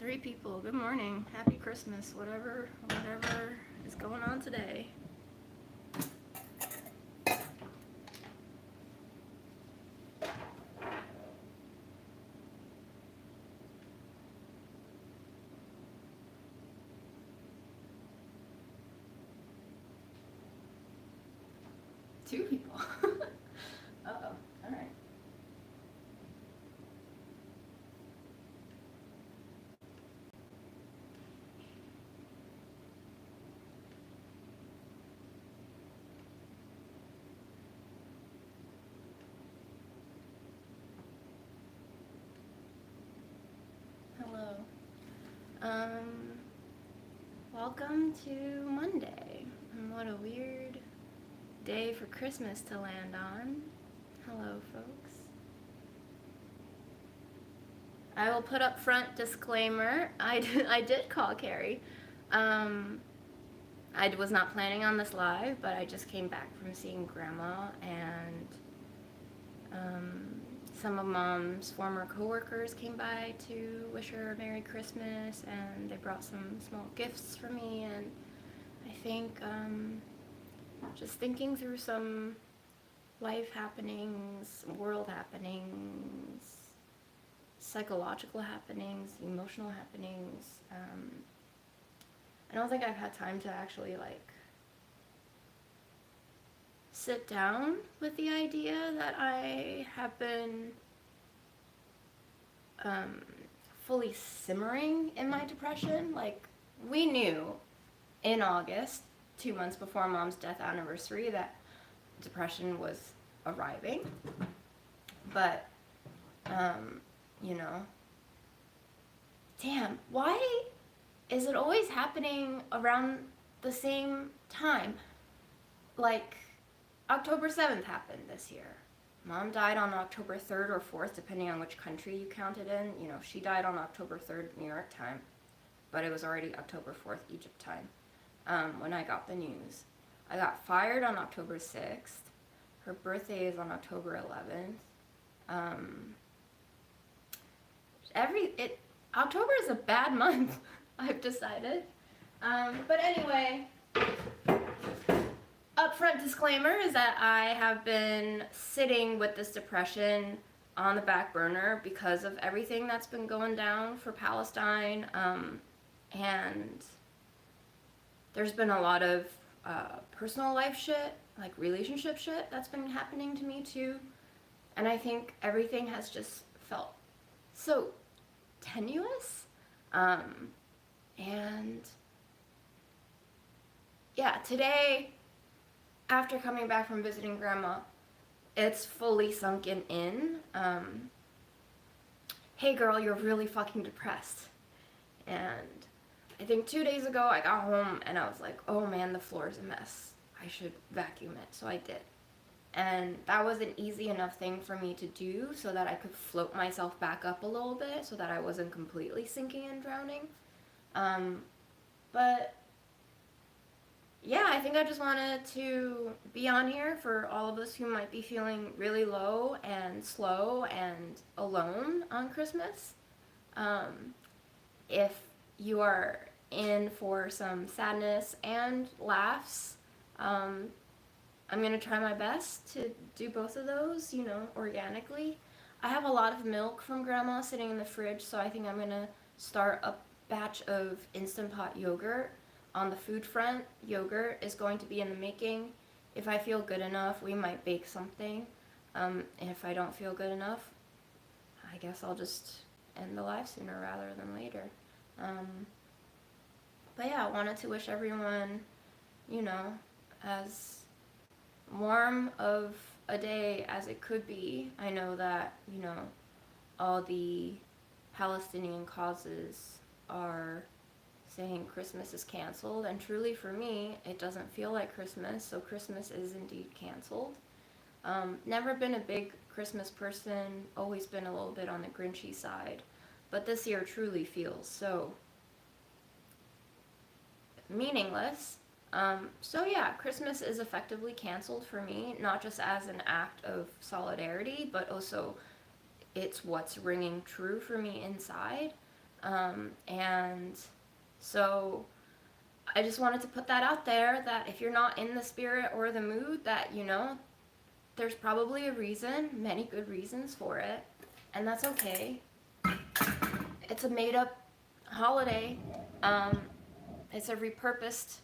Three people. Good morning. Happy Christmas. Whatever is going on today. Two people. Uh-oh. All right. Hello. Welcome to Monday. And what a weird day for Christmas to land on. Hello, folks. I will put up front disclaimer. I did call Carrie. I was not planning on this live, but I just came back from seeing Grandma, and some of Mom's former coworkers came by to wish her a Merry Christmas, and they brought some small gifts for me, and I think just thinking through some life happenings, world happenings, psychological happenings, emotional happenings. I don't think I've had time to actually sit down with the idea that I have been fully simmering in my depression. Like, we knew in August, 2 months before Mom's death anniversary, that depression was arriving. But, damn, why is it always happening around the same time? Like, October 7th happened this year. Mom died on October 3rd or 4th, depending on which country you count it in. She died on October 3rd, New York time, but it was already October 4th, Egypt time, when I got the news. I got fired on October 6th. Her birthday is on October 11th. October is a bad month, I've decided. But anyway, upfront disclaimer is that I have been sitting with this depression on the back burner because of everything that's been going down for Palestine, and there's been a lot of personal life shit, like relationship shit, that's been happening to me too, and I think everything has just felt so tenuous, and yeah, today, after coming back from visiting Grandma, it's fully sunken in. Hey girl, you're really fucking depressed. And I think 2 days ago I got home and I was like, oh man, the floor's a mess. I should vacuum it. So I did. And that was an easy enough thing for me to do so that I could float myself back up a little bit so that I wasn't completely sinking and drowning. But yeah, I think I just wanted to be on here for all of us who might be feeling really low and slow and alone on Christmas. If you are in for some sadness and laughs, I'm going to try my best to do both of those, organically. I have a lot of milk from Grandma sitting in the fridge, so I think I'm going to start a batch of Instant Pot yogurt. On the food front, yogurt is going to be in the making. If I feel good enough, we might bake something. And if I don't feel good enough, I guess I'll just end the live sooner rather than later. But yeah, I wanted to wish everyone, as warm of a day as it could be. I know that, all the Palestinian causes are saying Christmas is canceled, and truly for me, it doesn't feel like Christmas, so Christmas is indeed canceled. Never been a big Christmas person, always been a little bit on the Grinchy side, but this year truly feels so meaningless. So yeah, Christmas is effectively canceled for me, not just as an act of solidarity, but also it's what's ringing true for me inside. And so I just wanted to put that out there, that if you're not in the spirit or the mood, that, there's probably a reason, many good reasons for it, and that's okay. It's a made up holiday. It's a repurposed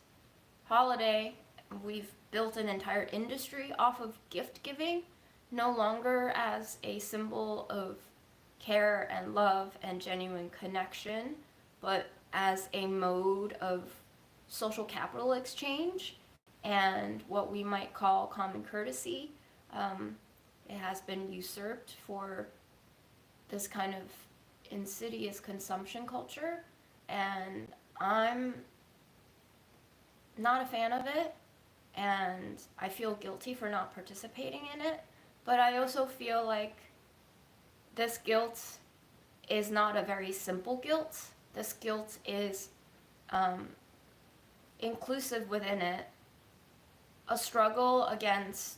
holiday. We've built an entire industry off of gift giving, no longer as a symbol of care and love and genuine connection, but as a mode of social capital exchange and what we might call common courtesy. It has been usurped for this kind of insidious consumption culture, and I'm not a fan of it, and I feel guilty for not participating in it, but I also feel like this guilt is not a very simple guilt. This guilt is inclusive within it a struggle against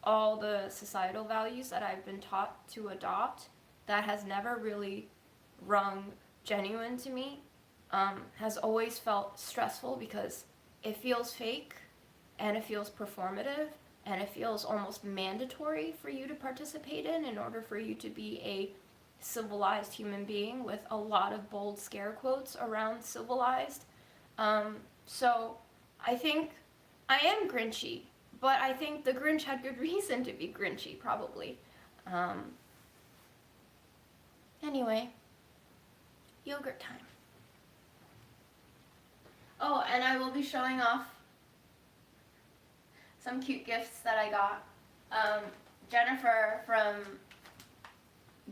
all the societal values that I've been taught to adopt that has never really rung genuine to me, has always felt stressful because it feels fake and it feels performative and it feels almost mandatory for you to participate in order for you to be a civilized human being, with a lot of bold scare quotes around civilized. So I think I am Grinchy, but I think the Grinch had good reason to be Grinchy, probably. Anyway, yogurt time. Oh, and I will be showing off some cute gifts that I got. Jennifer from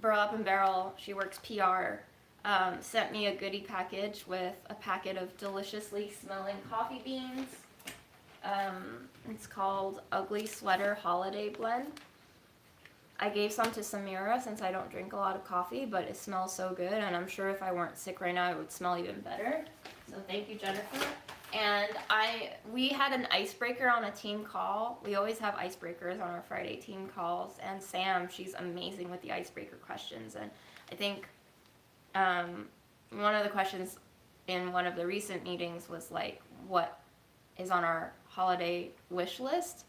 Burl Up and Barrel, she works PR, sent me a goodie package with a packet of deliciously smelling coffee beans. It's called Ugly Sweater Holiday Blend. I gave some to Samira since I don't drink a lot of coffee, but it smells so good, and I'm sure if I weren't sick right now, it would smell even better. So thank you, Jennifer. And we had an icebreaker on a team call. We always have icebreakers on our Friday team calls, and Sam, she's amazing with the icebreaker questions. And I think one of the questions in one of the recent meetings was like, what is on our holiday wish list,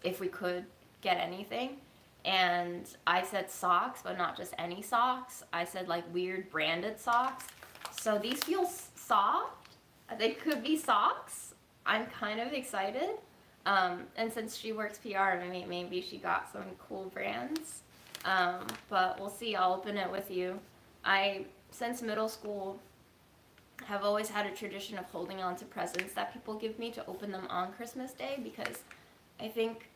if we could get anything. And I said socks, but not just any socks. I said like weird branded socks. So these feel soft. They could be socks. I'm kind of excited. And since she works PR, maybe she got some cool brands. But we'll see. I'll open it with you. Since middle school, have always had a tradition of holding on to presents that people give me to open them on Christmas Day, because I think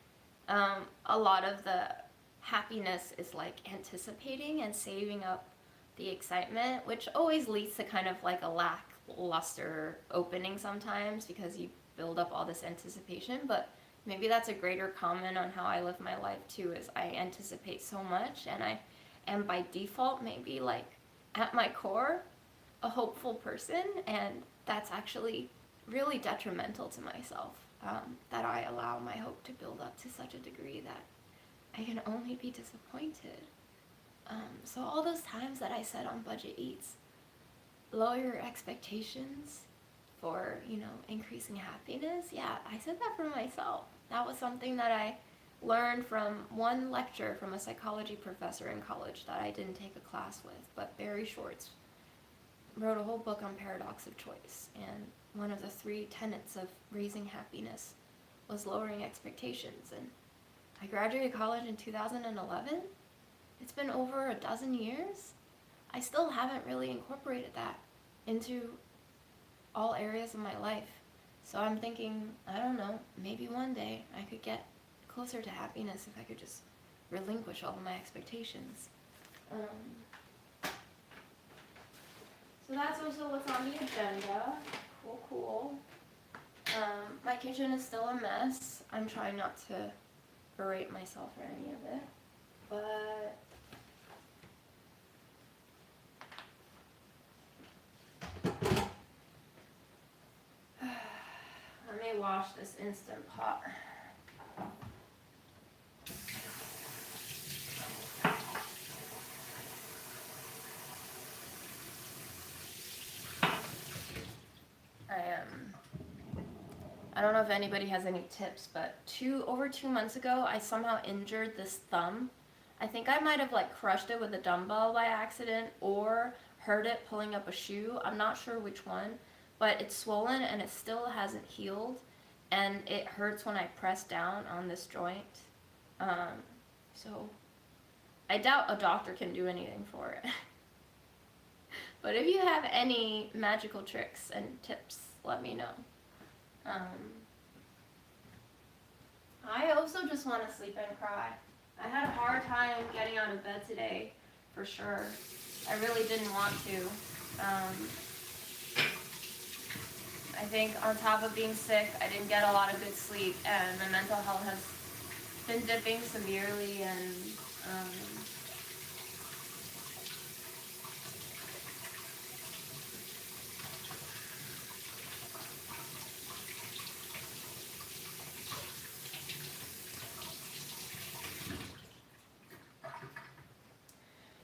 a lot of the happiness is like anticipating and saving up the excitement, which always leads to kind of like a lackluster opening sometimes because you build up all this anticipation. But maybe that's a greater comment on how I live my life too, is I anticipate so much, and I am by default maybe like at my core a hopeful person, and that's actually really detrimental to myself, that I allow my hope to build up to such a degree that I can only be disappointed. So all those times that I said on Budget Eats, lower your expectations for, increasing happiness, yeah, I said that for myself. That was something that I learned from one lecture from a psychology professor in college that I didn't take a class with, but Barry Schwartz wrote a whole book on paradox of choice, and one of the 3 tenets of raising happiness was lowering expectations. And I graduated college in 2011. It's been over a dozen years. I still haven't really incorporated that into all areas of my life. So I'm thinking, I don't know, maybe one day I could get closer to happiness if I could just relinquish all of my expectations. So that's also what's on the agenda. Cool. My kitchen is still a mess. I'm trying not to berate myself for any of it, but let me wash this Instant Pot. I don't know if anybody has any tips, but over 2 months ago, I somehow injured this thumb. I think I might have like crushed it with a dumbbell by accident or hurt it pulling up a shoe. I'm not sure which one, but it's swollen and it still hasn't healed, and it hurts when I press down on this joint. So I doubt a doctor can do anything for it. But if you have any magical tricks and tips, let me know. I also just want to sleep and cry. I had a hard time getting out of bed today, for sure. I really didn't want to. I think on top of being sick, I didn't get a lot of good sleep, and my mental health has been dipping severely, and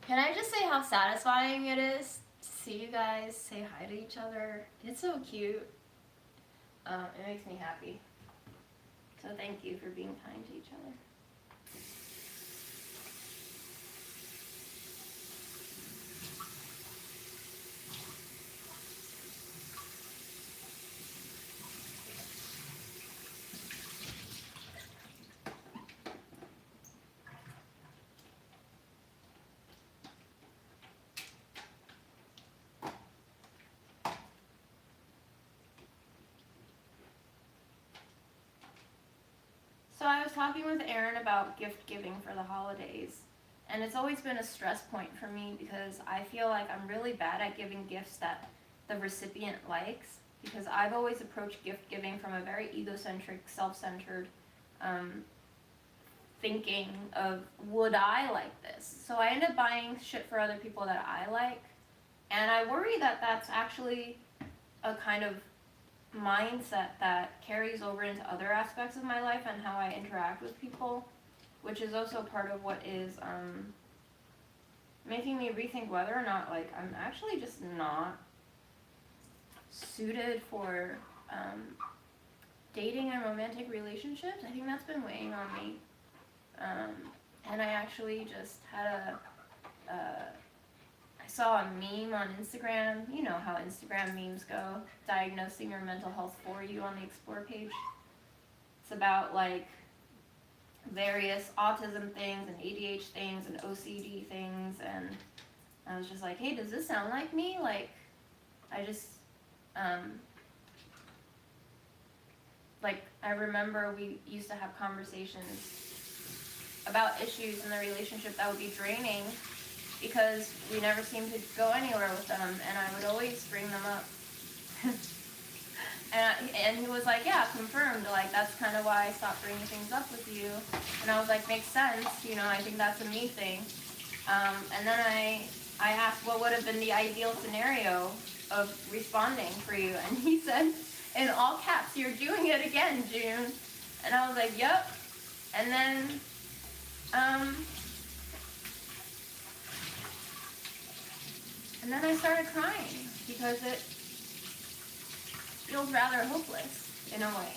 can I just say how satisfying it is to see you guys say hi to each other? It's so cute. It makes me happy. So thank you for being kind to each other. So I was talking with Erin about gift giving for the holidays, and it's always been a stress point for me because I feel like I'm really bad at giving gifts that the recipient likes, because I've always approached gift giving from a very egocentric, self-centered thinking of, would I like this? So I end up buying shit for other people that I like, and I worry that that's actually a kind of mindset that carries over into other aspects of my life and how I interact with people, which is also part of what is making me rethink whether or not, like, I'm actually just not suited for dating and romantic relationships. I think that's been weighing on me. And I actually just had I saw a meme on Instagram. You know how Instagram memes go. Diagnosing your mental health for you on the Explore page. It's about like various autism things and ADHD things and OCD things, and I was just like, hey, does this sound like me? Like, I just, like, I remember we used to have conversations about issues in the relationship that would be draining because we never seemed to go anywhere with them, and I would always bring them up. And he was like, yeah, confirmed, like, that's kind of why I stopped bringing things up with you. And I was like, makes sense, you know, I think that's a me thing. And then I asked what would have been the ideal scenario of responding for you, and he said, in all caps, you're doing it again, June. And I was like, yep. And then, I started crying because it feels rather hopeless in a way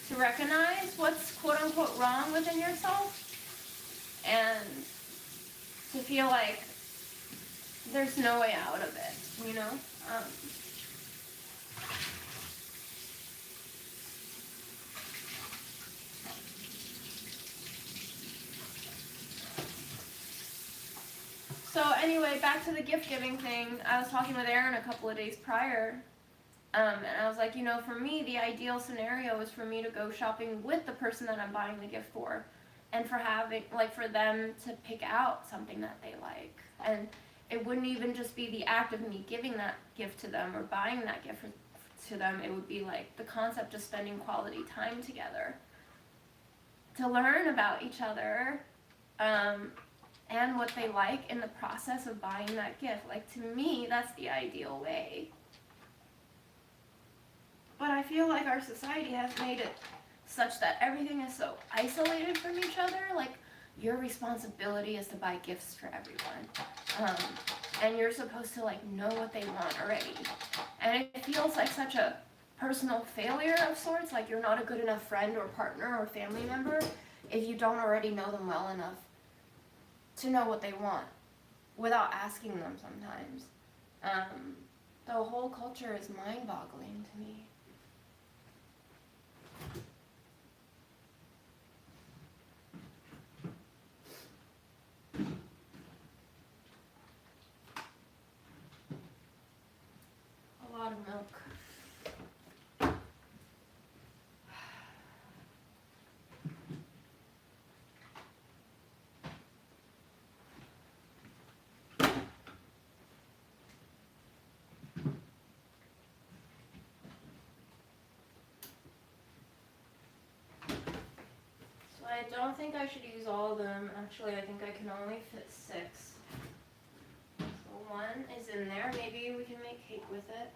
to recognize what's quote-unquote wrong within yourself and to feel like there's no way out of it, you know? So anyway, back to the gift giving thing. I was talking with Erin a couple of days prior, and I was like, you know, for me, the ideal scenario is for me to go shopping with the person that I'm buying the gift for, and for having, like, for them to pick out something that they like. And it wouldn't even just be the act of me giving that gift to them or buying that gift to them. It would be like the concept of spending quality time together to learn about each other, and what they like in the process of buying that gift. Like, to me, that's the ideal way. But I feel like our society has made it such that everything is so isolated from each other. Like, your responsibility is to buy gifts for everyone. And you're supposed to, like, know what they want already. And it feels like such a personal failure of sorts, like you're not a good enough friend or partner or family member if you don't already know them well enough to know what they want without asking them sometimes. The whole culture is mind-boggling to me. A lot of milk. So I don't think I should use all of them. Actually, I think I can only fit 6. So 1 is in there. Maybe we can make cake with it.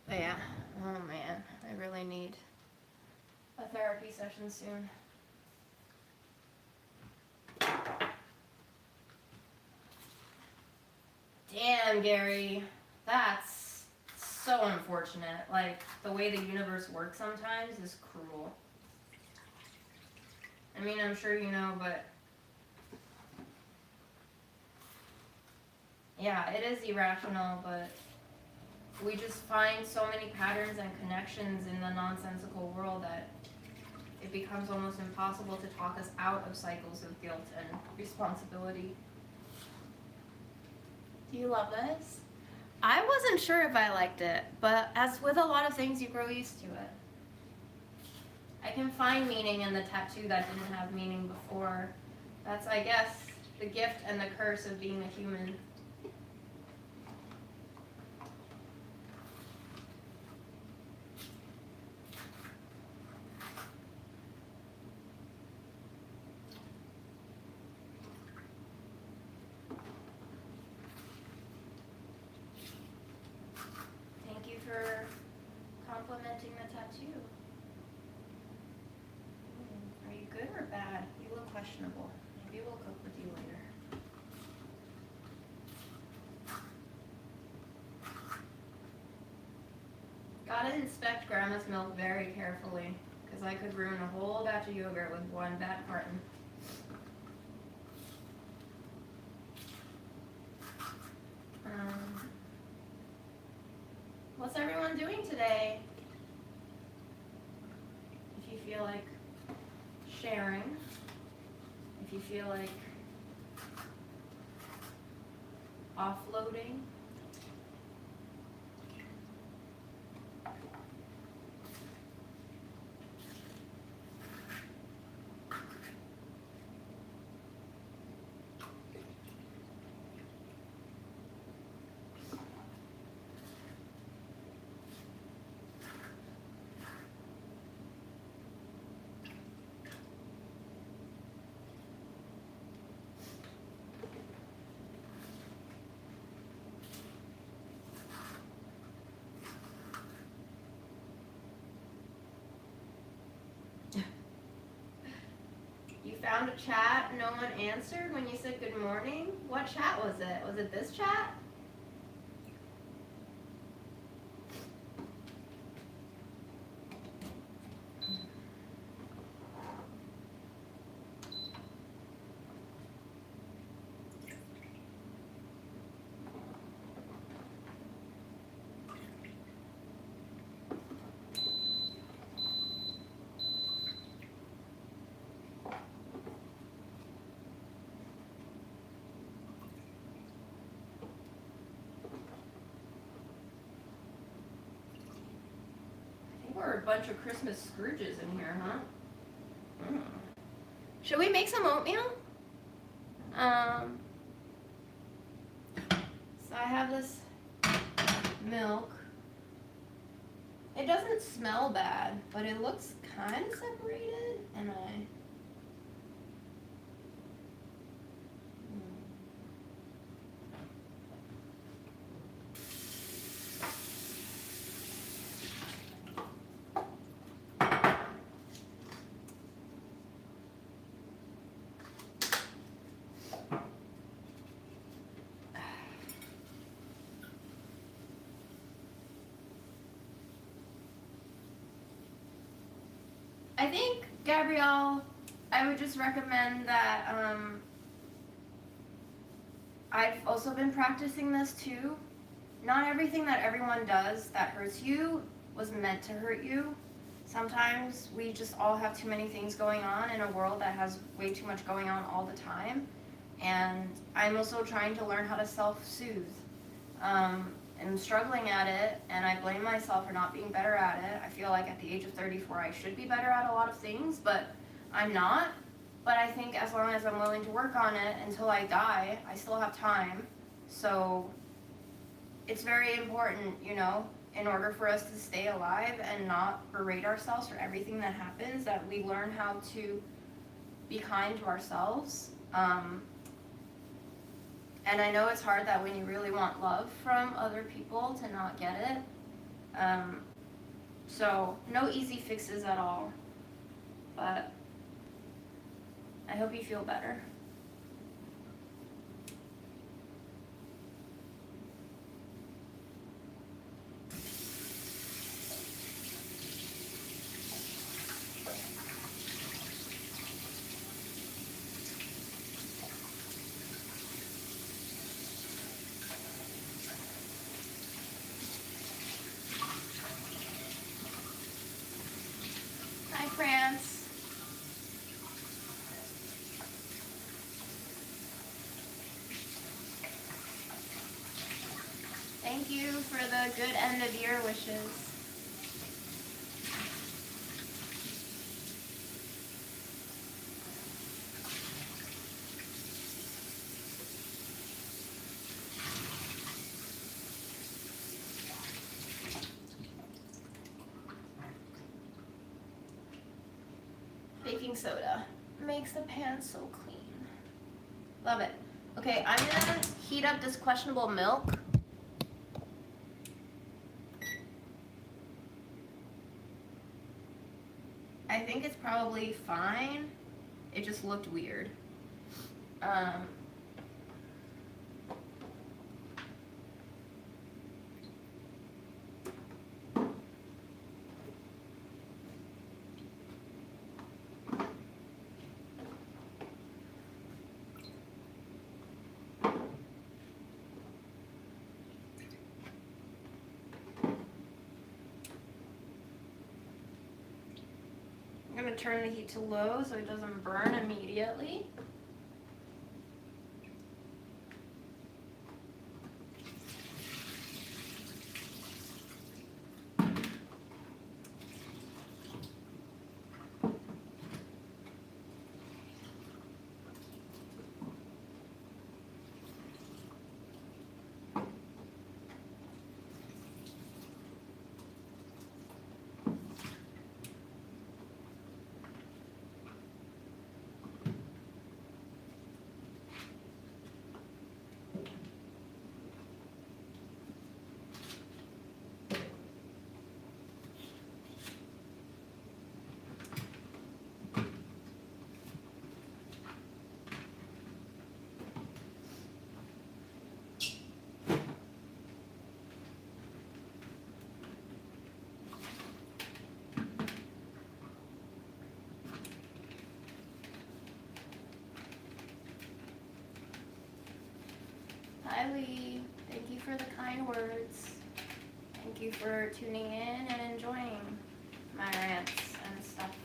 But yeah, oh man, I really need a therapy session soon. Damn, Gary, that's so unfortunate. Like, the way the universe works sometimes is cruel. I mean, I'm sure you know, but yeah, it is irrational, but we just find so many patterns and connections in the nonsensical world that it becomes almost impossible to talk us out of cycles of guilt and responsibility. Do you love this? I wasn't sure if I liked it, but as with a lot of things, you grow used to it. I can find meaning in the tattoo that didn't have meaning before. That's, I guess, the gift and the curse of being a human. Thank you for complimenting the tattoo. Are you good or bad? You look questionable. Maybe we'll cook with you later. Gotta inspect Grandma's milk very carefully, because I could ruin a whole batch of yogurt with one bad carton. What's everyone doing today? If you feel like sharing, if you feel like offloading. You found a chat no one answered when you said good morning? What chat was it? Was it this chat? We're a bunch of Christmas Scrooges in here, huh? Should we make some oatmeal? So I have this milk. It doesn't smell bad, but it looks kind of separated, and I think, Gabrielle, I would just recommend that I've also been practicing this too. Not everything that everyone does that hurts you was meant to hurt you. Sometimes we just all have too many things going on in a world that has way too much going on all the time. And I'm also trying to learn how to self-soothe. I'm struggling at it, and I blame myself for not being better at it. I feel like at the age of 34 I should be better at a lot of things, but I'm not. But I think as long as I'm willing to work on it until I die, I still have time. So it's very important, you know, in order for us to stay alive and not berate ourselves for everything that happens, that we learn how to be kind to ourselves. And I know it's hard that when you really want love from other people to not get it. So no easy fixes at all. But I hope you feel better. Hi, France. Thank you for the good end of year wishes. Baking soda makes the pan so clean. Love it. Okay, I'm gonna heat up this questionable milk. I think it's probably fine. It just looked weird. I'm going to turn the heat to low so it doesn't burn immediately. Hi Lee, thank you for the kind words. Thank you for tuning in and enjoying my rants and stuff.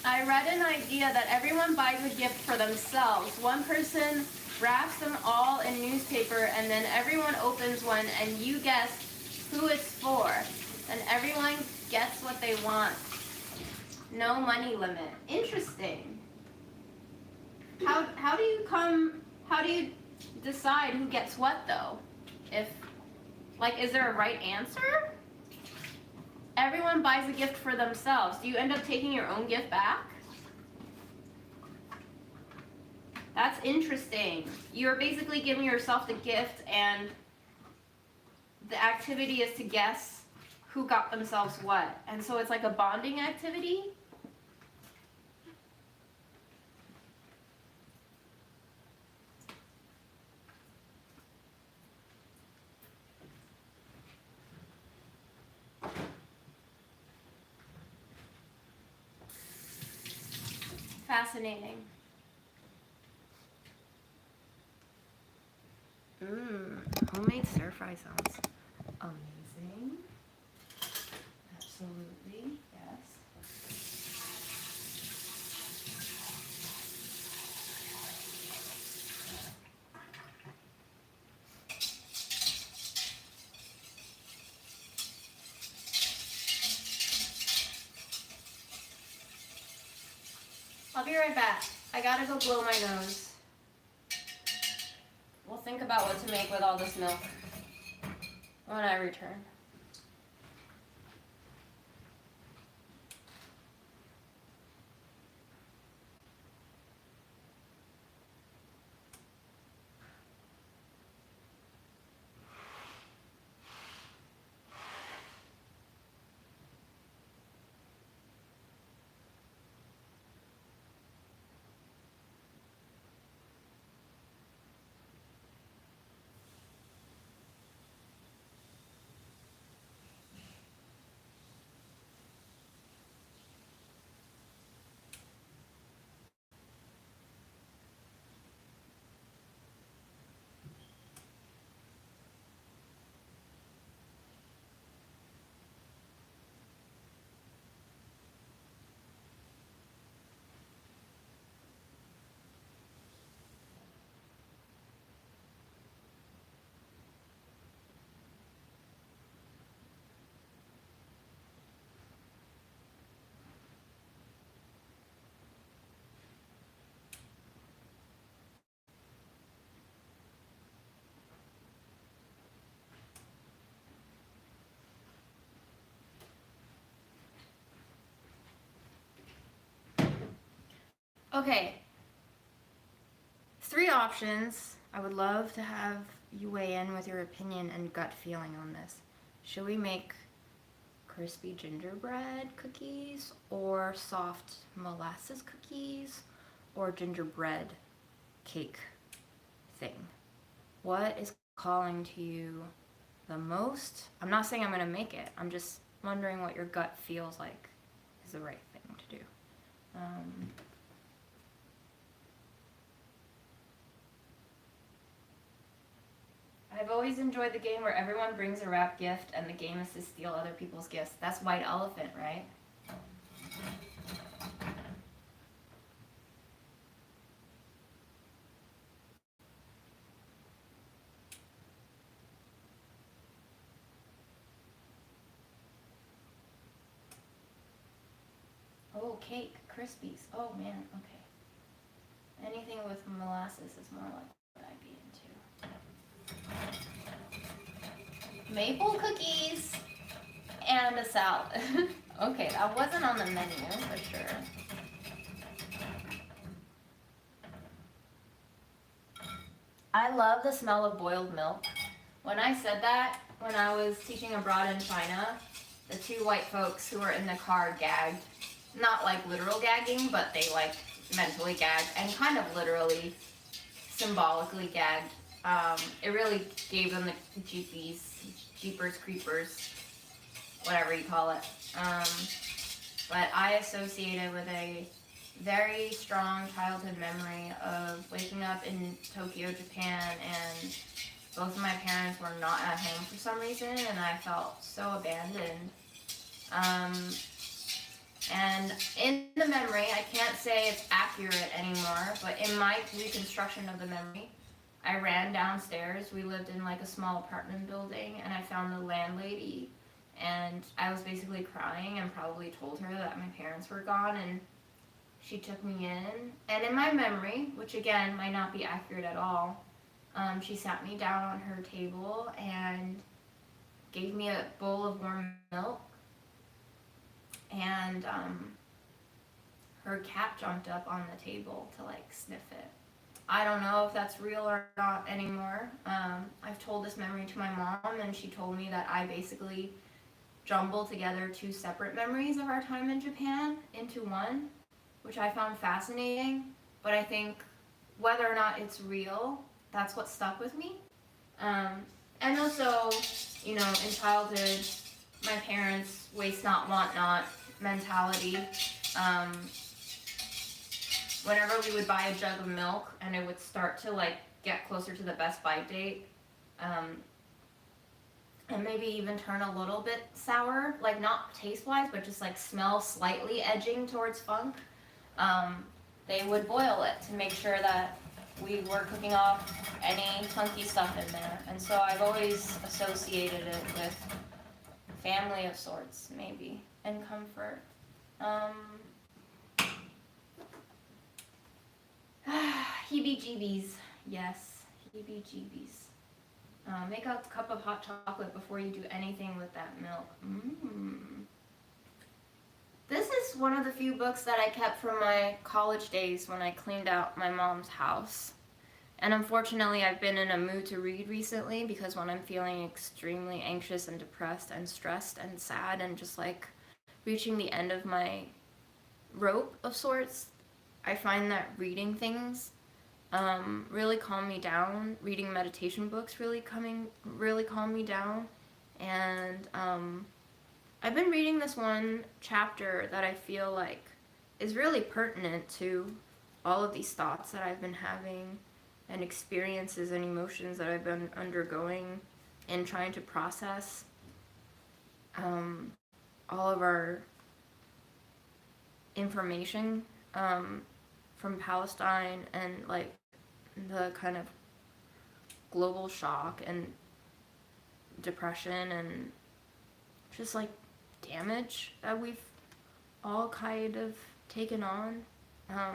I read an idea that everyone buys a gift for themselves. One person wraps them all in newspaper and then everyone opens one and you guess who it's for. And everyone gets what they want. No money limit. Interesting. How do you decide who gets what though? If, like, is there a right answer? Everyone buys a gift for themselves. Do you end up taking your own gift back? That's interesting. You're basically giving yourself the gift, and the activity is to guess who got themselves what. And so it's like a bonding activity. Fascinating. Homemade stir fry sounds amazing. Absolutely, yes. I'll be right back. I gotta go blow my nose. We'll think about what to make with all this milk when I return. Okay. 3 options. I would love to have you weigh in with your opinion and gut feeling on this. Should we make crispy gingerbread cookies, or soft molasses cookies, or gingerbread cake thing? What is calling to you the most? I'm not saying I'm going to make it. I'm just wondering what your gut feels like is the right thing to do. I've always enjoyed the game where everyone brings a wrapped gift and the game is to steal other people's gifts. That's White Elephant, right? Oh, cake, Crispies. Oh man, okay. Anything with molasses is more like what I'd be into. Maple cookies and a salad. Okay, that wasn't on the menu for sure. I love the smell of boiled milk. When I said that, when I was teaching abroad in China, the 2 white folks who were in the car gagged. Not like literal gagging, but they like mentally gagged and kind of literally, symbolically gagged. It really gave them the jeepers creepers, whatever you call it. But I associated with a very strong childhood memory of waking up in Tokyo, Japan, and both of my parents were not at home for some reason, and I felt so abandoned. And in the memory, I can't say it's accurate anymore, but in my reconstruction of the memory, I ran downstairs. We lived in like a small apartment building, and I found the landlady, and I was basically crying and probably told her that my parents were gone, and she took me in. And in my memory, which again might not be accurate at all, she sat me down on her table and gave me a bowl of warm milk, and her cat jumped up on the table to like sniff it. I don't know if that's real or not anymore. I've told this memory to my mom, and she told me that I basically jumbled together two separate memories of our time in Japan into one, which I found fascinating. But I think whether or not it's real, that's what stuck with me. And also, in childhood, my parents' waste not, want not mentality. Um, Whenever we would buy a jug of milk and it would start to like get closer to the best by date, and maybe even turn a little bit sour, like not taste wise, but just like smell slightly edging towards funk, they would boil it to make sure that we were cooking off any funky stuff in there. And so I've always associated it with family of sorts, maybe, and comfort. Heebie-jeebies. Yes, heebie-jeebies. Make a cup of hot chocolate before you do anything with that milk. This is one of the few books that I kept from my college days when I cleaned out my mom's house. And unfortunately, I've been in a mood to read recently because when I'm feeling extremely anxious and depressed and stressed and sad and just like reaching the end of my rope of sorts, I find that reading things really calm me down. Reading meditation books really calm me down. And I've been reading this one chapter that I feel like is really pertinent to all of these thoughts that I've been having and experiences and emotions that I've been undergoing and trying to process all of our information from Palestine and like the kind of global shock and depression and just like damage that we've all kind of taken on. I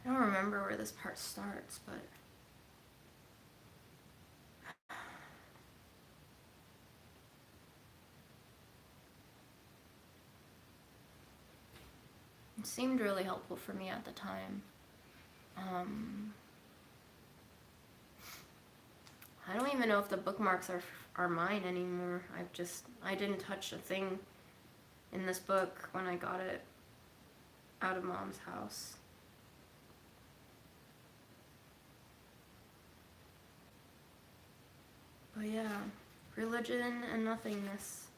don't remember where this part starts, but it seemed really helpful for me at the time. I don't even know if the bookmarks are mine anymore. I didn't touch a thing in this book when I got it out of Mom's house. But yeah, Religion and Nothingness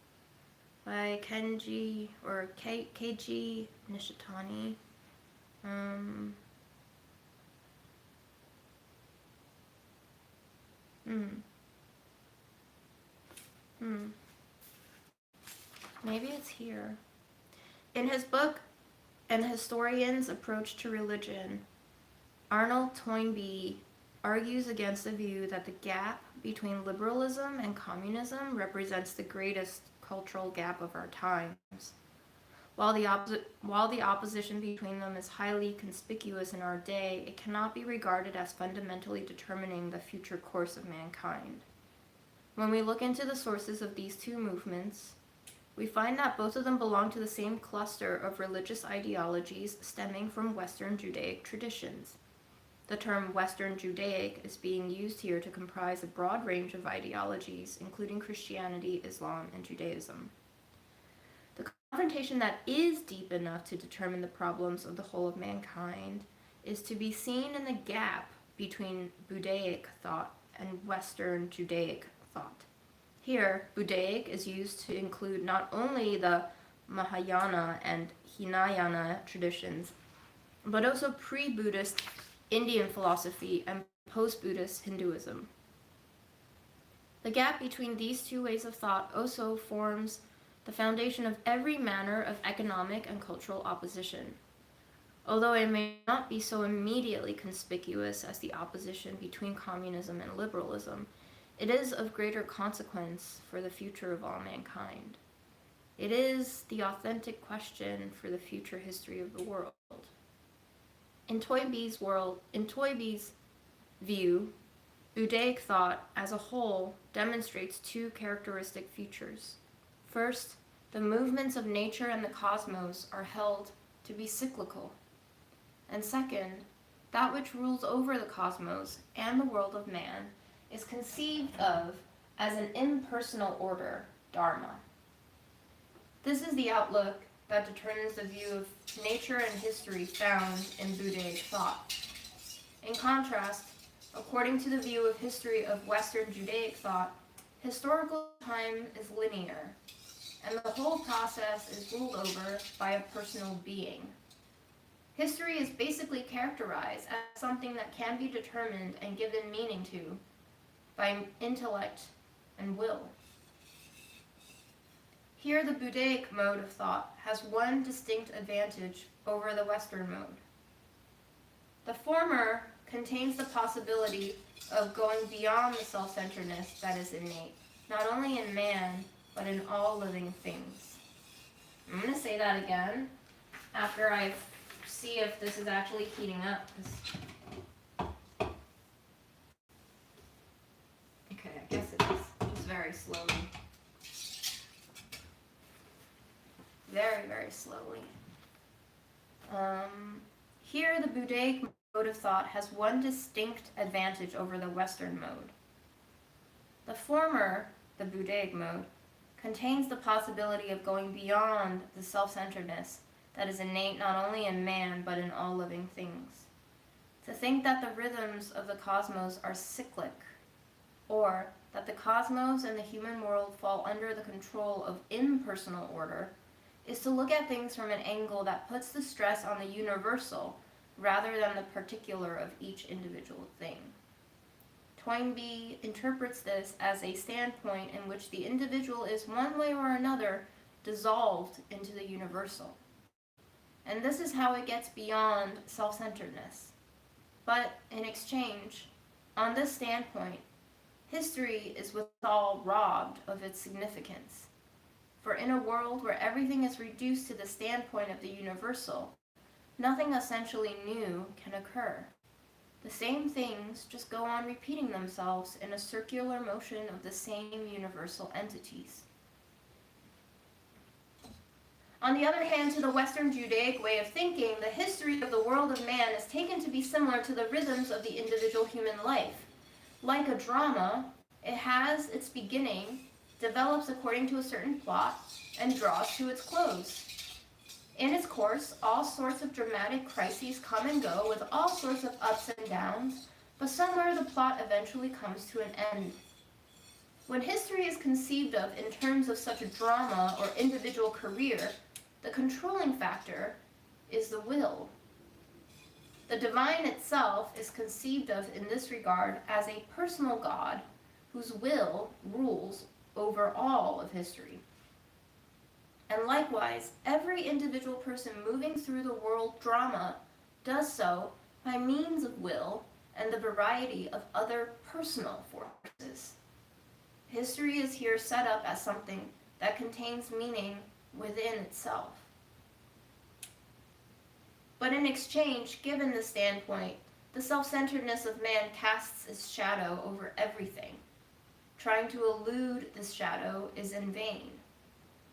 by Kenji or Keiji Nishitani. Maybe it's here. In his book, An Historian's Approach to Religion, Arnold Toynbee argues against the view that the gap between liberalism and communism represents the greatest cultural gap of our times. While the opposition between them is highly conspicuous in our day, it cannot be regarded as fundamentally determining the future course of mankind. When we look into the sources of these two movements, we find that both of them belong to the same cluster of religious ideologies stemming from Western Judaic traditions. The term Western Judaic is being used here to comprise a broad range of ideologies, including Christianity, Islam, and Judaism. The confrontation that is deep enough to determine the problems of the whole of mankind is to be seen in the gap between Budaic thought and Western Judaic thought. Here, Budaic is used to include not only the Mahayana and Hinayana traditions, but also pre-Buddhist Indian philosophy and post-Buddhist Hinduism. The gap between these two ways of thought also forms the foundation of every manner of economic and cultural opposition. Although it may not be so immediately conspicuous as the opposition between communism and liberalism, It is of greater consequence for the future of all mankind. It is the authentic question for the future history of the world. In Toynbee's view, Buddhaic thought as a whole demonstrates two characteristic features. First, the movements of nature and the cosmos are held to be cyclical. And second, that which rules over the cosmos and the world of man is conceived of as an impersonal order, dharma. This is the outlook that determines the view of nature and history found in Buddhaic thought. In contrast, according to the view of history of Western Judaic thought, historical time is linear, and the whole process is ruled over by a personal being. History is basically characterized as something that can be determined and given meaning to by intellect and will. Here, the Buddhaic mode of thought has one distinct advantage over the Western mode. The former contains the possibility of going beyond the self-centeredness that is innate, not only in man, but in all living things. I'm going to say that again after I see if this is actually heating up. Okay, I guess it is, just very slowly. Very, very slowly. Here, the Buddhaic mode of thought has one distinct advantage over the Western mode. The former, the Buddhaic mode, contains the possibility of going beyond the self-centeredness that is innate not only in man but in all living things. To think that the rhythms of the cosmos are cyclic, or that the cosmos and the human world fall under the control of impersonal order, is to look at things from an angle that puts the stress on the universal rather than the particular of each individual thing. Toynbee interprets this as a standpoint in which the individual is one way or another dissolved into the universal. And this is how it gets beyond self-centeredness. But in exchange, on this standpoint, history is withal robbed of its significance. For in a world where everything is reduced to the standpoint of the universal, nothing essentially new can occur. The same things just go on repeating themselves in a circular motion of the same universal entities. On the other hand, to the Western Judaic way of thinking, the history of the world of man is taken to be similar to the rhythms of the individual human life. Like a drama, it has its beginning, develops according to a certain plot, and draws to its close. In its course, all sorts of dramatic crises come and go with all sorts of ups and downs, but somewhere the plot eventually comes to an end. When history is conceived of in terms of such a drama or individual career, the controlling factor is the will. The divine itself is conceived of in this regard as a personal God whose will rules over all of history. And likewise, every individual person moving through the world drama does so by means of will and the variety of other personal forces. History is here set up as something that contains meaning within itself. But in exchange, given this standpoint, the self-centeredness of man casts its shadow over everything. Trying to elude this shadow is in vain.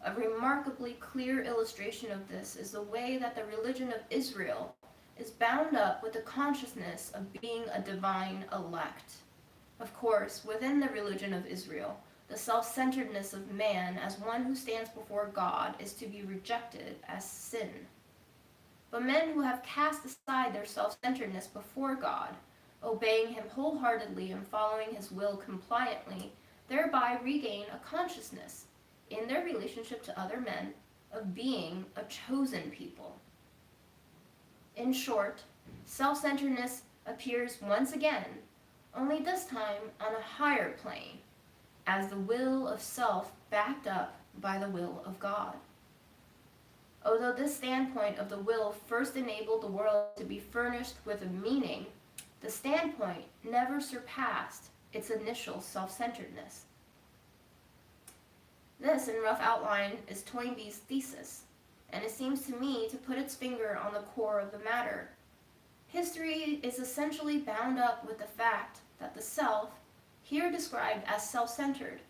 A remarkably clear illustration of this is the way that the religion of Israel is bound up with the consciousness of being a divine elect. Of course, within the religion of Israel, the self-centeredness of man as one who stands before God is to be rejected as sin. But men who have cast aside their self-centeredness before God, obeying him wholeheartedly and following his will compliantly, thereby regain a consciousness in their relationship to other men of being a chosen people. In short, self-centeredness appears once again, only this time on a higher plane, as the will of self backed up by the will of God. Although this standpoint of the will first enabled the world to be furnished with a meaning, the standpoint never surpassed its initial self-centeredness. This, in rough outline, is Toynbee's thesis, and it seems to me to put its finger on the core of the matter. History is essentially bound up with the fact that the self, here described as self-centered,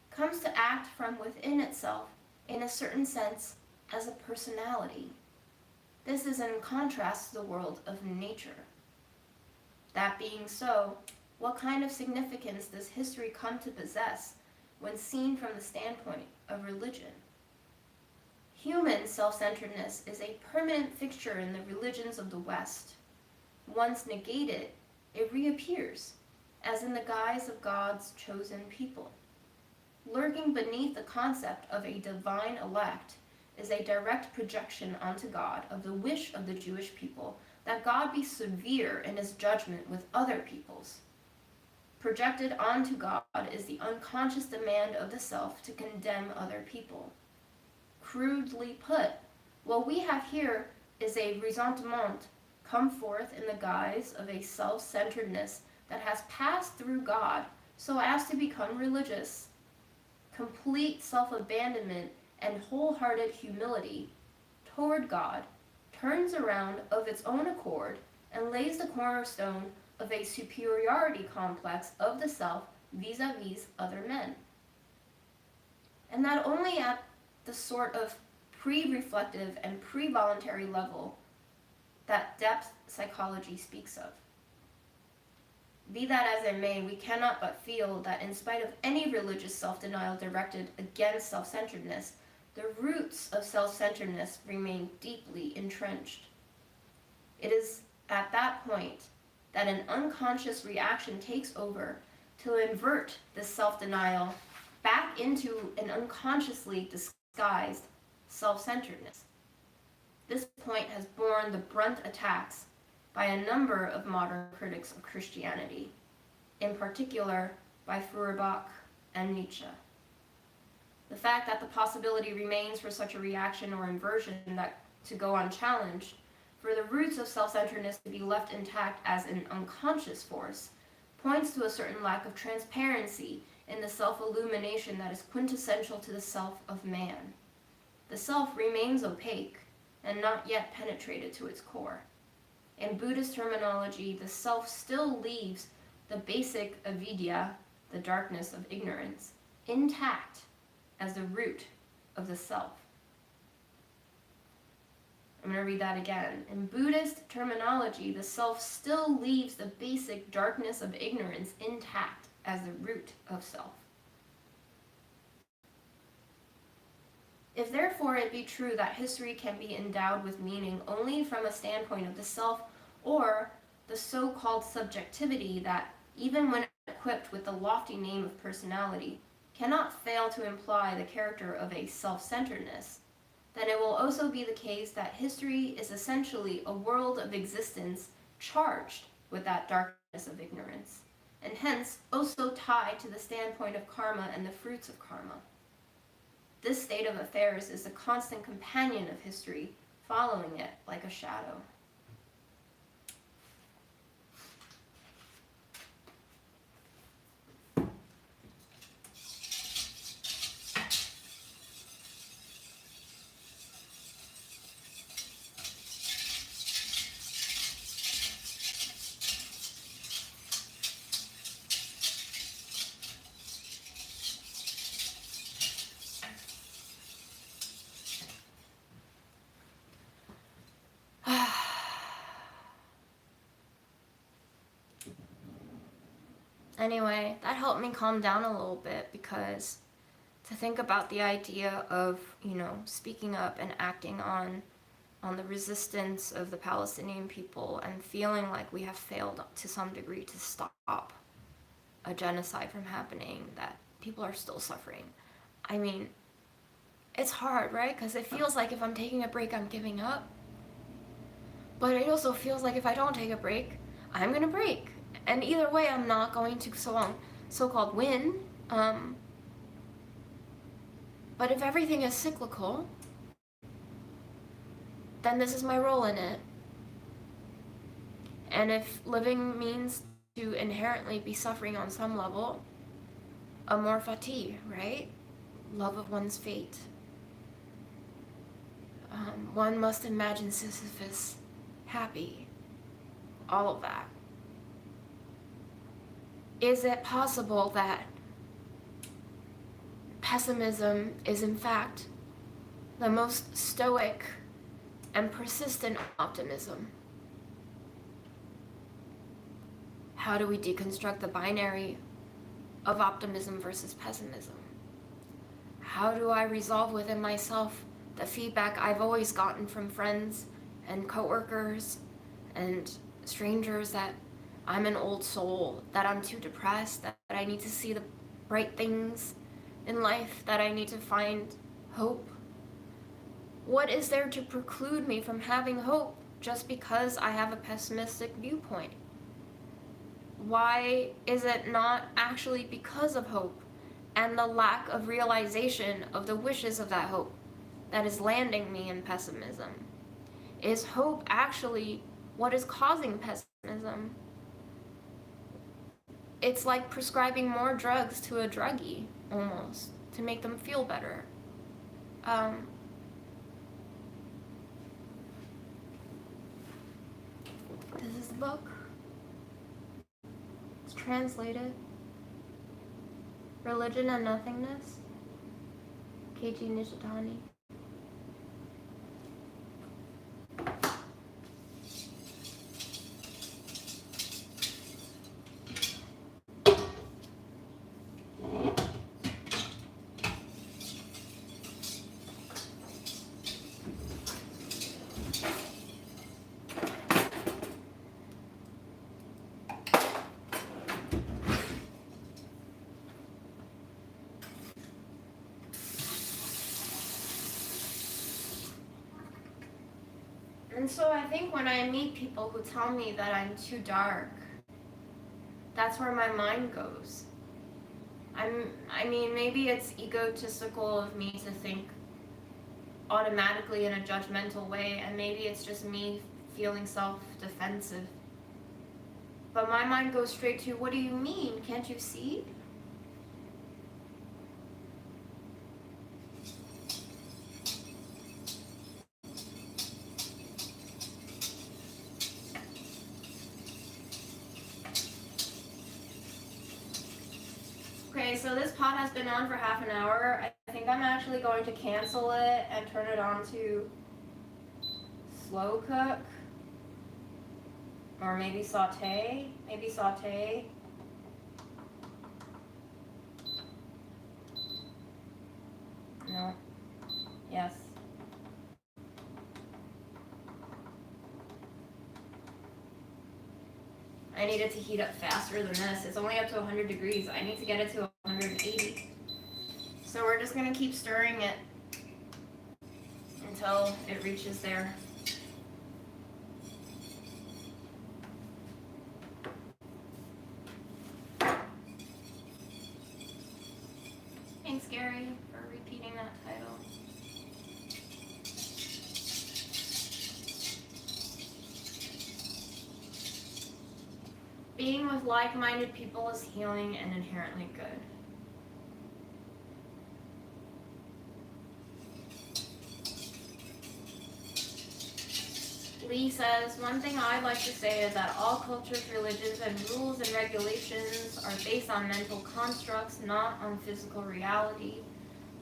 comes to act from within itself, in a certain sense, as a personality. This is in contrast to the world of nature. That being so, what kind of significance does history come to possess when seen from the standpoint of religion? Human self-centeredness is a permanent fixture in the religions of the West. Once negated, it reappears, as in the guise of God's chosen people. Lurking beneath the concept of a divine elect is a direct projection onto God of the wish of the Jewish people that God be severe in his judgment with other peoples. Projected onto God is the unconscious demand of the self to condemn other people. Crudely put, what we have here is a ressentiment come forth in the guise of a self-centeredness that has passed through God so as to become religious. Complete self-abandonment and wholehearted humility toward God turns around of its own accord and lays the cornerstone of a superiority complex of the self vis-a-vis other men. And not only at the sort of pre-reflective and pre-voluntary level that depth psychology speaks of. Be that as it may, we cannot but feel that in spite of any religious self-denial directed against self-centeredness, the roots of self-centeredness remain deeply entrenched. It is at that point that an unconscious reaction takes over to invert this self-denial back into an unconsciously disguised self-centeredness. This point has borne the brunt attacks by a number of modern critics of Christianity, in particular by Feuerbach and Nietzsche. The fact that the possibility remains for such a reaction or inversion that to go unchallenged, for the roots of self-centeredness to be left intact as an unconscious force, points to a certain lack of transparency in the self-illumination that is quintessential to the self of man. The self remains opaque and not yet penetrated to its core. In Buddhist terminology, the self still leaves the basic avidya, the darkness of ignorance, intact as the root of the self. I'm going to read that again. In Buddhist terminology, the self still leaves the basic darkness of ignorance intact as the root of self. If therefore it be true that history can be endowed with meaning only from a standpoint of the self or the so-called subjectivity that, even when equipped with the lofty name of personality, cannot fail to imply the character of a self-centeredness, then it will also be the case that history is essentially a world of existence charged with that darkness of ignorance, and hence also tied to the standpoint of karma and the fruits of karma. This state of affairs is a constant companion of history, following it like a shadow. Anyway, that helped me calm down a little bit, because to think about the idea of, speaking up and acting on the resistance of the Palestinian people and feeling like we have failed to some degree to stop a genocide from happening, that people are still suffering. I mean, it's hard, right? Because it feels like if I'm taking a break, I'm giving up. But it also feels like if I don't take a break, I'm going to break. And either way, I'm not going to so-called win. But if everything is cyclical, then this is my role in it. And if living means to inherently be suffering on some level. Amor fati, right? Love of one's fate. One must imagine Sisyphus happy. All of that. Is it possible that pessimism is in fact the most stoic and persistent optimism? How do we deconstruct the binary of optimism versus pessimism? How do I resolve within myself the feedback I've always gotten from friends and coworkers and strangers that I'm an old soul, that I'm too depressed, that I need to see the bright things in life, that I need to find hope? What is there to preclude me from having hope just because I have a pessimistic viewpoint? Why is it not actually because of hope and the lack of realization of the wishes of that hope that is landing me in pessimism? Is hope actually what is causing pessimism? It's like prescribing more drugs to a druggie, almost, to make them feel better. This is the book. It's translated. Religion and Nothingness. Keiji Nishitani. And so I think when I meet people who tell me that I'm too dark, that's where my mind goes. I mean, maybe it's egotistical of me to think automatically in a judgmental way, and maybe it's just me feeling self-defensive. But my mind goes straight to, what do you mean? Can't you see? Okay, so this pot has been on for half an hour. I think I'm actually going to cancel it and turn it on to slow cook. Or maybe saute. Maybe saute. No. Yes. I need it to heat up faster than this. It's only up to 100 degrees. I need to get it to 180. So we're just going to keep stirring it until it reaches there. Thanks, Gary, for repeating that title. Being with like-minded people is healing and inherently good. Lee says, one thing I'd like to say is that all cultures, religions, and rules and regulations are based on mental constructs, not on physical reality.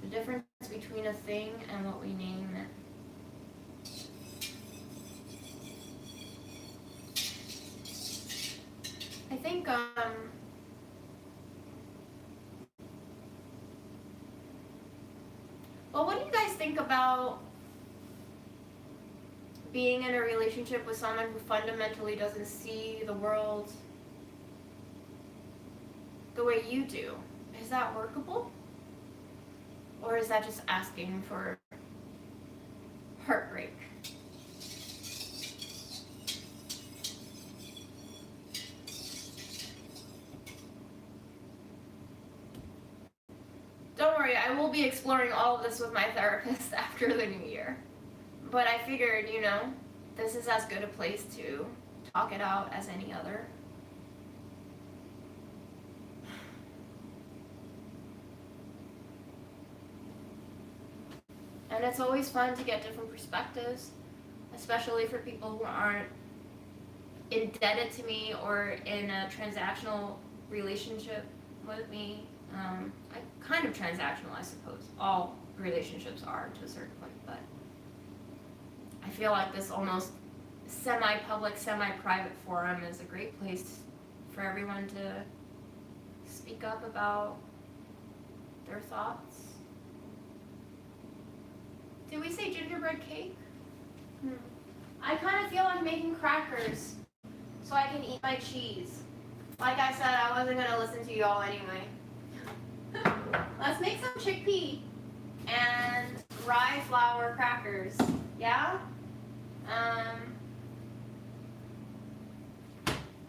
The difference between a thing and what we name it. I think, well, what do you guys think about being in a relationship with someone who fundamentally doesn't see the world the way you do? Is that workable? Or is that just asking for heartbreak? Don't worry, I will be exploring all of this with my therapist after the new year. But I figured, you know, this is as good a place to talk it out as any other. And it's always fun to get different perspectives, especially for people who aren't indebted to me or in a transactional relationship with me. Kind of transactional, I suppose. All relationships are to a certain point, but I feel like this almost semi-public, semi-private forum is a great place for everyone to speak up about their thoughts. Did we say gingerbread cake? I kind of feel like making crackers so I can eat my cheese. Like I said, I wasn't going to listen to y'all anyway. Let's make some chickpea and rye flour crackers. Yeah?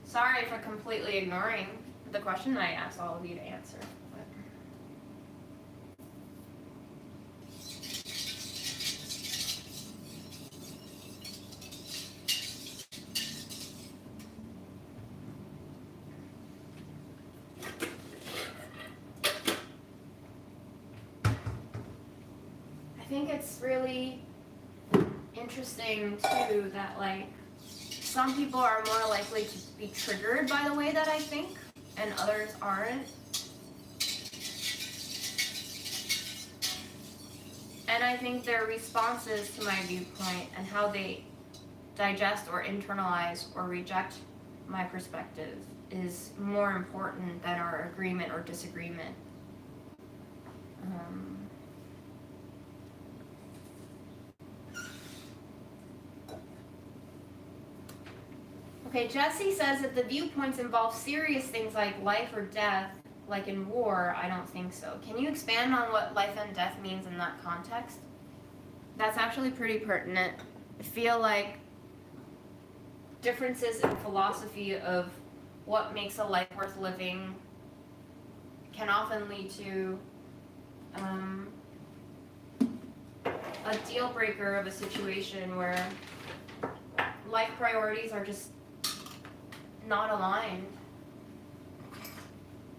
Sorry for completely ignoring the question I asked all of you to answer. I think it's really interesting too that like some people are more likely to be triggered by the way that I think and others aren't. And I think their responses to my viewpoint and how they digest or internalize or reject my perspective is more important than our agreement or disagreement. Okay, Jesse says that the viewpoints involve serious things like life or death, like in war. I don't think so. Can you expand on what life and death means in that context? That's actually pretty pertinent. I feel like differences in philosophy of what makes a life worth living can often lead to a deal breaker of a situation where life priorities are just not aligned,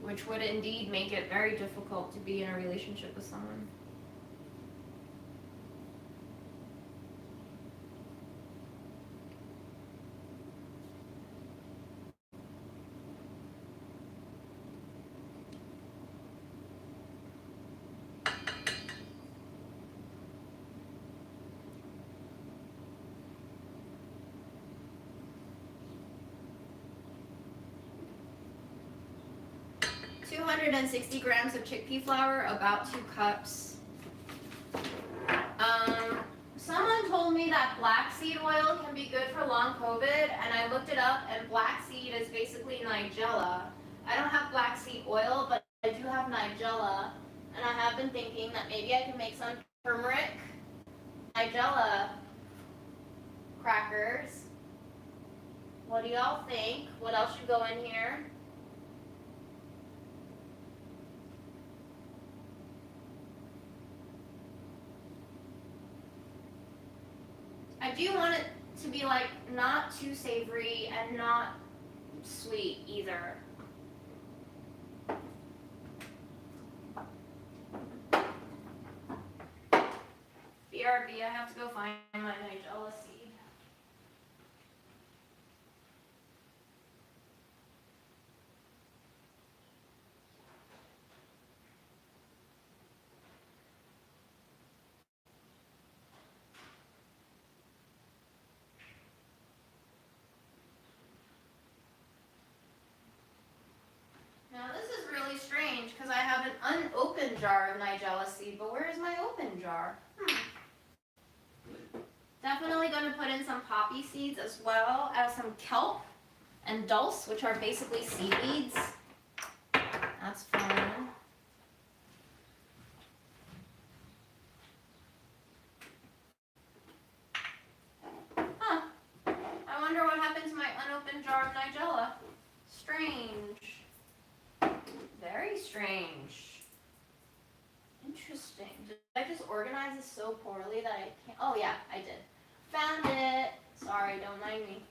which would indeed make it very difficult to be in a relationship with someone. And 60 grams of chickpea flour, about 2 cups. Someone told me that black seed oil can be good for long COVID, and I looked it up, and black seed is basically Nigella. I don't have black seed oil, but I do have Nigella, and I have been thinking that maybe I can make some turmeric Nigella crackers. What do y'all think? What else should go in here? I do want it to be like not too savory and not sweet either. BRB, I have to go find my Nigella seed. Now this is really strange because I have an unopened jar of Nigella seed, but where is my open jar? Definitely going to put in some poppy seeds as well as some kelp and dulse, which are basically seaweeds. That's fun. Huh. I wonder what happened to my unopened jar of Nigella. Strange. Very strange. Interesting. Did I just organize this so poorly that I can't? Oh yeah, I did. Found it. Sorry, don't mind me.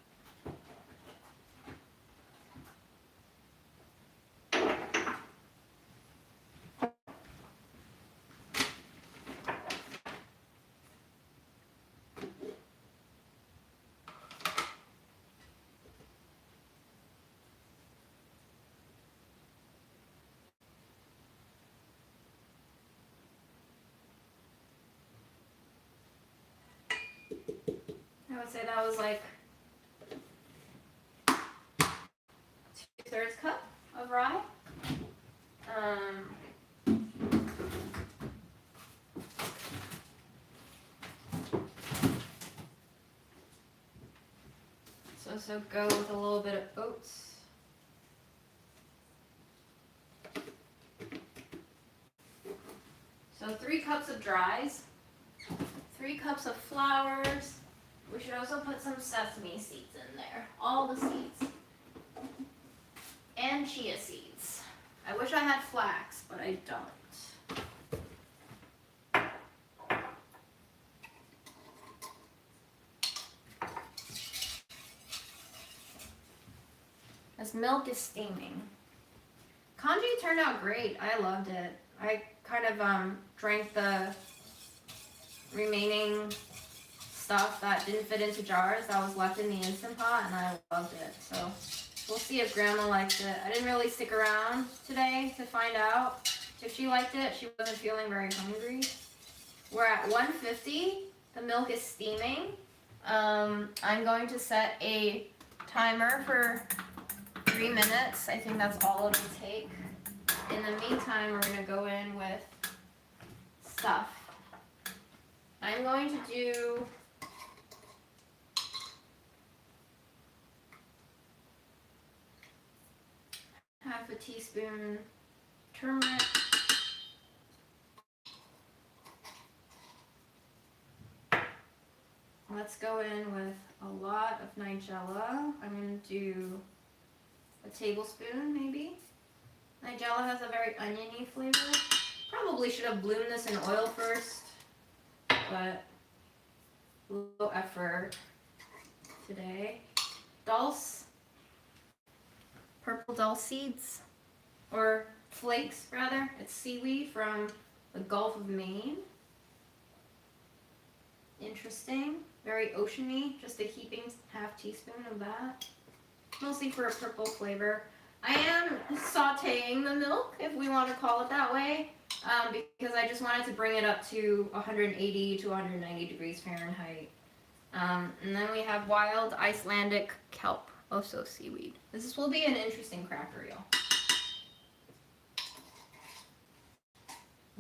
I would say that was like 2/3 cup of rye. So go with a little bit of oats. So 3 cups of dries, 3 cups of flours. We should also put some sesame seeds in there, all the seeds, and chia seeds. I wish I had flax, but I don't. This milk is steaming. Congee turned out great. I loved it. I kind of drank the remaining stuff that didn't fit into jars that was left in the Instant Pot, and I loved it. So we'll see if Grandma likes it. I didn't really stick around today to find out if she liked it. She wasn't feeling very hungry. We're at 150. The milk is steaming. I'm going to set a timer for 3 minutes. I think that's all it'll take. In the meantime, we're going to go in with stuff. I'm going to do half a teaspoon turmeric, let's go in with a lot of nigella. I'm going to do a tablespoon maybe. Nigella has a very oniony flavor. Probably should have bloomed this in oil first, but low effort today. Dulse, purple dulse seeds, or flakes rather. It's seaweed from the Gulf of Maine. Interesting, very oceany. Just a heaping half teaspoon of that, mostly for a purple flavor. I am sauteing the milk, if we want to call it that way, because I just wanted to bring it up to 180 to 190 degrees Fahrenheit. And then we have wild Icelandic kelp, also seaweed. This will be an interesting cracker reel.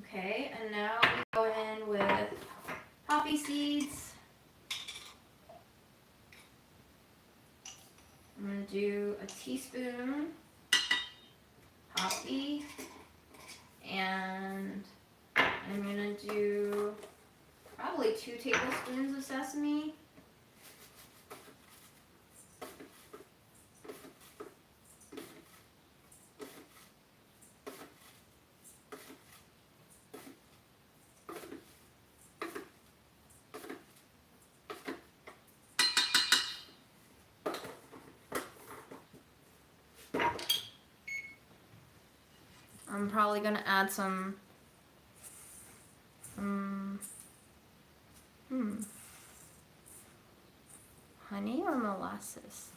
Okay, and now we go in with poppy seeds. I'm going to do a teaspoon poppy, and I'm going to do probably 2 tablespoons of sesame. I'm probably going to add some honey or molasses.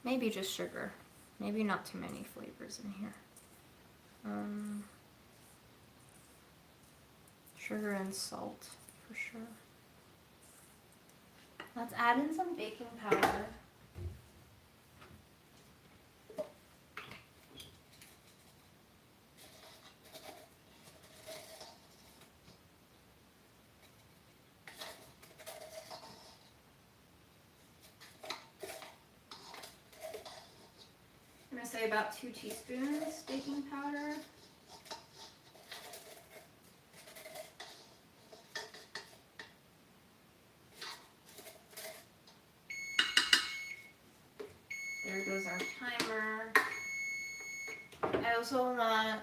Maybe just sugar. Maybe not too many flavors in here. Sugar and salt for sure. Let's add in some baking powder. I'm going to say about 2 teaspoons baking powder. There goes our timer. I also want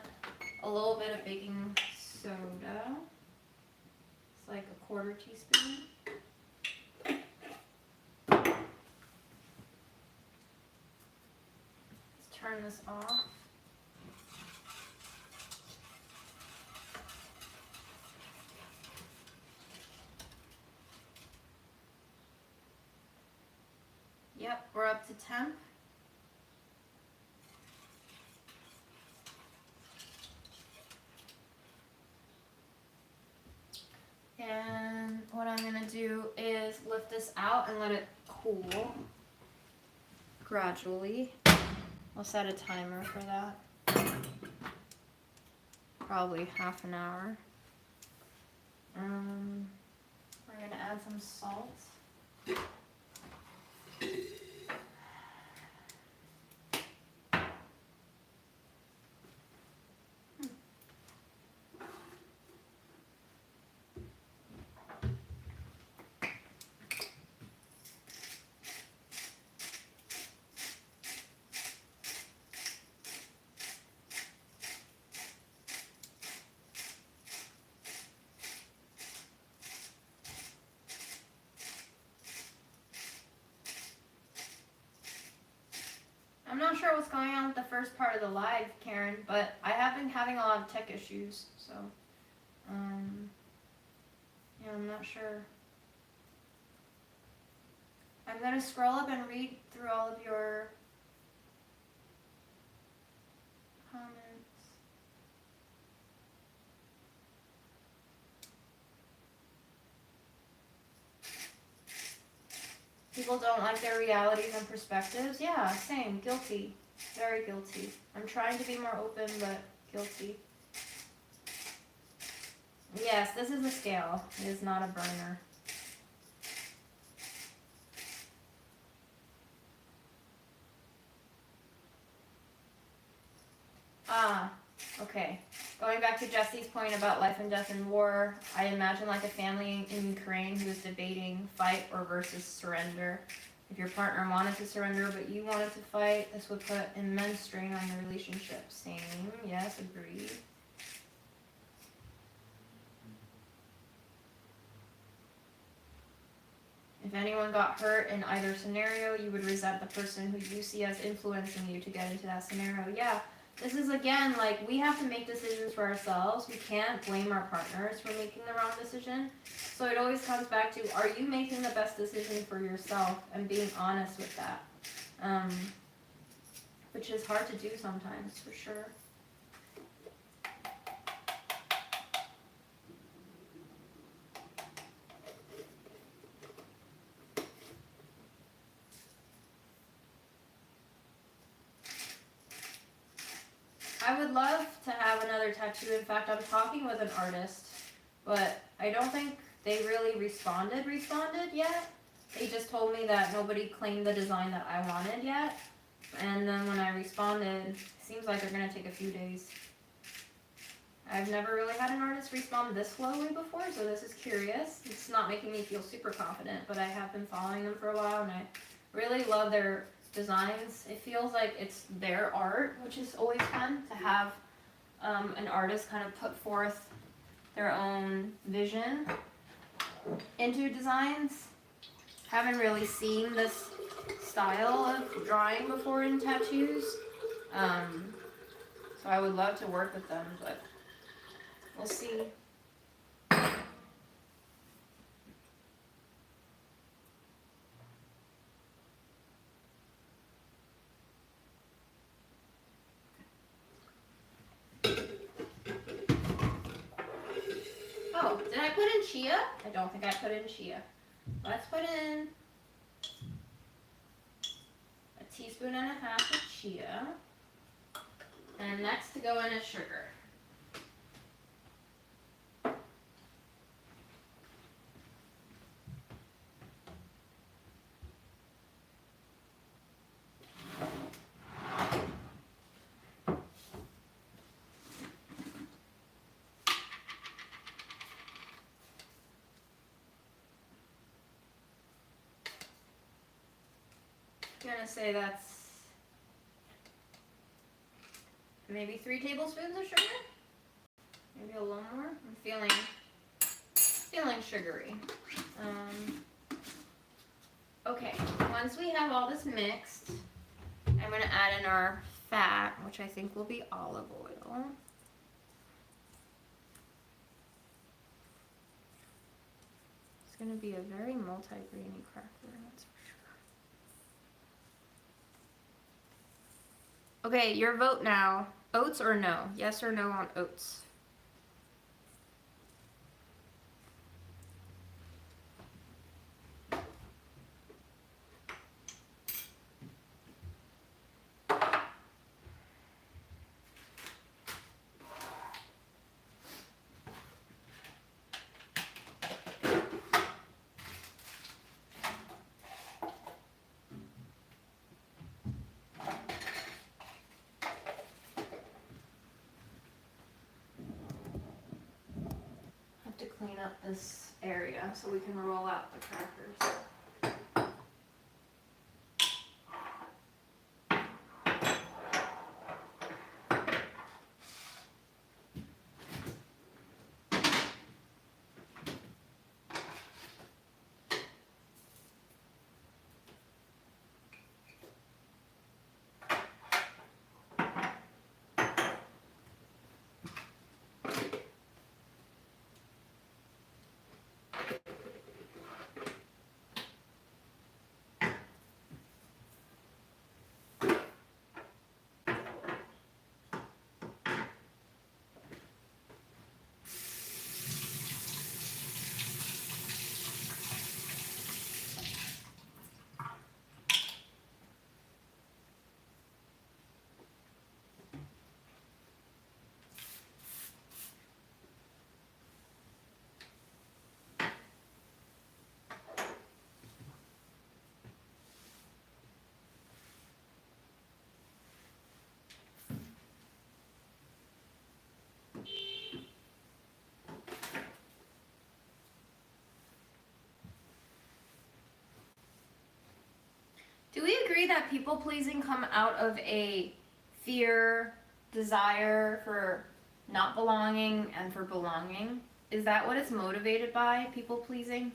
a little bit of baking soda. It's like a 1/4 teaspoon. Turn this off. Yep, we're up to temp. do is lift this out and let it cool gradually. I'll set a timer for that. Probably half an hour. We're going to add some salt. I'm not sure what's going on with the first part of the live, Karen, but I have been having a lot of tech issues, so, yeah, I'm not sure. I'm going to scroll up and read through all of your comments. People don't like their realities and perspectives. Yeah, same. Guilty. Very guilty. I'm trying to be more open, but guilty. Yes, this is a scale. It is not a burner. Ah, okay. Going back to Jesse's point about life and death and war, I imagine like a family in Ukraine who is debating fight or versus surrender. If your partner wanted to surrender but you wanted to fight, this would put immense strain on the relationship. Same, yes, agreed. If anyone got hurt in either scenario, you would resent the person who you see as influencing you to get into that scenario. Yeah. This is, again, like, we have to make decisions for ourselves. We can't blame our partners for making the wrong decision. So it always comes back to, are you making the best decision for yourself and being honest with that? Which is hard to do sometimes, for sure. I would love to have another tattoo. In fact, I'm talking with an artist, but I don't think they really responded yet. They just told me that nobody claimed the design that I wanted yet. And then when I responded, it seems like they're going to take a few days. I've never really had an artist respond this slowly before, so this is curious. It's not making me feel super confident, but I have been following them for a while, and I really love their designs. It feels like it's their art, which is always fun to have an artist kind of put forth their own vision into designs. Haven't really seen this style of drawing before in tattoos, so I would love to work with them, but we'll see. Oh, did I put in chia? I don't think I put in chia. Let's put in a teaspoon and a half of chia. And next to go in is sugar. I'm gonna say that's maybe 3 tablespoons of sugar. Maybe a little more. I'm feeling sugary. Okay, once we have all this mixed, I'm gonna add in our fat, which I think will be olive oil. It's gonna be a very multi-grainy cracker, that's for sure. Okay, your vote now. Oats or no? Yes or no on oats? clean up this area so we can roll out the crackers. Do we agree that people pleasing come out of a fear, desire for not belonging and for belonging? Is that what it's motivated by, people pleasing?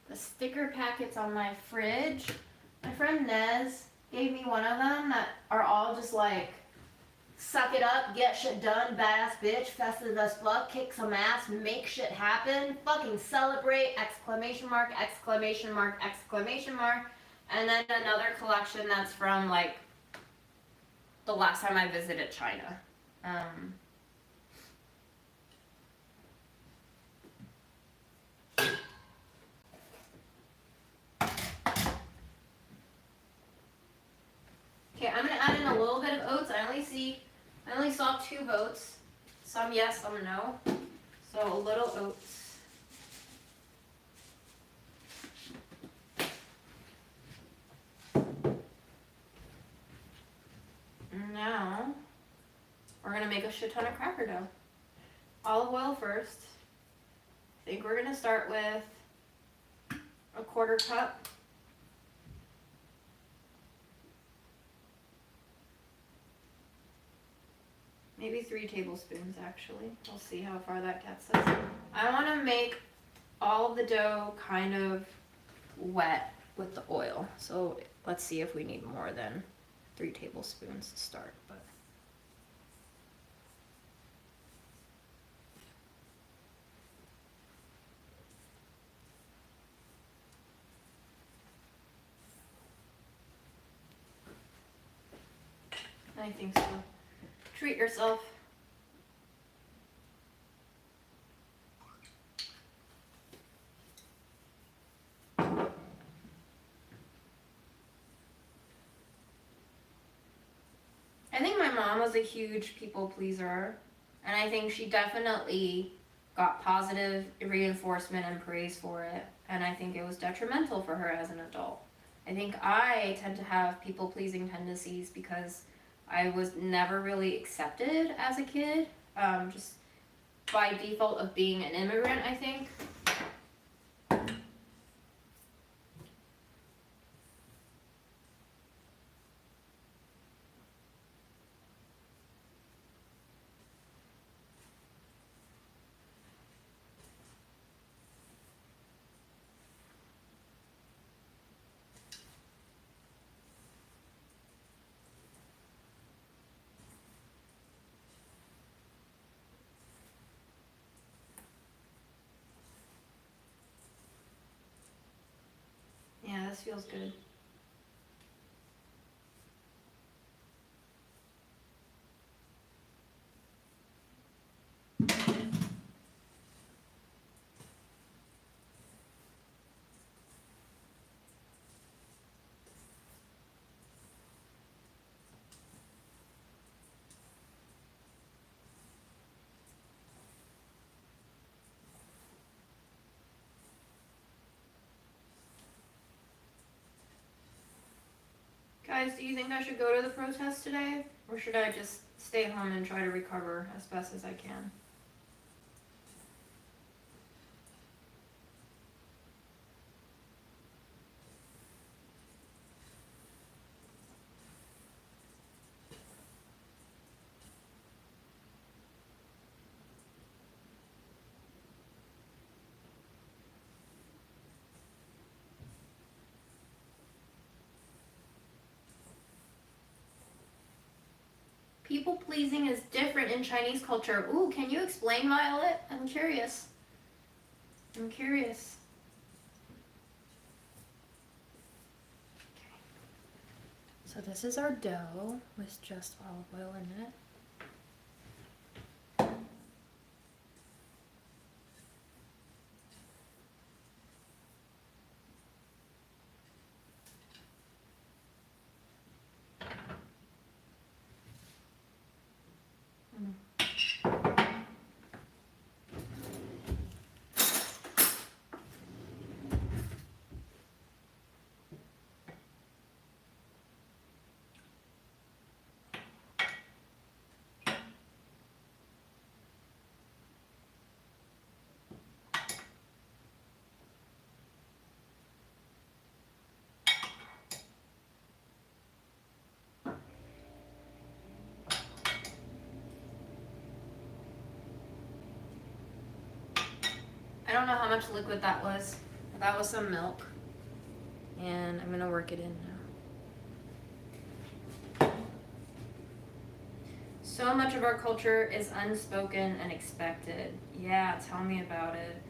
The sticker packets on my fridge. My friend Nez gave me one of them that are all just like, suck it up, get shit done, badass bitch, festive as fuck, kick some ass, make shit happen, fucking celebrate, exclamation mark, exclamation mark, exclamation mark. And then another collection that's from like the last time I visited China. Okay, I'm gonna add in a little bit of oats. I only saw 2 votes. Some yes, some no. So a little oats. Now, we're gonna make a shit ton of cracker dough. Olive oil first. I think we're gonna start with a 1/4 cup. Maybe 3 tablespoons actually. We'll see how far that gets us. I wanna make all of the dough kind of wet with the oil. So let's see if we need more than 3 tablespoons to start. But I think so. Treat yourself. I think my mom was a huge people pleaser, and I think she definitely got positive reinforcement and praise for it, and I think it was detrimental for her as an adult. I think I tend to have people pleasing tendencies because I was never really accepted as a kid, just by default of being an immigrant, I think. this feels good. Guys, do you think I should go to the protest today? Or should I just stay home and try to recover as best as I can? People pleasing is different in Chinese culture. Ooh, can you explain, Violet? I'm curious. I'm curious. Okay. So this is our dough with just olive oil in it. I don't know how much liquid that was. That was some milk. And I'm gonna work it in now. So much of our culture is unspoken and expected. Yeah, tell me about it.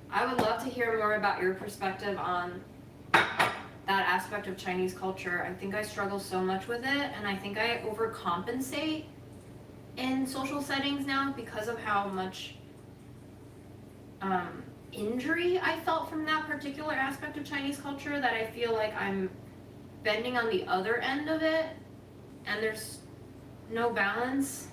I would love to hear more about your perspective on that aspect of Chinese culture. I think I struggle so much with it, and I think I overcompensate in social settings now because of how much injury I felt from that particular aspect of Chinese culture, that I feel like I'm bending on the other end of it, and there's no balance.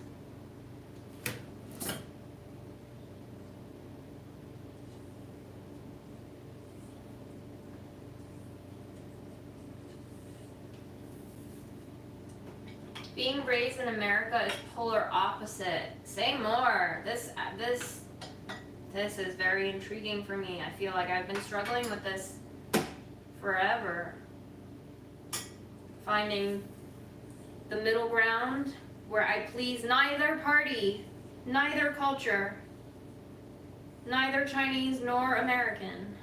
Being raised in America is polar opposite. Say more. This is very intriguing for me. I feel like I've been struggling with this forever. Finding the middle ground where I please neither party, neither culture, neither Chinese nor American.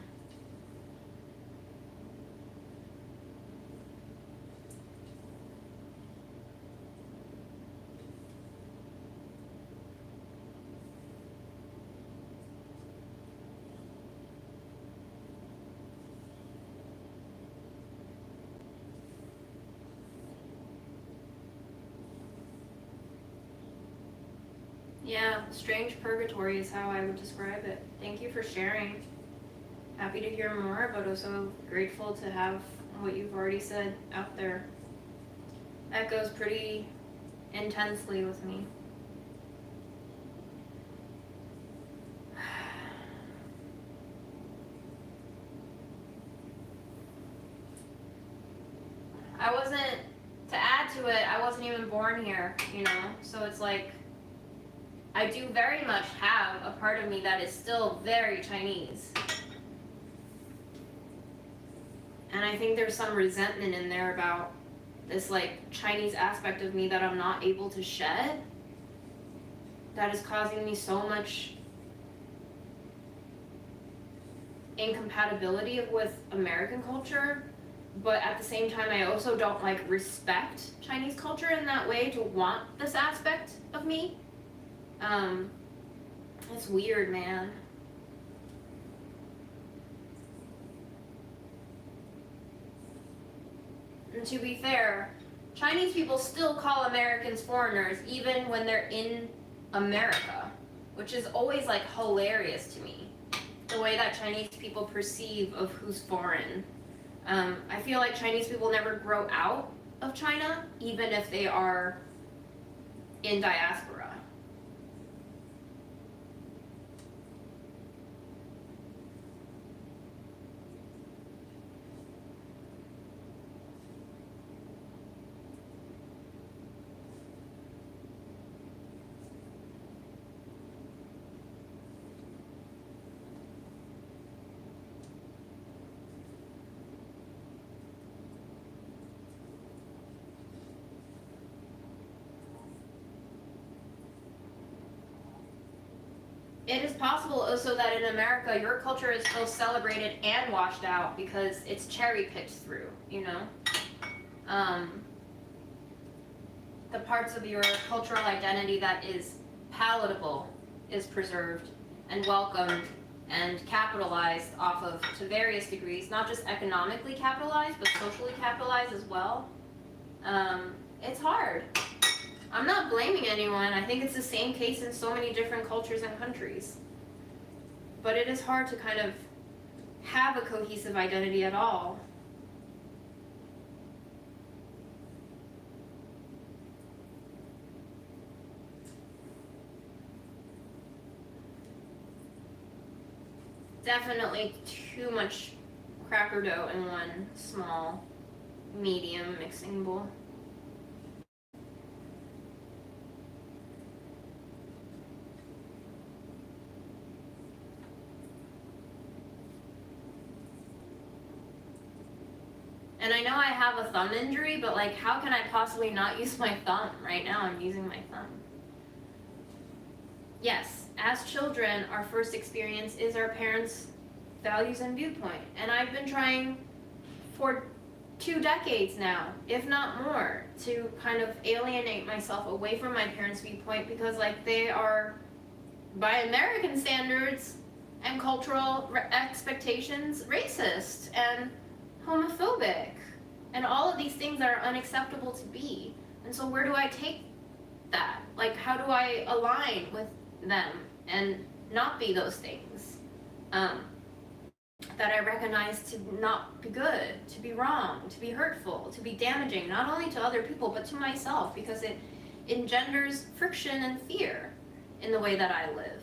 Yeah, strange purgatory is how I would describe it. Thank you for sharing. Happy to hear more, but also grateful to have what you've already said out there. Echoes pretty intensely with me. To add to it, I wasn't even born here, you know? So it's like, I do very much have a part of me that is still very Chinese. And I think there's some resentment in there about this like Chinese aspect of me that I'm not able to shed, that is causing me so much incompatibility with American culture. But at the same time, I also don't like respect Chinese culture in that way to want this aspect of me. It's weird, man. And to be fair, Chinese people still call Americans foreigners even when they're in America, which is always like hilarious to me. The way that Chinese people perceive of who's foreign. I feel like Chinese people never grow out of China, even if they are in diaspora. It is possible also that in America your culture is still celebrated and washed out because it's cherry picked through, you know? The parts of your cultural identity that is palatable is preserved and welcomed and capitalized off of to various degrees, not just economically capitalized, but socially capitalized as well. It's hard. I'm not blaming anyone. I think it's the same case in so many different cultures and countries. But it is hard to kind of have a cohesive identity at all. Definitely too much cracker dough in one small, medium mixing bowl. And I know I have a thumb injury, but like, how can I possibly not use my thumb? Right now I'm using my thumb. Yes, as children, our first experience is our parents' values and viewpoint. And I've been trying for 2 decades now, if not more, to kind of alienate myself away from my parents' viewpoint because like they are, by American standards and cultural expectations, racist and homophobic and all of these things that are unacceptable to be. And so where do I take that? Like, how do I align with them and not be those things that I recognize to not be good, to be wrong, to be hurtful, to be damaging, not only to other people but to myself, because it engenders friction and fear in the way that I live.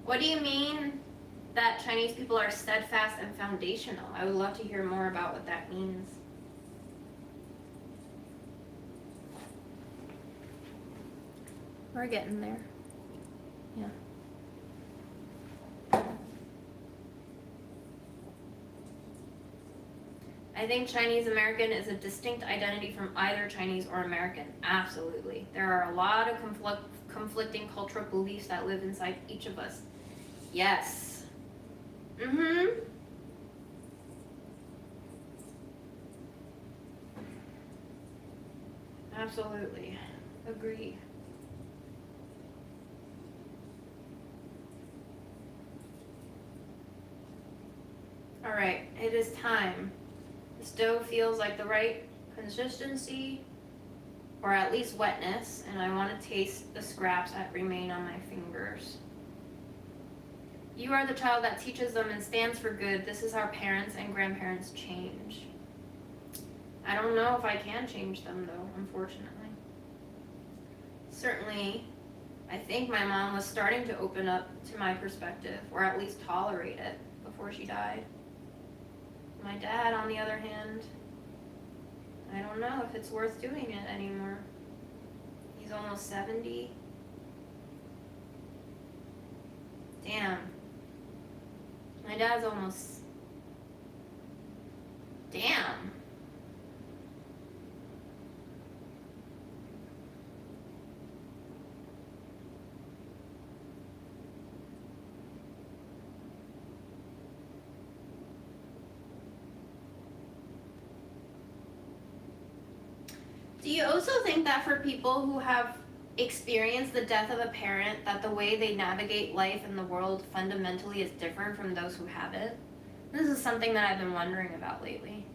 What do you mean that Chinese people are steadfast and foundational? I would love to hear more about what that means. We're getting there. Yeah. I think Chinese American is a distinct identity from either Chinese or American. Absolutely. There are a lot of conflicting cultural beliefs that live inside each of us. Yes. Absolutely. Agree. All right, it is time. This dough feels like the right consistency, or at least wetness, and I want to taste the scraps that remain on my fingers. You are the child that teaches them and stands for good. This is how parents and grandparents change. I don't know if I can change them though, unfortunately. Certainly, I think my mom was starting to open up to my perspective, or at least tolerate it, before she died. My dad, on the other hand, I don't know if it's worth doing it anymore. He's almost 70. Damn. My dad's almost... Damn. Do you also think that for people who have experience the death of a parent, that the way they navigate life in the world fundamentally is different from those who haven't? This is something that I've been wondering about lately.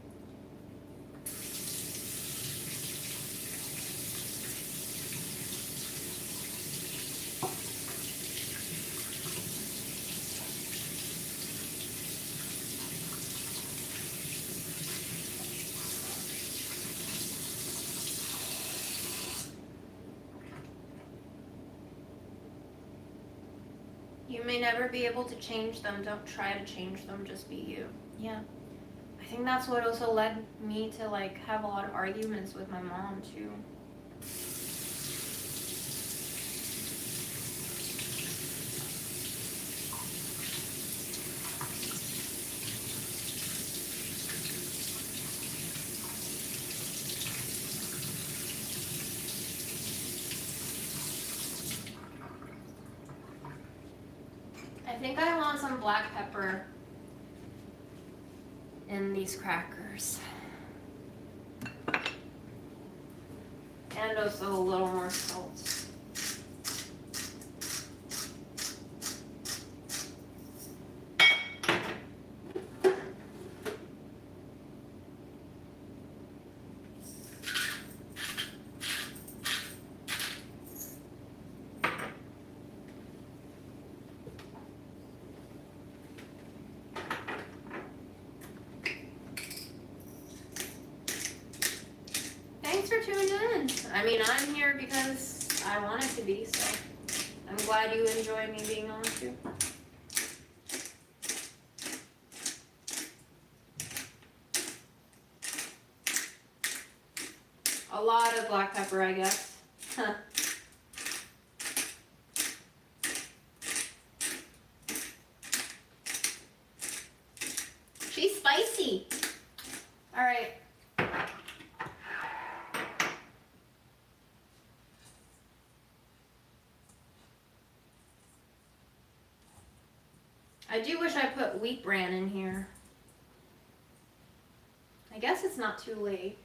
You may never be able to change them. Don't try to change them. Just be you. Yeah. I think that's what also led me to like have a lot of arguments with my mom too. I think I want some black pepper in these crackers. And also a little more salt. Thanks for tuning in. I mean, I'm here because I wanted to be, so I'm glad you enjoy me being on too. A lot of black pepper, I guess. She's spicy. All right. I do wish I put wheat bran in here. I guess it's not too late.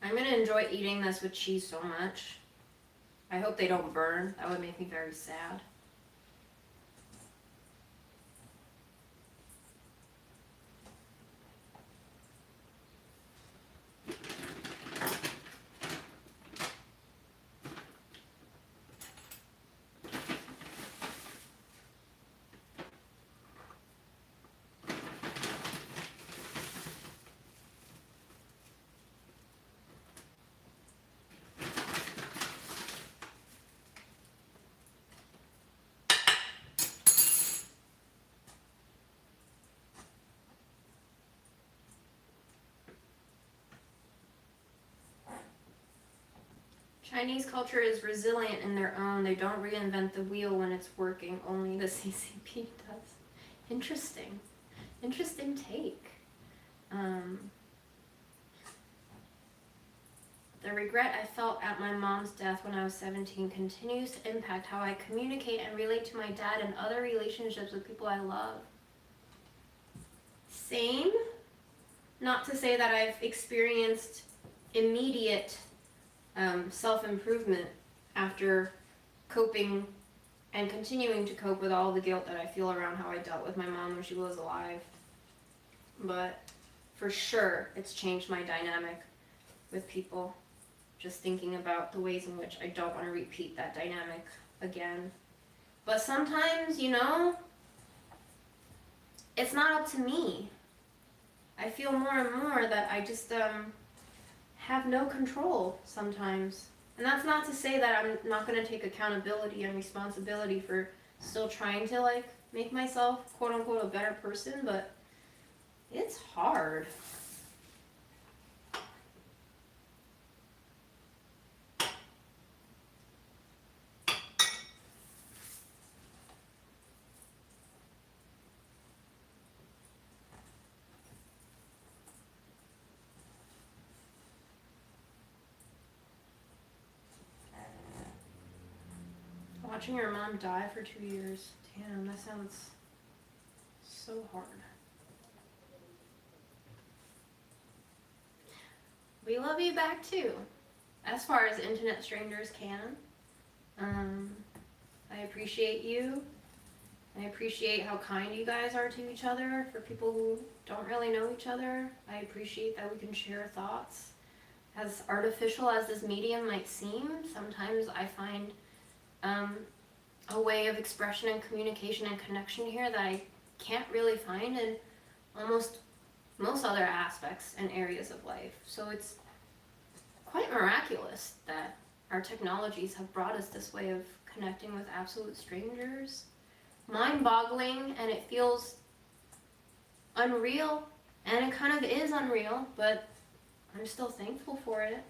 I'm gonna enjoy eating this with cheese so much. I hope they don't burn. That would make me very sad. Chinese culture is resilient in their own. They don't reinvent the wheel when it's working. Only the CCP does. Interesting. Interesting take. The regret I felt at my mom's death when I was 17 continues to impact how I communicate and relate to my dad and other relationships with people I love. Same. Not to say that I've experienced immediate self-improvement after coping and continuing to cope with all the guilt that I feel around how I dealt with my mom when she was alive. But for sure, it's changed my dynamic with people. Just thinking about the ways in which I don't want to repeat that dynamic again. But sometimes, you know, it's not up to me. I feel more and more that I just have no control sometimes. And that's not to say that I'm not going to take accountability and responsibility for still trying to, like, make myself, quote unquote, a better person, but it's hard. Watching your mom die for 2 years. Damn, that sounds so hard. We love you back too, as far as internet strangers can. I appreciate you. I appreciate how kind you guys are to each other for people who don't really know each other. I appreciate that we can share thoughts. As artificial as this medium might seem, sometimes I find a way of expression and communication and connection here that I can't really find in almost most other aspects and areas of life. So it's quite miraculous that our technologies have brought us this way of connecting with absolute strangers. Mind-boggling, and it feels unreal, and it kind of is unreal, but I'm still thankful for it.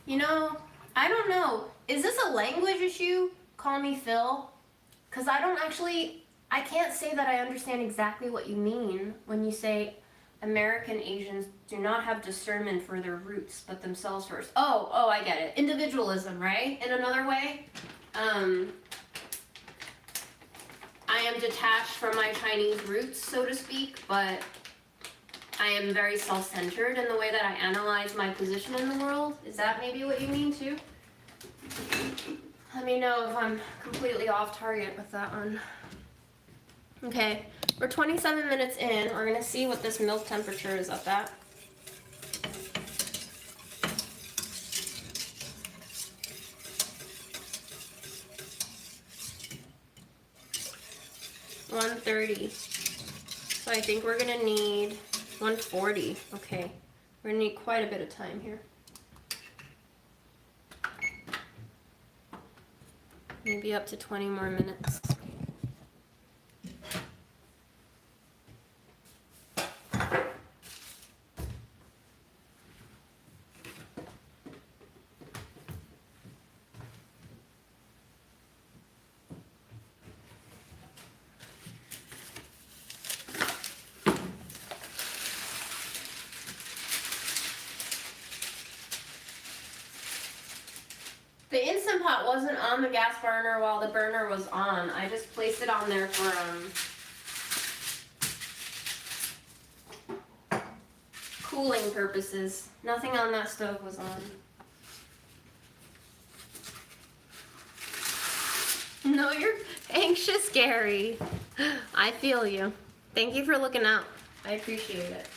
You know, I don't know. Is this a language issue? Call me Phil. Because I can't say that I understand exactly what you mean when you say American Asians do not have discernment for their roots, but themselves first. Oh, I get it. Individualism, right? In another way. I am detached from my Chinese roots, so to speak, but I am very self-centered in the way that I analyze my position in the world. Is that maybe what you mean too? Let me know if I'm completely off target with that one. Okay, we're 27 minutes in. We're gonna see what this milk temperature is up at. $130. So I think we're gonna need 140. Okay, we're gonna need quite a bit of time here. Maybe up to 20 more minutes. The Instant Pot wasn't on the gas burner while the burner was on. I just placed it on there for cooling purposes. Nothing on that stove was on. No, you're anxious, Gary. I feel you. Thank you for looking out. I appreciate it.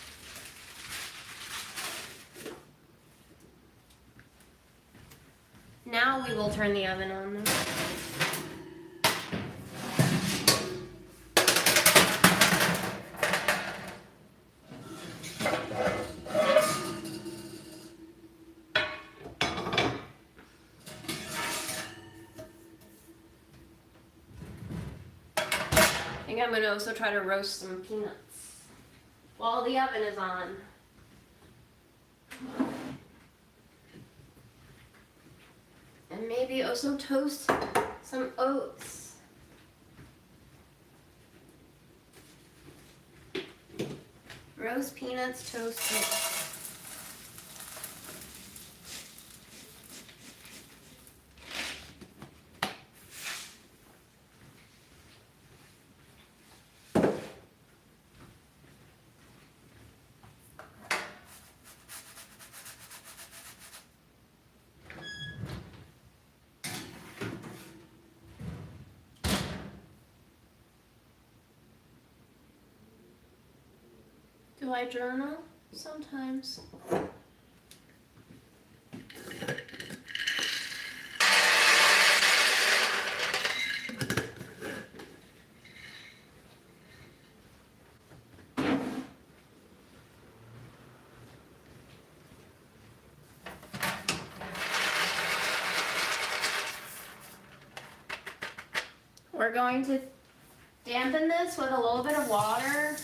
Now we will turn the oven on. I think I'm going to also try to roast some peanuts while the oven is on. And maybe also toast some oats. Roast peanuts, toast oats. Do I journal? sometimes. We're going to dampen this with a little bit of water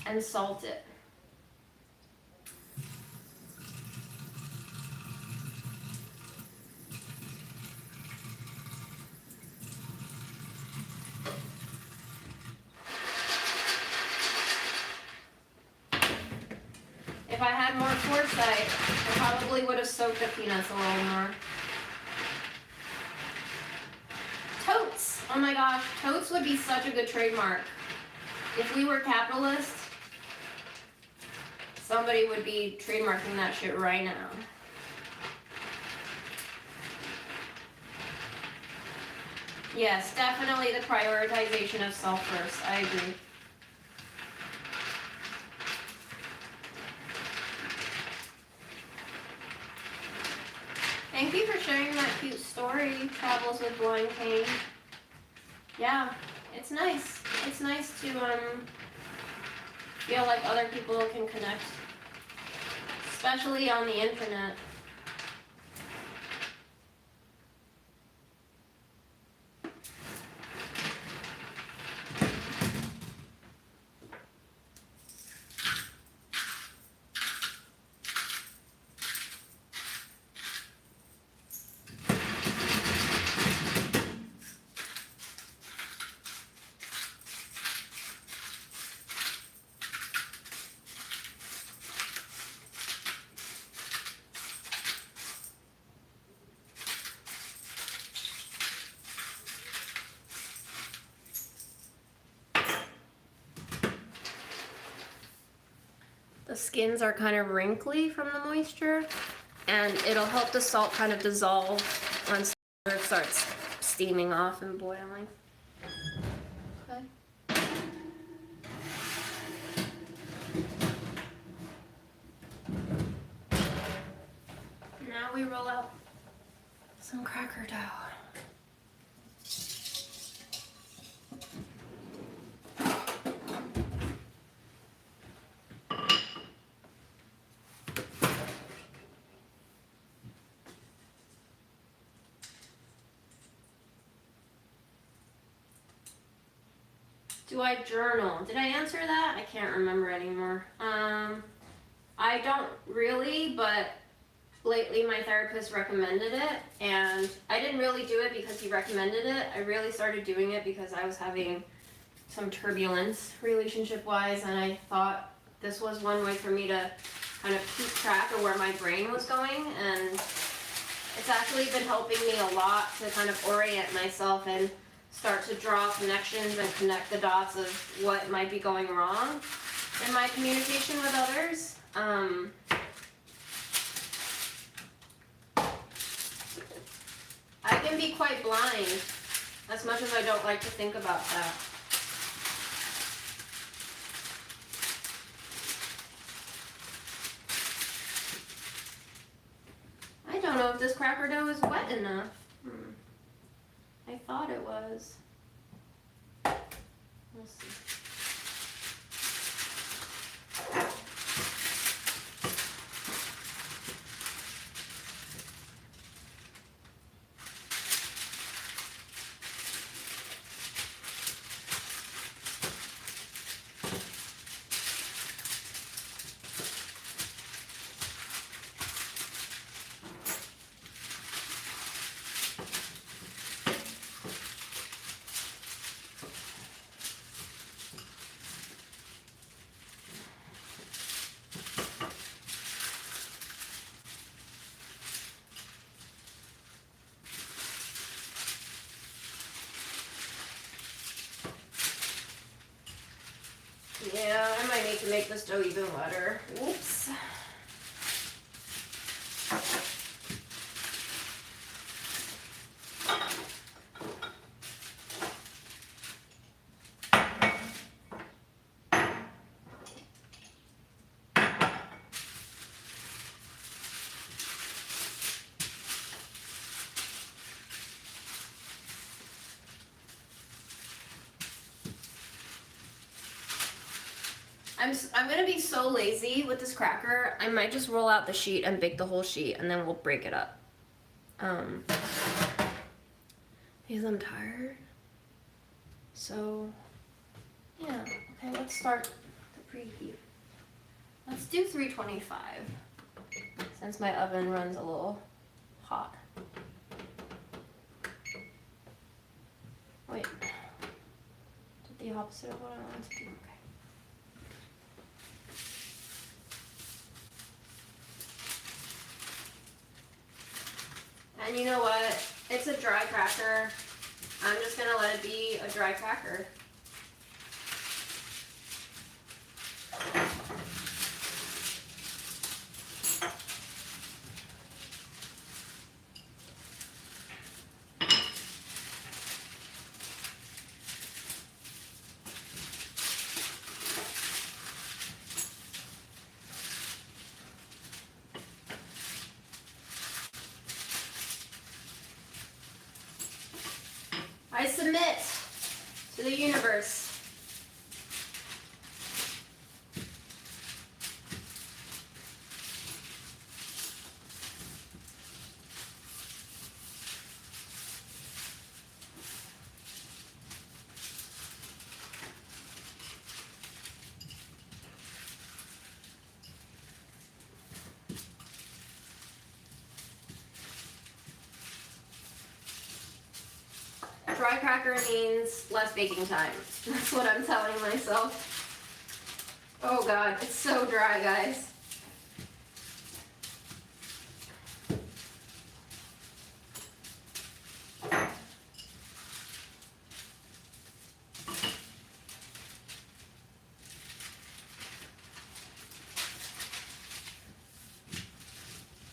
and salt it. If I had more foresight, I probably would have soaked the peanuts a little more. Totes! Oh my gosh, totes would be such a good trademark. If we were capitalists, somebody would be trademarking that shit right now. Yes, definitely the prioritization of self first. I agree. Thank you for sharing that cute story, Travels with Blind Cane. Yeah, it's nice. It's nice to feel like other people can connect, especially on the internet. The skins are kind of wrinkly from the moisture, and it'll help the salt kind of dissolve once it starts steaming off and boiling. Okay. Now we roll out some cracker dough. Do I journal? Did I answer that? I can't remember anymore. I don't really, but lately my therapist recommended it, and I didn't really do it because he recommended it. I really started doing it because I was having some turbulence relationship-wise, and I thought this was one way for me to kind of keep track of where my brain was going, and it's actually been helping me a lot to kind of orient myself and start to draw connections and connect the dots of what might be going wrong in my communication with others. I can be quite blind, as much as I don't like to think about that. I don't know if this cracker dough is wet enough. I thought it was. We'll see. Yeah, I might need to make this dough even wetter. Whoops. I'm gonna be so lazy with this cracker. I might just roll out the sheet and bake the whole sheet, and then we'll break it up. Because I'm tired. So, yeah. Okay, let's start the preheat. Let's do 325 since my oven runs a little hot. Wait. Did the opposite of what I wanted to do. Okay. And you know what? It's a dry cracker. I'm just gonna let it be a dry cracker. I submit to the universe. Dry cracker means less baking time. That's what I'm telling myself. Oh God, it's so dry, guys.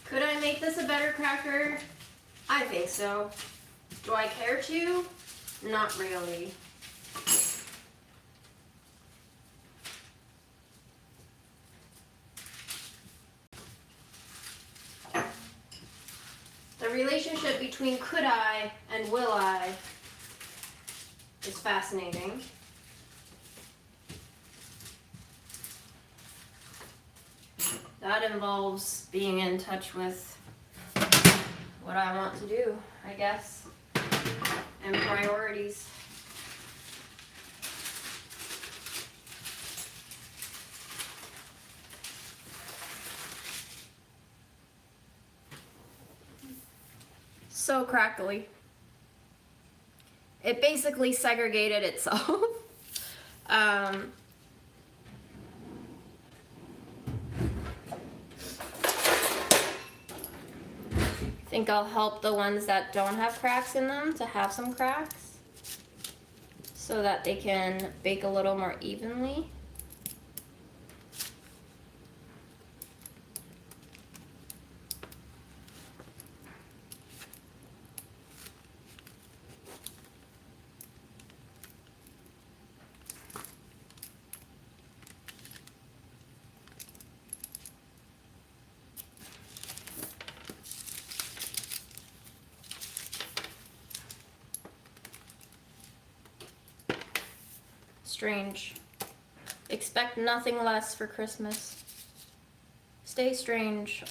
Could I make this a better cracker? I think so. Do I care to? Not really. The relationship between could I and will I is fascinating. That involves being in touch with what I want to do, I guess. And priorities. So crackly. It basically segregated itself. I think I'll help the ones that don't have cracks in them to have some cracks so that they can bake a little more evenly. Strange. Expect nothing less for Christmas. Stay strange.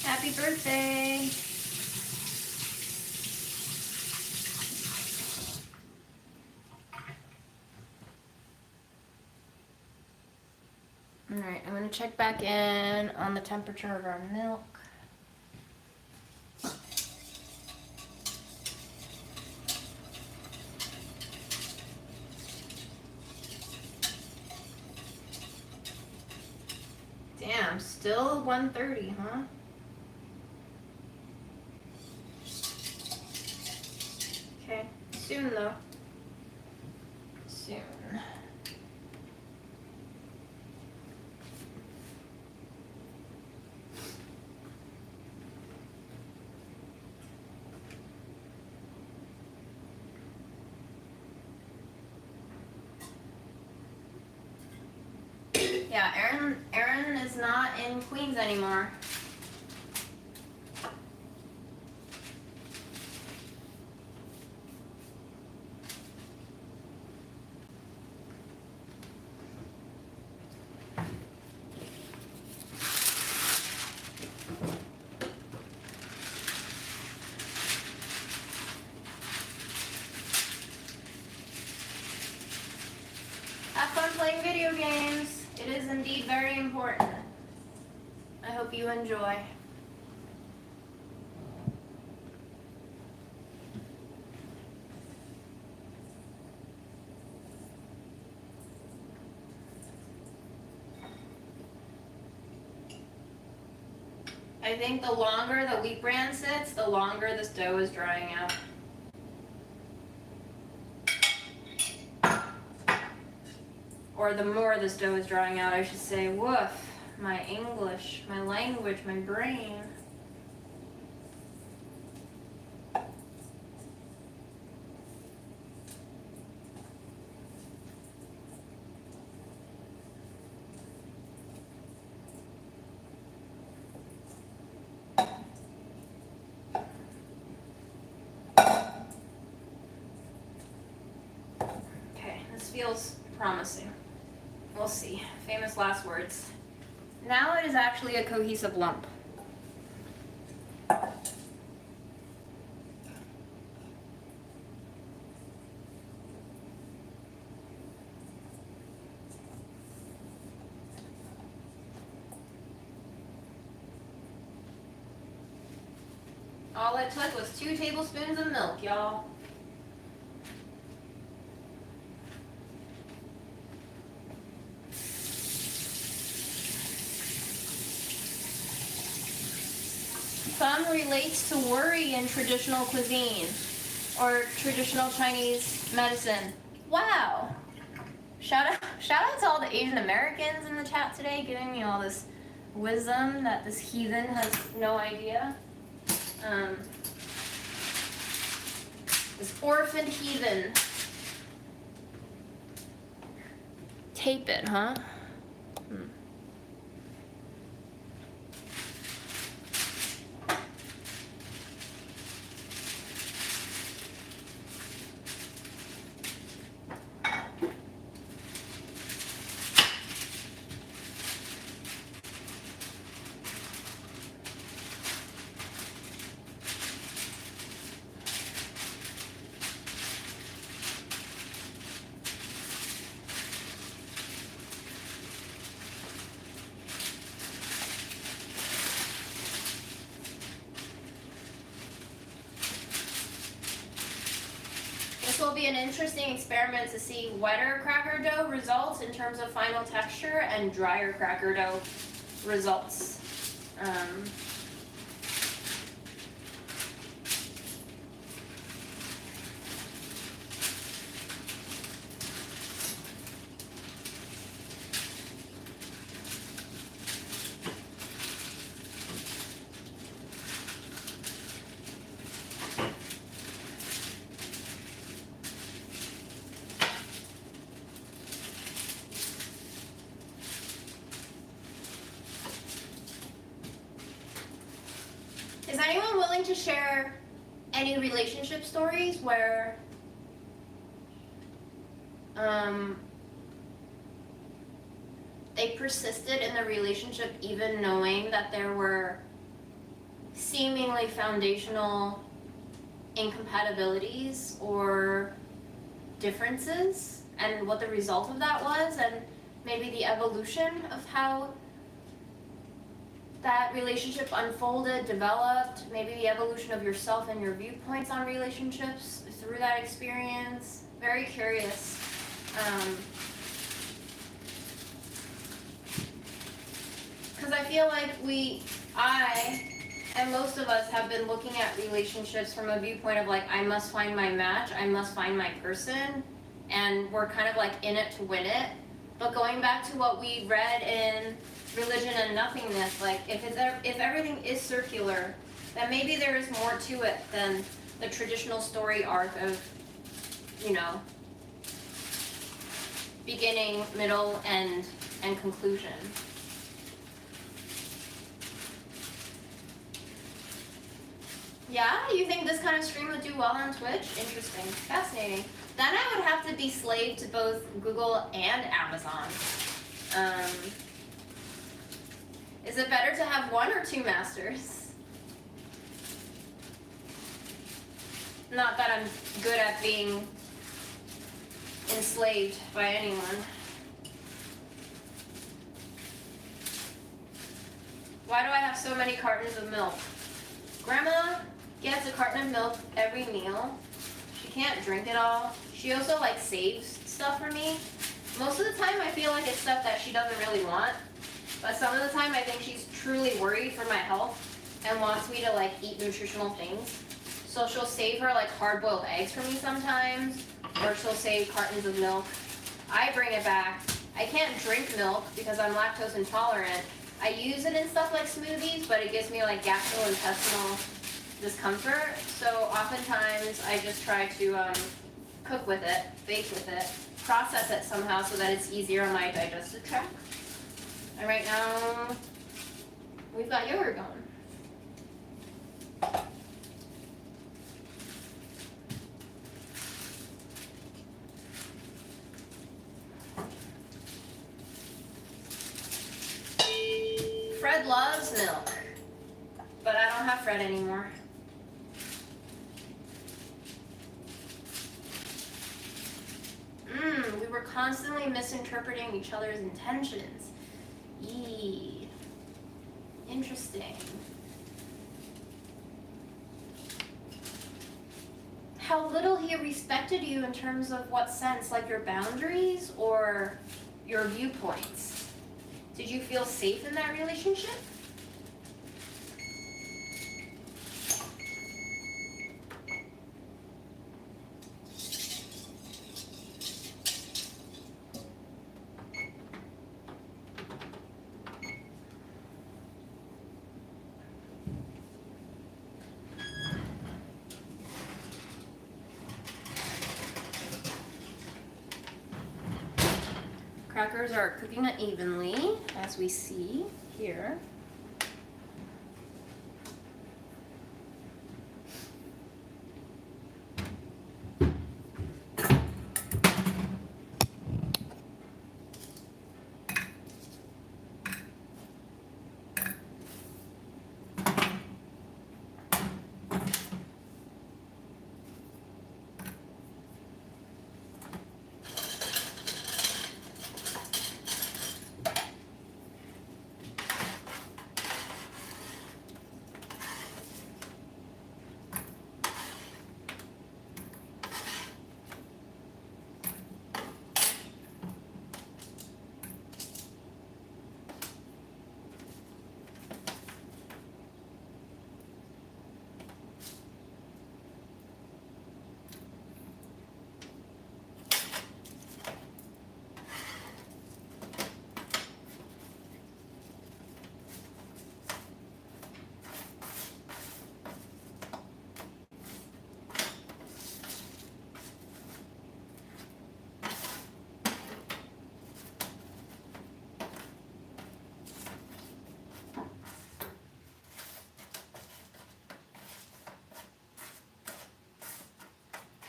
Happy birthday! Alright, I'm going to check back in on the temperature of our milk. Damn, still 1:30, huh? Okay, soon though. Soon. Yeah, Aaron is not in Queens anymore. Have fun playing video games. It is indeed very important. I hope you enjoy. I think the longer the wheat bran sits, the longer this dough is drying out. Or the more this dough is drying out, I should say. Woof. My English, my language, my brain. Okay, this feels promising. We'll see. Famous last words. Now it is actually a cohesive lump. All it took was 2 tablespoons of milk, y'all. Fun relates to worry in traditional cuisine or traditional Chinese medicine. Wow. Shout out to all the Asian Americans in the chat today, giving me all this wisdom that this heathen has no idea. This orphaned heathen. Tape it, huh? This will be an interesting experiment to see wetter cracker dough results in terms of final texture and drier cracker dough results. Is anyone willing to share any relationship stories where they persisted in the relationship even knowing that there were seemingly foundational incompatibilities or differences, and what the result of that was, and maybe the evolution of how that relationship unfolded, developed, maybe the evolution of yourself and your viewpoints on relationships through that experience. Very curious. Because I feel like I, and most of us have been looking at relationships from a viewpoint of like, I must find my match, I must find my person, and we're kind of like in it to win it. But going back to what we read in Religion and Nothingness, like if everything is circular, then maybe there is more to it than the traditional story arc of, you know, beginning, middle, end, and conclusion. Yeah, you think this kind of stream would do well on Twitch? Interesting, fascinating. Then I would have to be slave to both Google and Amazon. Is it better to have one or two masters? Not that I'm good at being enslaved by anyone. Why do I have so many cartons of milk? Grandma gets a carton of milk every meal. She can't drink it all. She also like saves stuff for me. Most of the time I feel like it's stuff that she doesn't really want. But some of the time I think she's truly worried for my health and wants me to like eat nutritional things. So she'll save her like hard-boiled eggs for me sometimes, or she'll save cartons of milk. I bring it back. I can't drink milk because I'm lactose intolerant. I use it in stuff like smoothies, but it gives me like gastrointestinal discomfort. So oftentimes I just try to cook with it, bake with it, process it somehow so that it's easier on my digestive tract. And right now, we've got yogurt going. Fred loves milk, but I don't have Fred anymore. We were constantly misinterpreting each other's intentions. Eee. Interesting. How little he respected you in terms of what sense, like your boundaries or your viewpoints. Did you feel safe in that relationship? Crackers are cooking unevenly, as we see here.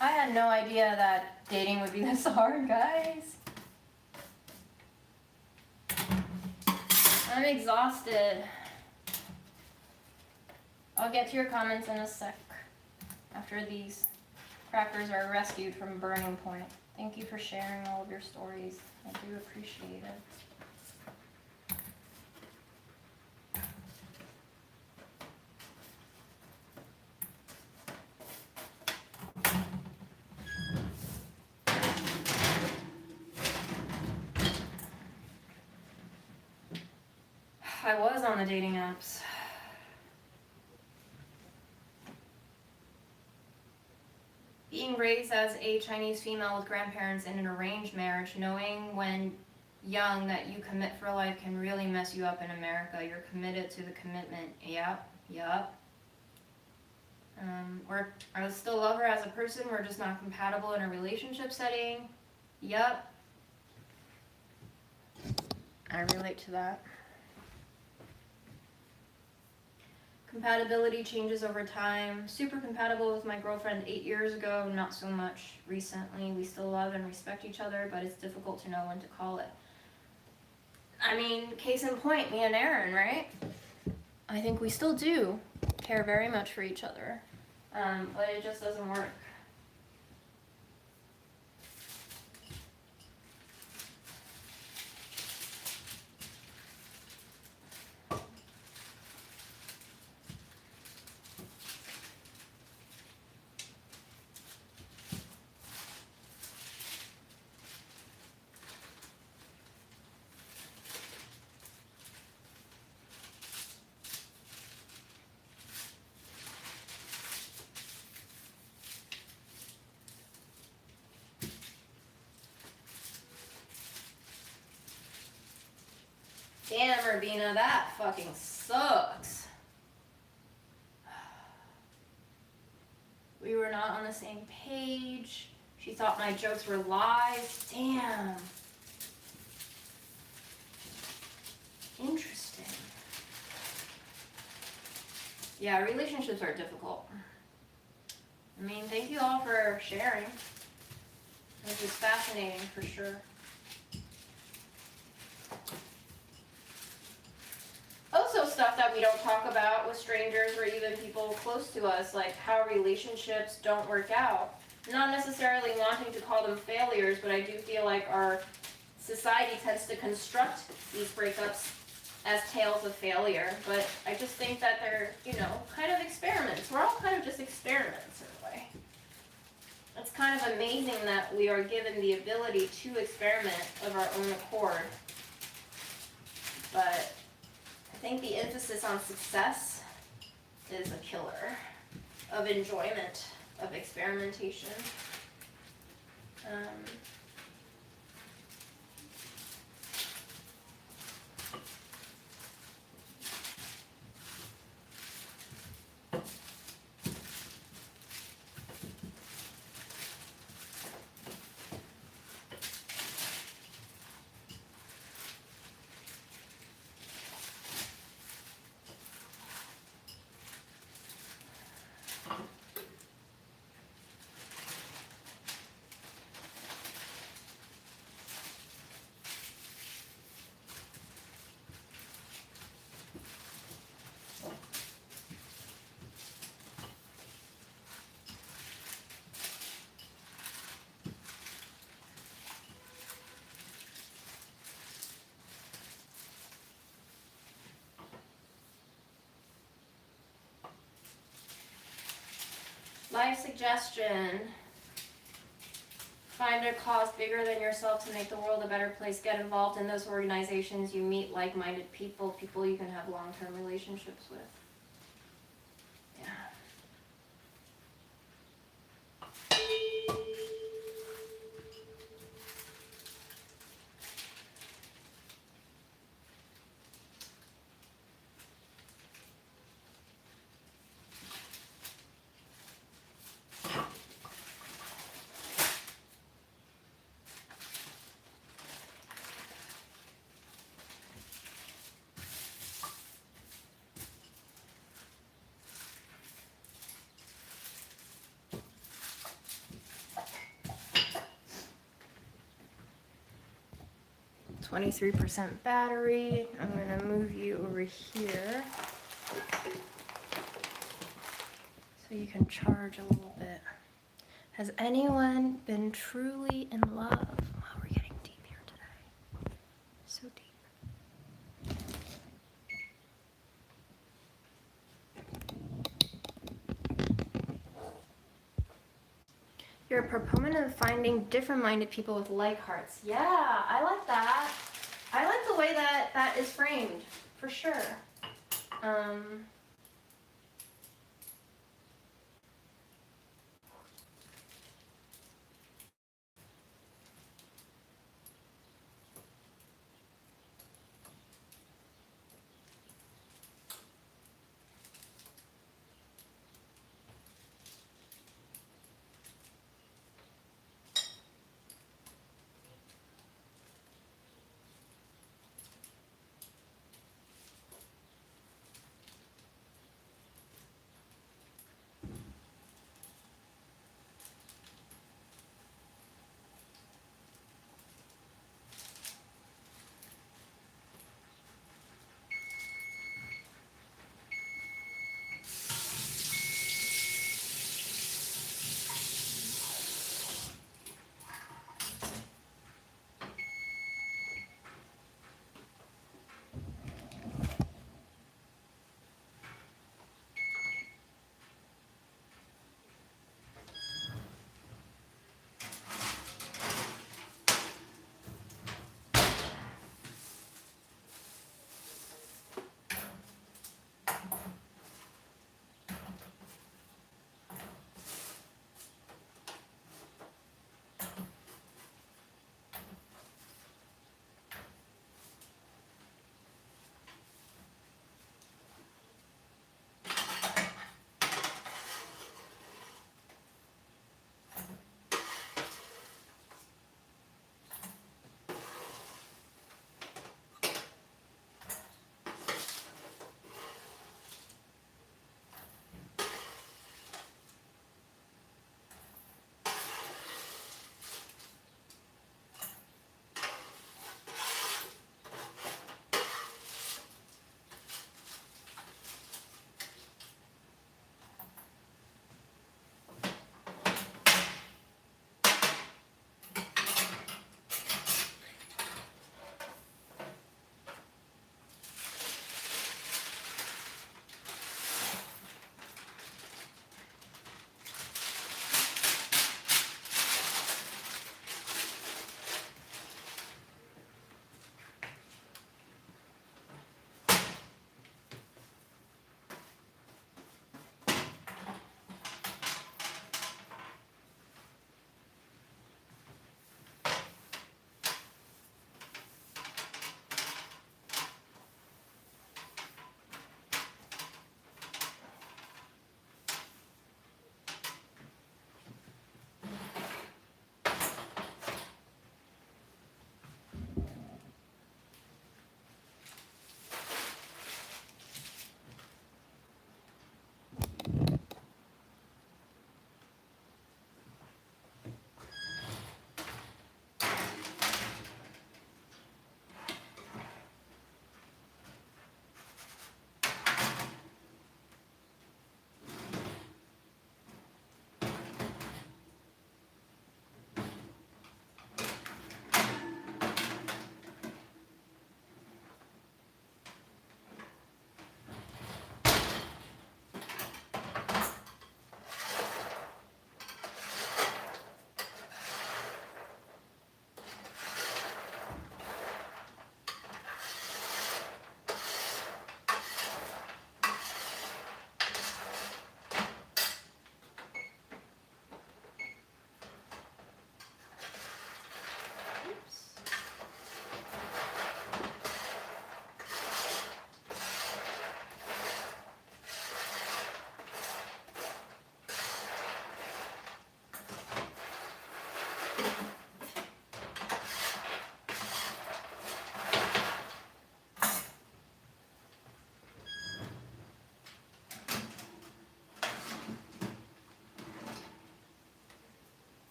I had no idea that dating would be this hard, guys. I'm exhausted. I'll get to your comments in a sec after these crackers are rescued from burning point. Thank you for sharing all of your stories. I do appreciate it. I was on the dating apps. Being raised as a Chinese female with grandparents in an arranged marriage, knowing when young that you commit for life can really mess you up in America. You're committed to the commitment. Yep. I still love her as a person. We're just not compatible in a relationship setting. Yep. I relate to that. Compatibility changes over time. Super compatible with my girlfriend 8 years ago, not so much recently. We still love and respect each other, but it's difficult to know when to call it. I mean, case in point, me and Aaron, right? I think we still do care very much for each other, but it just doesn't work. Damn, Urbina, that fucking sucks. We were not on the same page. She thought my jokes were lies. Damn. Interesting. Yeah, relationships are difficult. I mean, thank you all for sharing. This is fascinating for sure. Also stuff that we don't talk about with strangers or even people close to us, like how relationships don't work out. Not necessarily wanting to call them failures, but I do feel like our society tends to construct these breakups as tales of failure. But I just think that they're, kind of experiments. We're all kind of just experiments in a way. It's kind of amazing that we are given the ability to experiment of our own accord. But I think the emphasis on success is a killer of enjoyment, of experimentation. 5 suggestion. Find a cause bigger than yourself to make the world a better place. Get involved in those organizations. You meet like-minded people you can have long-term relationships with. Yeah. .23% battery. I'm going to move you over here so you can charge a little bit. Has anyone been truly in love? Wow, we're getting deep here today. So deep. You're a proponent of finding different-minded people with like hearts. Yeah, I like that. I like the way that is framed. for sure. Um,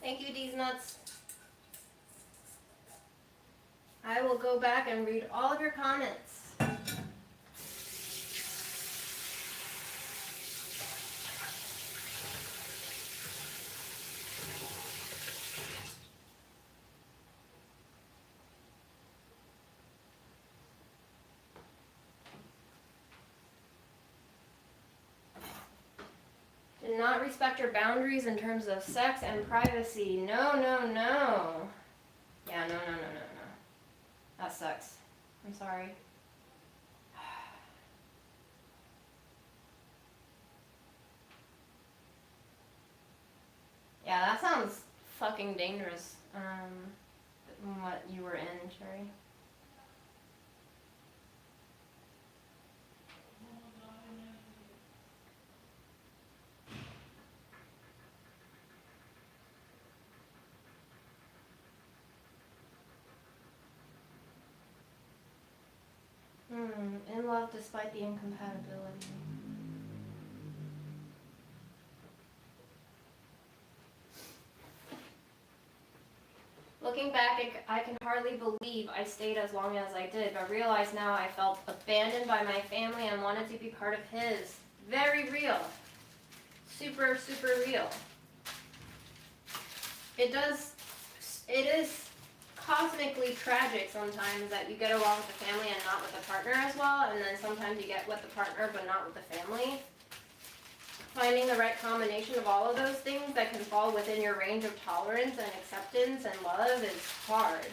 Thank you, D's Nuts. I will go back and read all of your comments. Did not respect your boundaries in terms of sex and privacy. No, no, no. Yeah, no. That sucks. I'm sorry. Yeah, that sounds fucking dangerous. What you were in, Sherry. In love despite the incompatibility. Looking back, I can hardly believe I stayed as long as I did, but realize now I felt abandoned by my family and wanted to be part of his. Very real. Super, super real. It is cosmically tragic sometimes that you get along with the family and not with the partner as well, and then sometimes you get with the partner but not with the family. Finding the right combination of all of those things that can fall within your range of tolerance and acceptance and love is hard.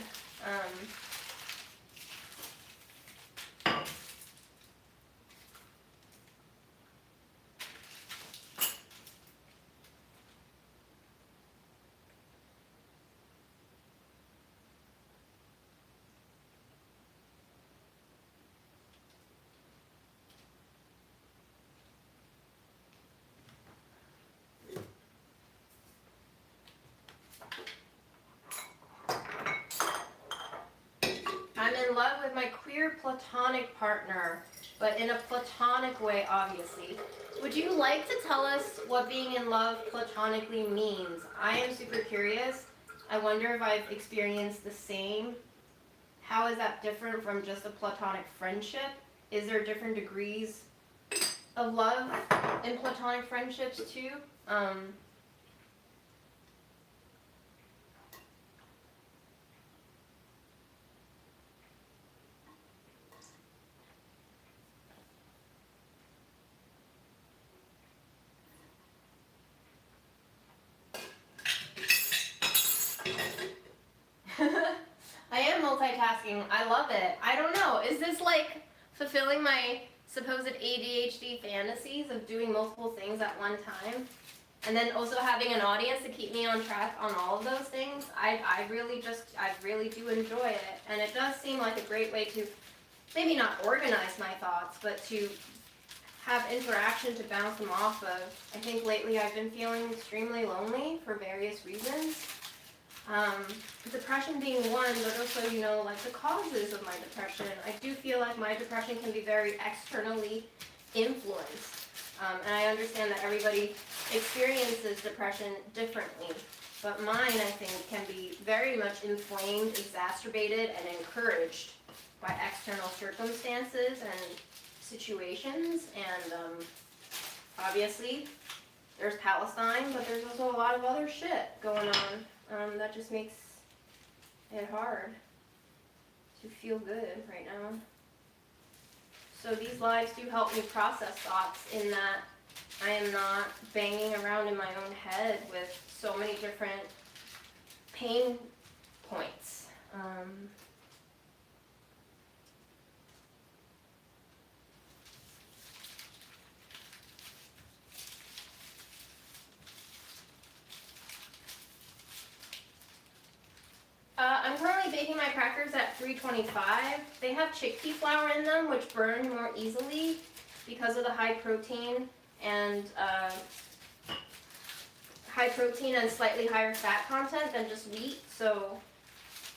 I'm in love with my queer platonic partner, but in a platonic way, obviously. Would you like to tell us what being in love platonically means? I am super curious. I wonder if I've experienced the same. How is that different from just a platonic friendship? Is there different degrees of love in platonic friendships too? I am multitasking. I love it. I don't know. Is this like fulfilling my supposed ADHD fantasies of doing multiple things at one time? And then also having an audience to keep me on track on all of those things? I really do enjoy it. And it does seem like a great way to maybe not organize my thoughts, but to have interaction to bounce them off of. I think lately I've been feeling extremely lonely for various reasons. Depression being one, but also, like the causes of my depression. I do feel like my depression can be very externally influenced. And I understand that everybody experiences depression differently. But mine, I think, can be very much inflamed, exacerbated, and encouraged by external circumstances and situations. And obviously, there's Palestine, but there's also a lot of other shit going on. That just makes it hard to feel good right now. So these lives do help me process thoughts in that I am not banging around in my own head with so many different pain points. I'm currently baking my crackers at 325. They have chickpea flour in them, which burn more easily because of the high protein and slightly higher fat content than just wheat. So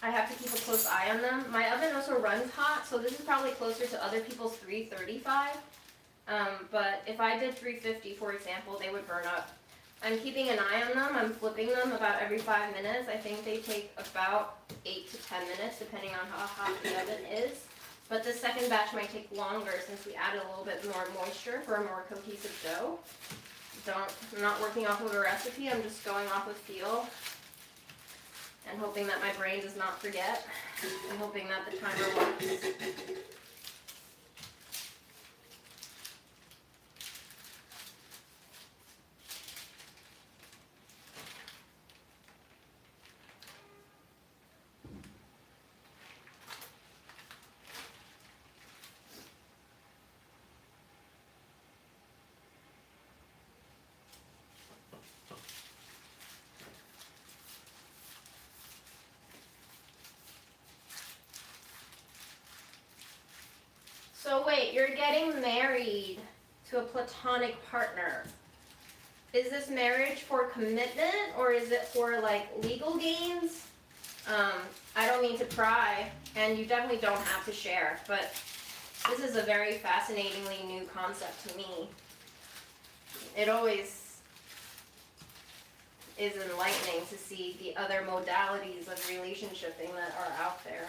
I have to keep a close eye on them. My oven also runs hot, so this is probably closer to other people's 335. But if I did 350, for example, they would burn up I'm keeping an eye on them. I'm flipping them about every 5 minutes. I think they take about 8 to 10 minutes, depending on how hot the oven is. But the second batch might take longer since we added a little bit more moisture for a more cohesive dough. I'm not working off of a recipe. I'm just going off of feel and hoping that my brain does not forget and hoping that the timer works. So wait, you're getting married to a platonic partner. Is this marriage for commitment or is it for like legal gains? I don't mean to pry, and you definitely don't have to share, but this is a very fascinatingly new concept to me. It always is enlightening to see the other modalities of relationshiping that are out there.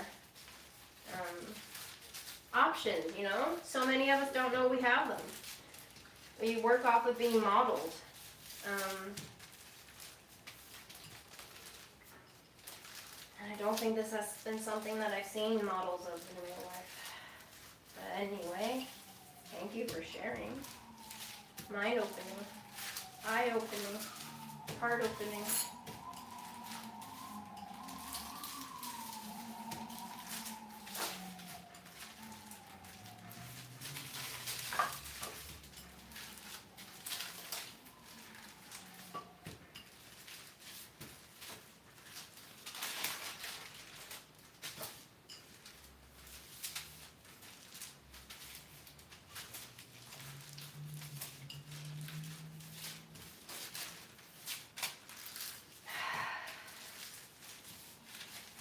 Options, you know? So many of us don't know we have them. We work off of being modeled. And I don't think this has been something that I've seen models of in real life. But anyway, thank you for sharing. Mind opening, eye opening, heart opening.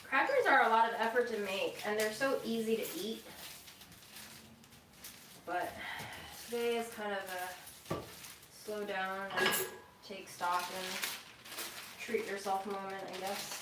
Crackers are a lot of effort to make, and they're so easy to eat. But today is kind of a slow down and take stock and treat yourself moment, I guess.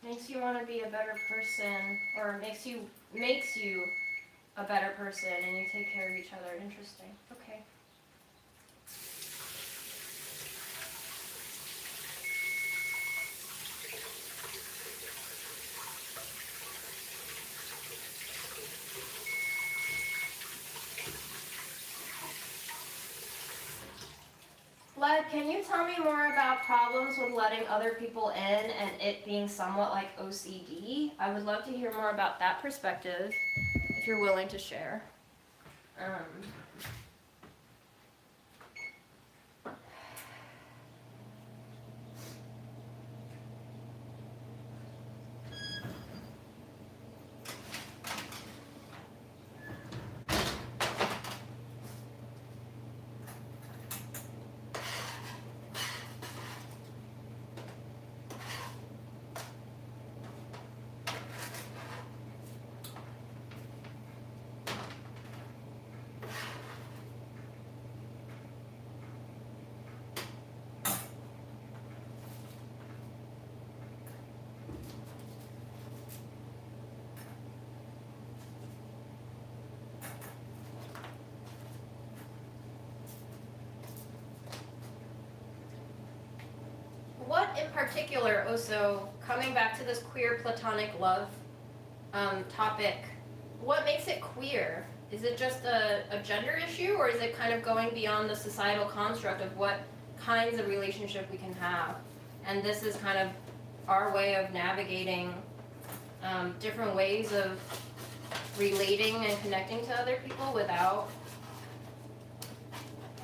Makes you want to be a better person, or makes you a better person, and you take care of each other. Interesting. Okay. Led, can you tell me more about problems with letting other people in and it being somewhat like OCD? I would love to hear more about that perspective, if you're willing to share. what in particular, also, coming back to this queer platonic love topic, what makes it queer? Is it just a gender issue, or is it kind of going beyond the societal construct of what kinds of relationship we can have? And this is kind of our way of navigating different ways of relating and connecting to other people without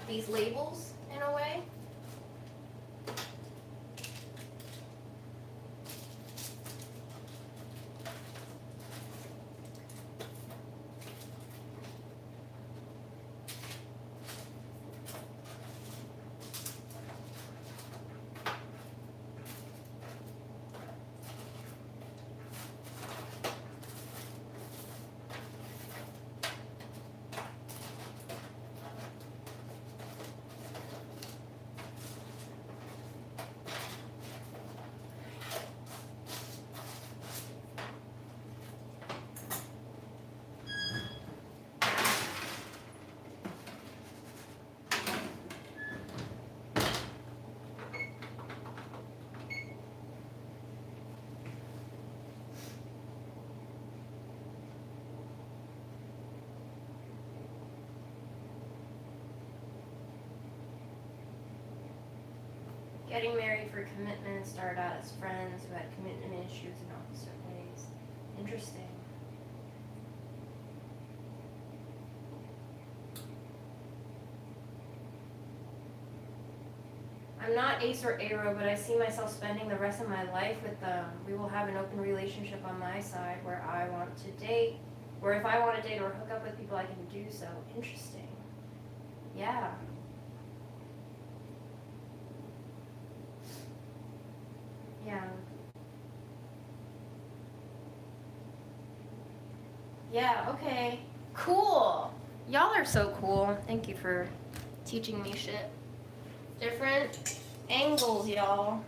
these labels, in a way. Getting married for commitment, started out as friends who had commitment issues in opposite ways. Interesting. I'm not ace or arrow, but I see myself spending the rest of my life with them. We will have an open relationship on my side where I want to date, or if I want to date or hook up with people, I can do so. Interesting. Yeah. Yeah. Yeah, okay. Cool. Y'all are so cool. Thank you for teaching me shit. Different angles, y'all.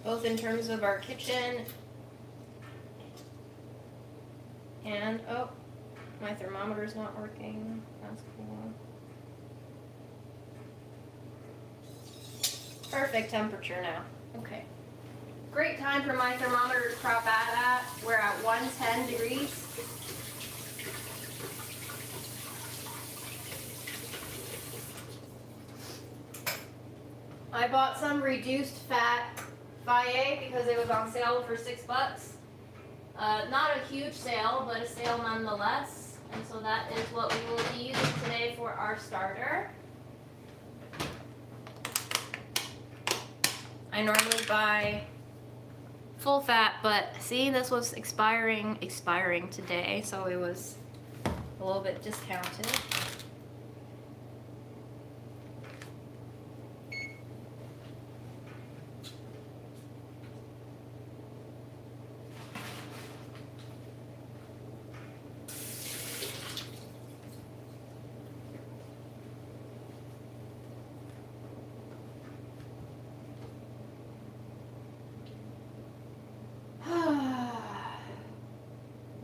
Both in terms of our kitchen and, oh, my thermometer's not working. That's cool. Perfect temperature now. Okay. Great time for my thermometer to crop out at. We're at 110 degrees. I bought some reduced fat Faye because it was on sale for $6. Not a huge sale, but a sale nonetheless. And so that is what we will be using today for our starter. I normally buy full fat, but see, this was expiring today, so it was a little bit discounted.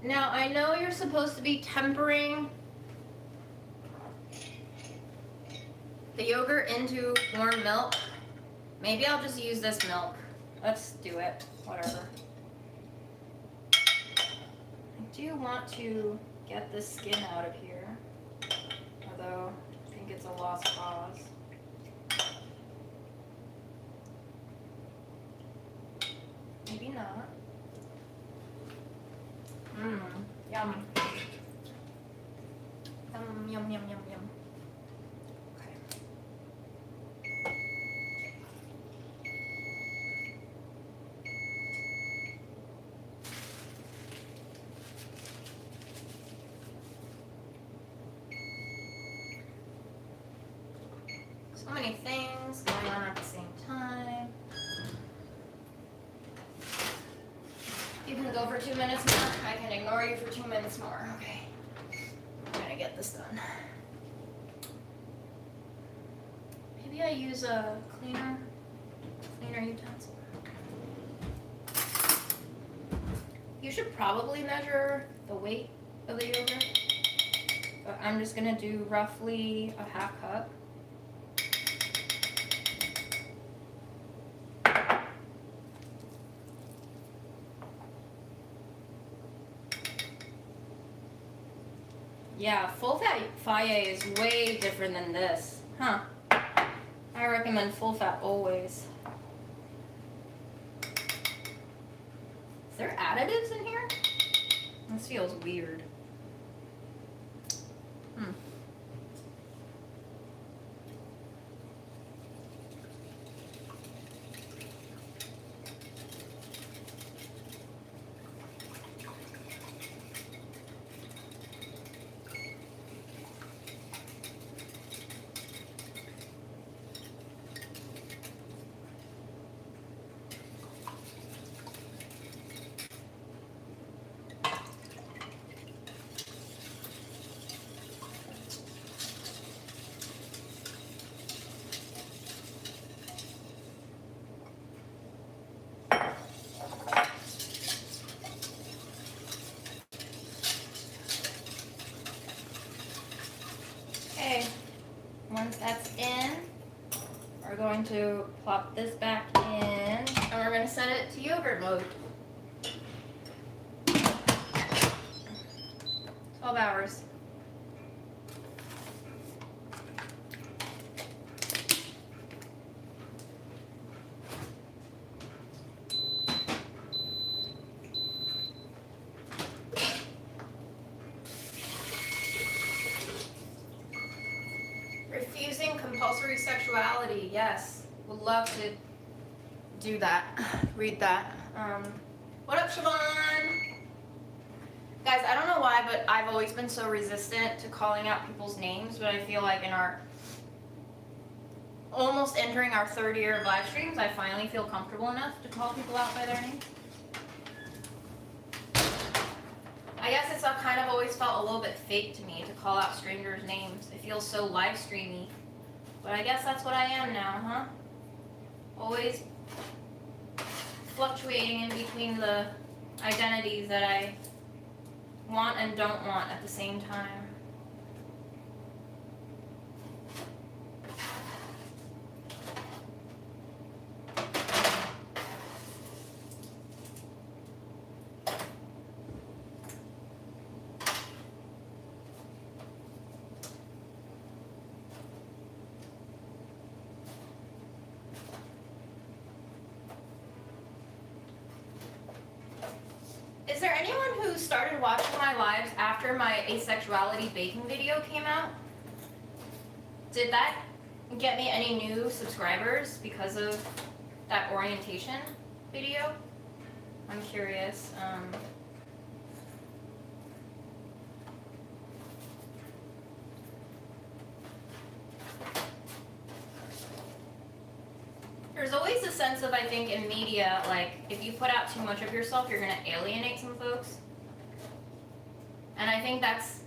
Now, I know you're supposed to be tempering the yogurt into warm milk. Maybe I'll just use this milk. Let's do it. Whatever. I do want to get this skin out of here, although I think it's a lost cause. Maybe not. Mmm, yum. Yum, yum, yum, yum, yum. Okay. So many things going on at the same time. You can go for 2 minutes more. I can ignore you for 2 minutes more. Okay. I'm gonna get this done. Maybe I use a cleaner utensil. You should probably measure the weight of the yogurt, but I'm just gonna do roughly a half cup. Yeah, full fat faye is way different than this. Huh. I recommend full fat always. Is there additives in here? This feels weird. Okay, once that's in, we're going to plop this back in, and we're going to set it to yogurt mode. 12 hours. Refusing compulsory sexuality. Yes, would love to do that. Read that. What up, Siobhan? Guys, I don't know why, but I've always been so resistant to calling out people's names, but I feel like in our almost entering our 3rd year of live streams, I finally feel comfortable enough to call people out by their names. I guess it's kind of always felt a little bit fake to me to call out strangers' names. It feels so live streamy. But I guess that's what I am now, huh? Always fluctuating in between the identities that I want and don't want at the same time. Is there anyone who started watching my lives after my asexuality baking video came out? Did that get me any new subscribers because of that orientation video? I'm curious. There's always a sense of, I think, in media, like, if you put out too much of yourself, you're going to alienate some folks. And I think that's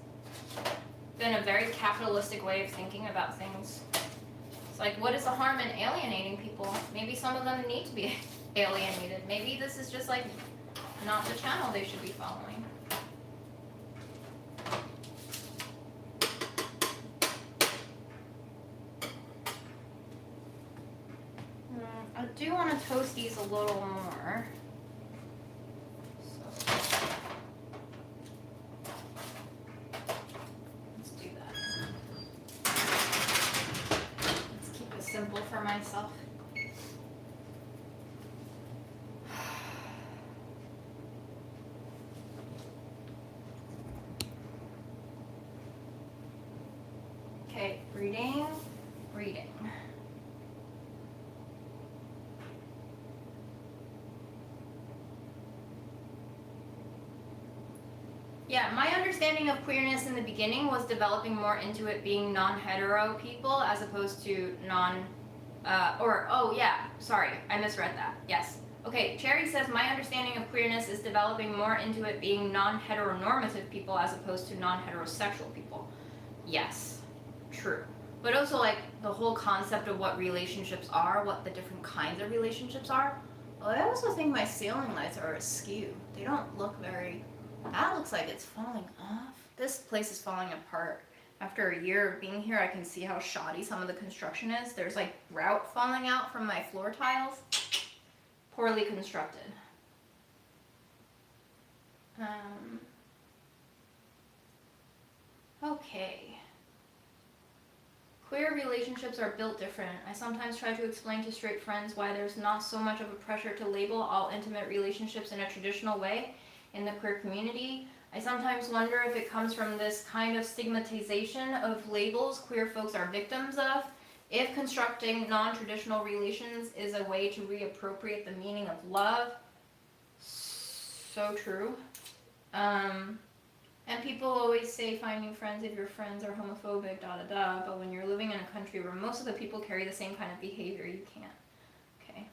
been a very capitalistic way of thinking about things. It's like, what is the harm in alienating people? Maybe some of them need to be alienated. Maybe this is just, like, not the channel they should be following. I do want to toast these a little more. So, let's do that. Let's keep it simple for myself. Okay, reading. Yeah, my understanding of queerness in the beginning was developing more into it being non-hetero people as opposed to sorry, I misread that. Yes. Okay, Cherry says, my understanding of queerness is developing more into it being non-heteronormative people as opposed to non-heterosexual people. Yes, true. But also, like, the whole concept of what relationships are, what the different kinds of relationships are. Well, I also think my ceiling lights are askew. They don't look very... That looks like it's falling off. This place is falling apart. After a year of being here, I can see how shoddy some of the construction is. There's like grout falling out from my floor tiles. Poorly constructed. Okay. Queer relationships are built different. I sometimes try to explain to straight friends why there's not so much of a pressure to label all intimate relationships in a traditional way in the queer community. I sometimes wonder if it comes from this kind of stigmatization of labels queer folks are victims of. If constructing non-traditional relations is a way to reappropriate the meaning of love. So true. And people always say finding friends if your friends are homophobic, da da da, but when you're living in a country where most of the people carry the same kind of behavior, you can't. Okay.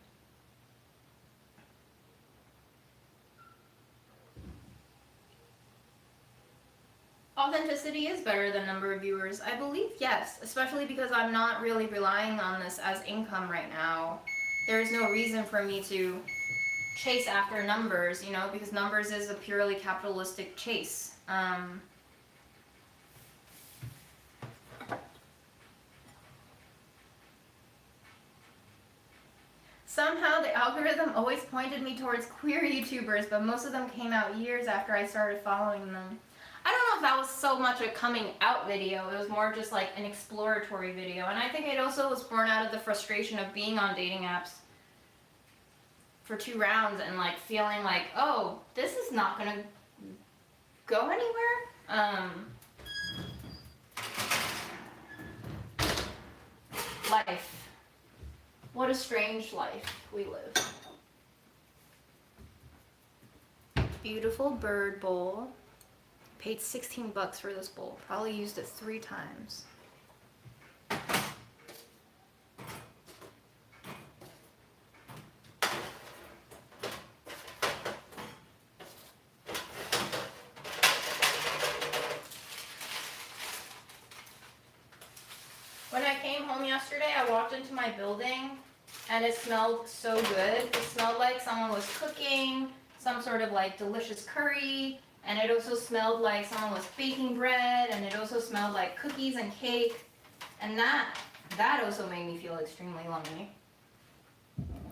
Authenticity is better than number of viewers. I believe yes, especially because I'm not really relying on this as income right now. There is no reason for me to chase after numbers, you know, because numbers is a purely capitalistic chase. Somehow the algorithm always pointed me towards queer YouTubers, but most of them came out years after I started following them. I don't know if that was so much a coming out video, it was more just like an exploratory video, and I think it also was born out of the frustration of being on dating apps for 2 rounds and like feeling like, oh, this is not gonna go anywhere. Life. What a strange life we live. Beautiful bird bowl. Paid $16 for this bowl. Probably used it 3 times. When I came home yesterday, I walked into my building and it smelled so good. It smelled like someone was cooking some sort of like delicious curry, and it also smelled like someone was baking bread, and it also smelled like cookies and cake, and that also made me feel extremely lonely.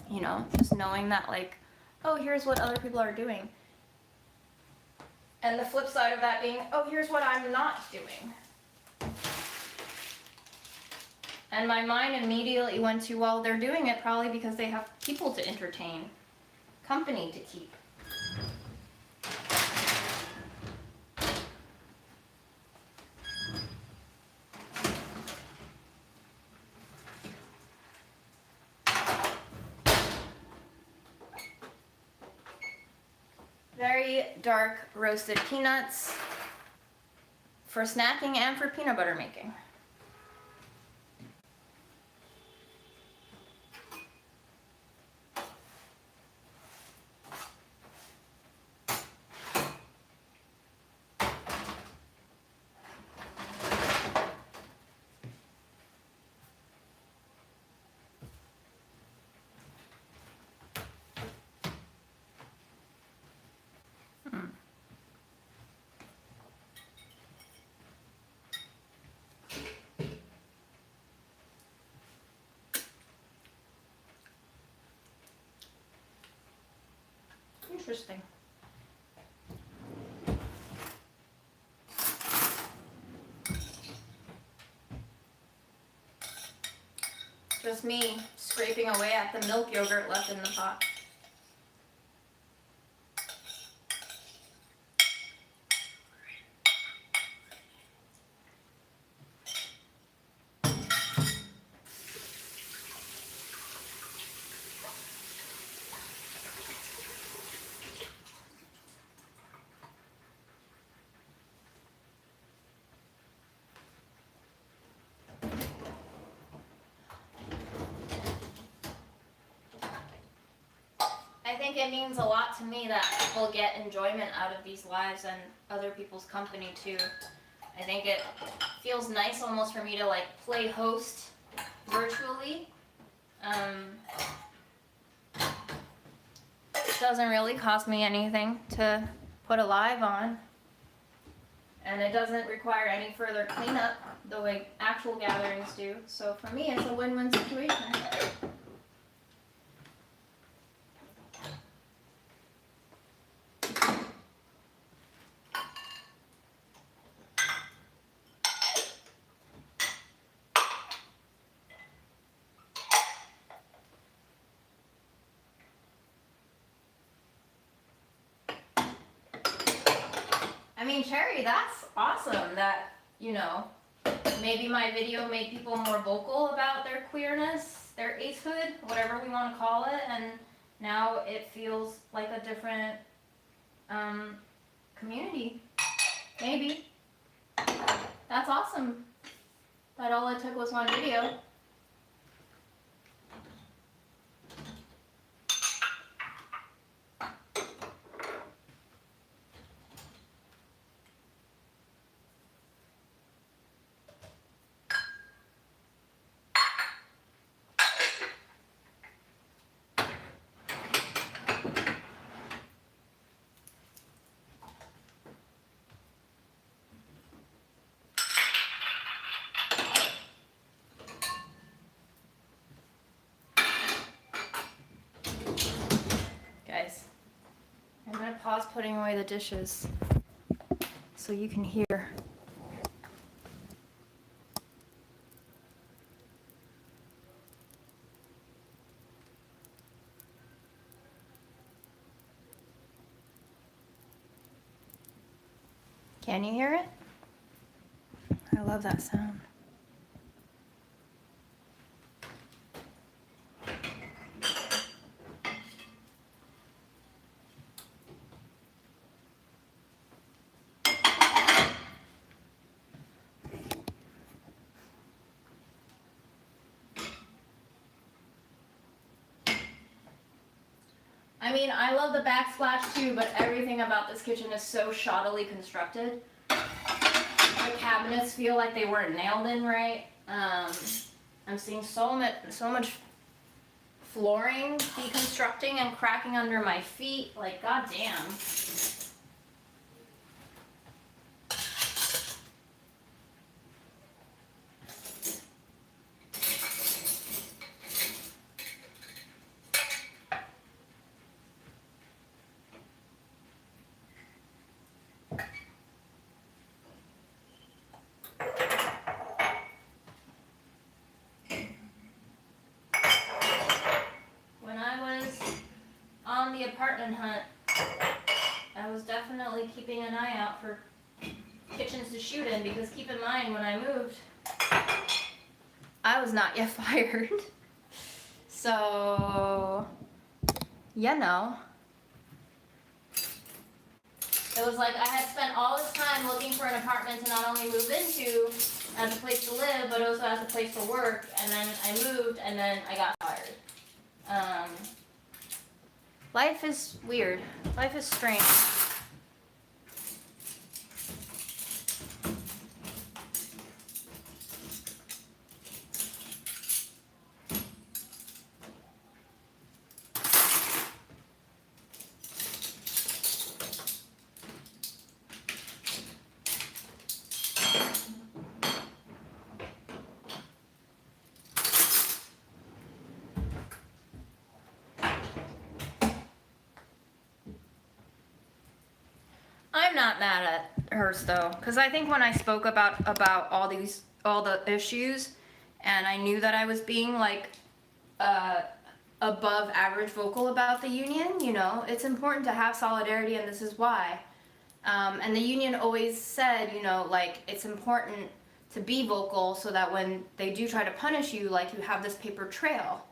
You know, just knowing that like, oh, here's what other people are doing. And the flip side of that being, oh, here's what I'm not doing. And my mind immediately went to, well, they're doing it probably because they have people to entertain, company to keep. Very dark roasted peanuts for snacking and for peanut butter making. Interesting. Just me scraping away at the milk yogurt left in the pot. I think it means a lot to me that people get enjoyment out of these lives and other people's company too. I think it feels nice almost for me to like play host virtually. It doesn't really cost me anything to put a live on. And it doesn't require any further cleanup the way actual gatherings do. So for me, it's a win-win situation. mean, Cherry, that's awesome that, you know, maybe my video made people more vocal about their queerness, their acehood, whatever we want to call it, and now it feels like a different community. Maybe. That's awesome. That all it took was one video. Guys, I'm gonna pause putting away the dishes so you can hear. Can you hear it? I love that sound. I mean, I love the backsplash too, but everything about this kitchen is so shoddily constructed. The cabinets feel like they weren't nailed in right. I'm seeing so much flooring deconstructing and cracking under my feet. Like, goddamn. The apartment hunt, I was definitely keeping an eye out for kitchens to shoot in, because keep in mind, when I moved, I was not yet fired. So, you know, it was like I had spent all this time looking for an apartment to not only move into as a place to live, but also as a place to work, and then I moved, and then I got fired. Life is weird. Life is strange. I'm not mad at hers though, because I think when I spoke about all the issues, and I knew that I was being like above average vocal about the union, you know, it's important to have solidarity, and this is why. And the union always said, you know, like, it's important to be vocal so that when they do try to punish you, like, you have this paper trail.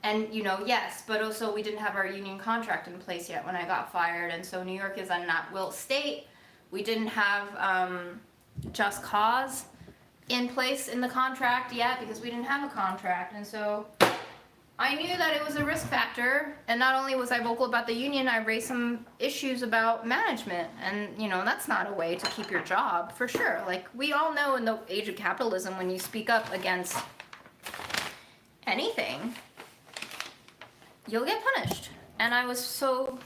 And, you know, yes, but also we didn't have our union contract in place yet when I got fired, and so New York is a not-will state. We didn't have just cause in place in the contract yet because we didn't have a contract, and so I knew that it was a risk factor, and not only was I vocal about the union, I raised some issues about management, and, you know, that's not a way to keep your job, for sure. Like, we all know in the age of capitalism, when you speak up against anything, you'll get punished. And I was so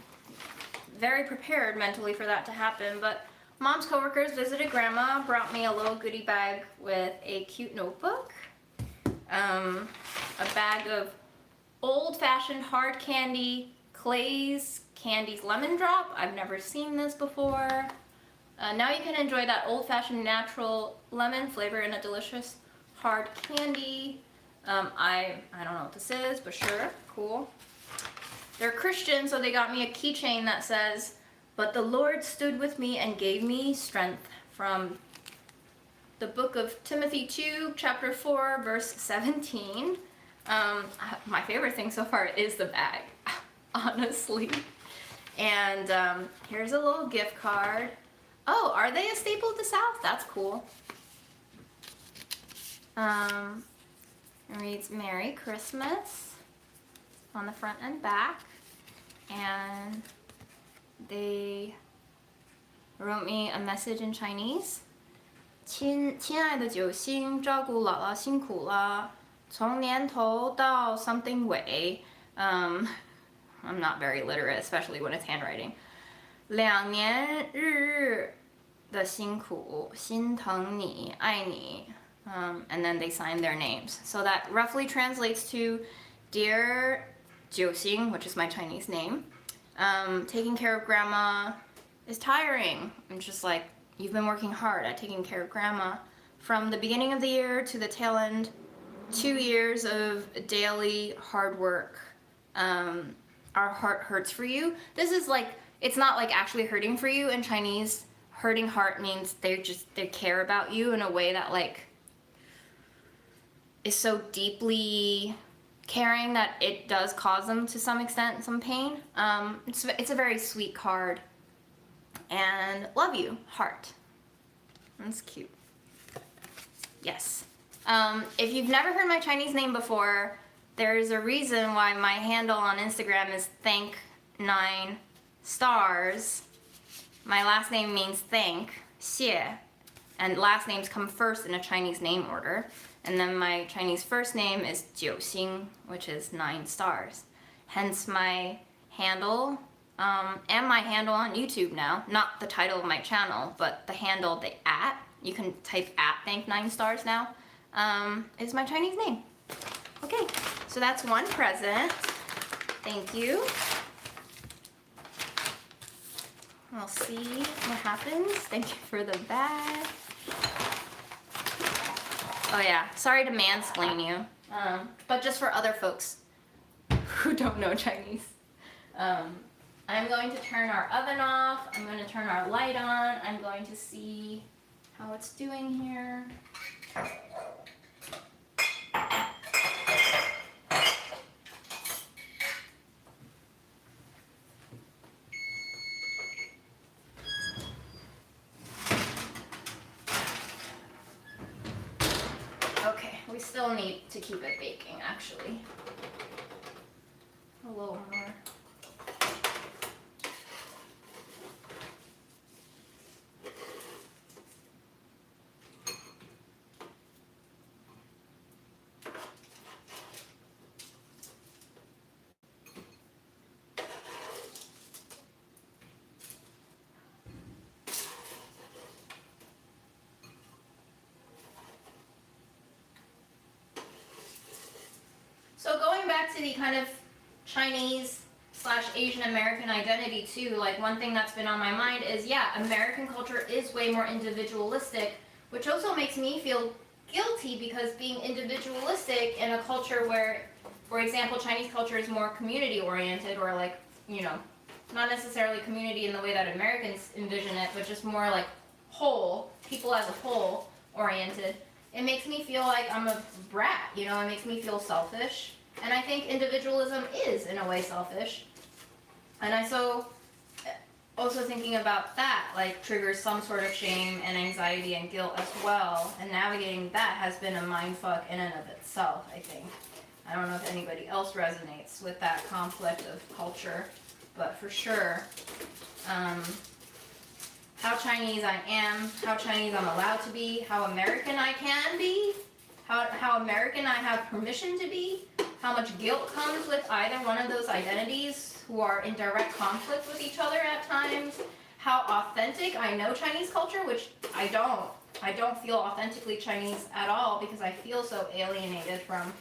very prepared mentally for that to happen. But Mom's coworkers visited Grandma, brought me a little goodie bag with a cute notebook, a bag of old-fashioned hard candy, Clay's Candy's Lemon Drop. I've never seen this before. Now you can enjoy that old-fashioned natural lemon flavor in a delicious hard candy. I don't know what this is, but sure, cool. They're Christian, so they got me a keychain that says, But the Lord stood with me and gave me strength, from the book of Timothy 2, chapter 4, verse 17. My favorite thing so far is the bag, honestly. And here's a little gift card. Oh, are they a staple of the South? That's cool. It reads Merry Christmas on the front and back. And they wrote me a message in Chinese. 亲爱的九星，照顾姥姥辛苦了，从年头到 something 尾。I'm not very literate, especially when it's handwriting. 2年日日的辛苦，心疼你，爱你。And then they signed their names. So that roughly translates to, Dear Jiuxing, which is my Chinese name, taking care of grandma is tiring. I'm just like, you've been working hard at taking care of grandma from the beginning of the year to the tail end. 2 years of daily hard work. Our heart hurts for you. This is like, it's not like actually hurting for you. In Chinese, hurting heart means they care about you in a way that like is so deeply caring that it does cause them to some extent some pain. It's a very sweet card. And love you, heart. That's cute. Yes. If you've never heard my Chinese name before, there's a reason why my handle on Instagram is thank9stars. My last name means thank, 谢, and last names come first in a Chinese name order. And then my Chinese first name is 九星, which is 9 stars. Hence my handle, and my handle on YouTube now. Not the title of my channel, but the handle, the @ you can type @ thank9stars now, is my Chinese name. Okay, so that's one present. Thank you. We'll see what happens. Thank you for the bag. Oh yeah, sorry to mansplain you, but just for other folks who don't know Chinese. I'm going to turn our oven off, I'm going to turn our light on, I'm going to see how it's doing here. Okay, we still need to keep it baking actually. A little more. So going back to the kind of Chinese/Asian American identity too, like one thing that's been on my mind is, yeah, American culture is way more individualistic, which also makes me feel guilty because being individualistic in a culture where, for example, Chinese culture is more community oriented, or like, you know, not necessarily community in the way that Americans envision it, but just more like whole, people as a whole oriented. It makes me feel like I'm a brat, you know, it makes me feel selfish. And I think individualism is, in a way, selfish. And also thinking about that, like, triggers some sort of shame and anxiety and guilt as well. And navigating that has been a mindfuck in and of itself, I think. I don't know if anybody else resonates with that conflict of culture, but for sure, how Chinese I am, how Chinese I'm allowed to be, how American I can be, how American I have permission to be, how much guilt comes with either one of those identities who are in direct conflict with each other at times, how authentic I know Chinese culture, which I don't. I don't feel authentically Chinese at all because I feel so alienated from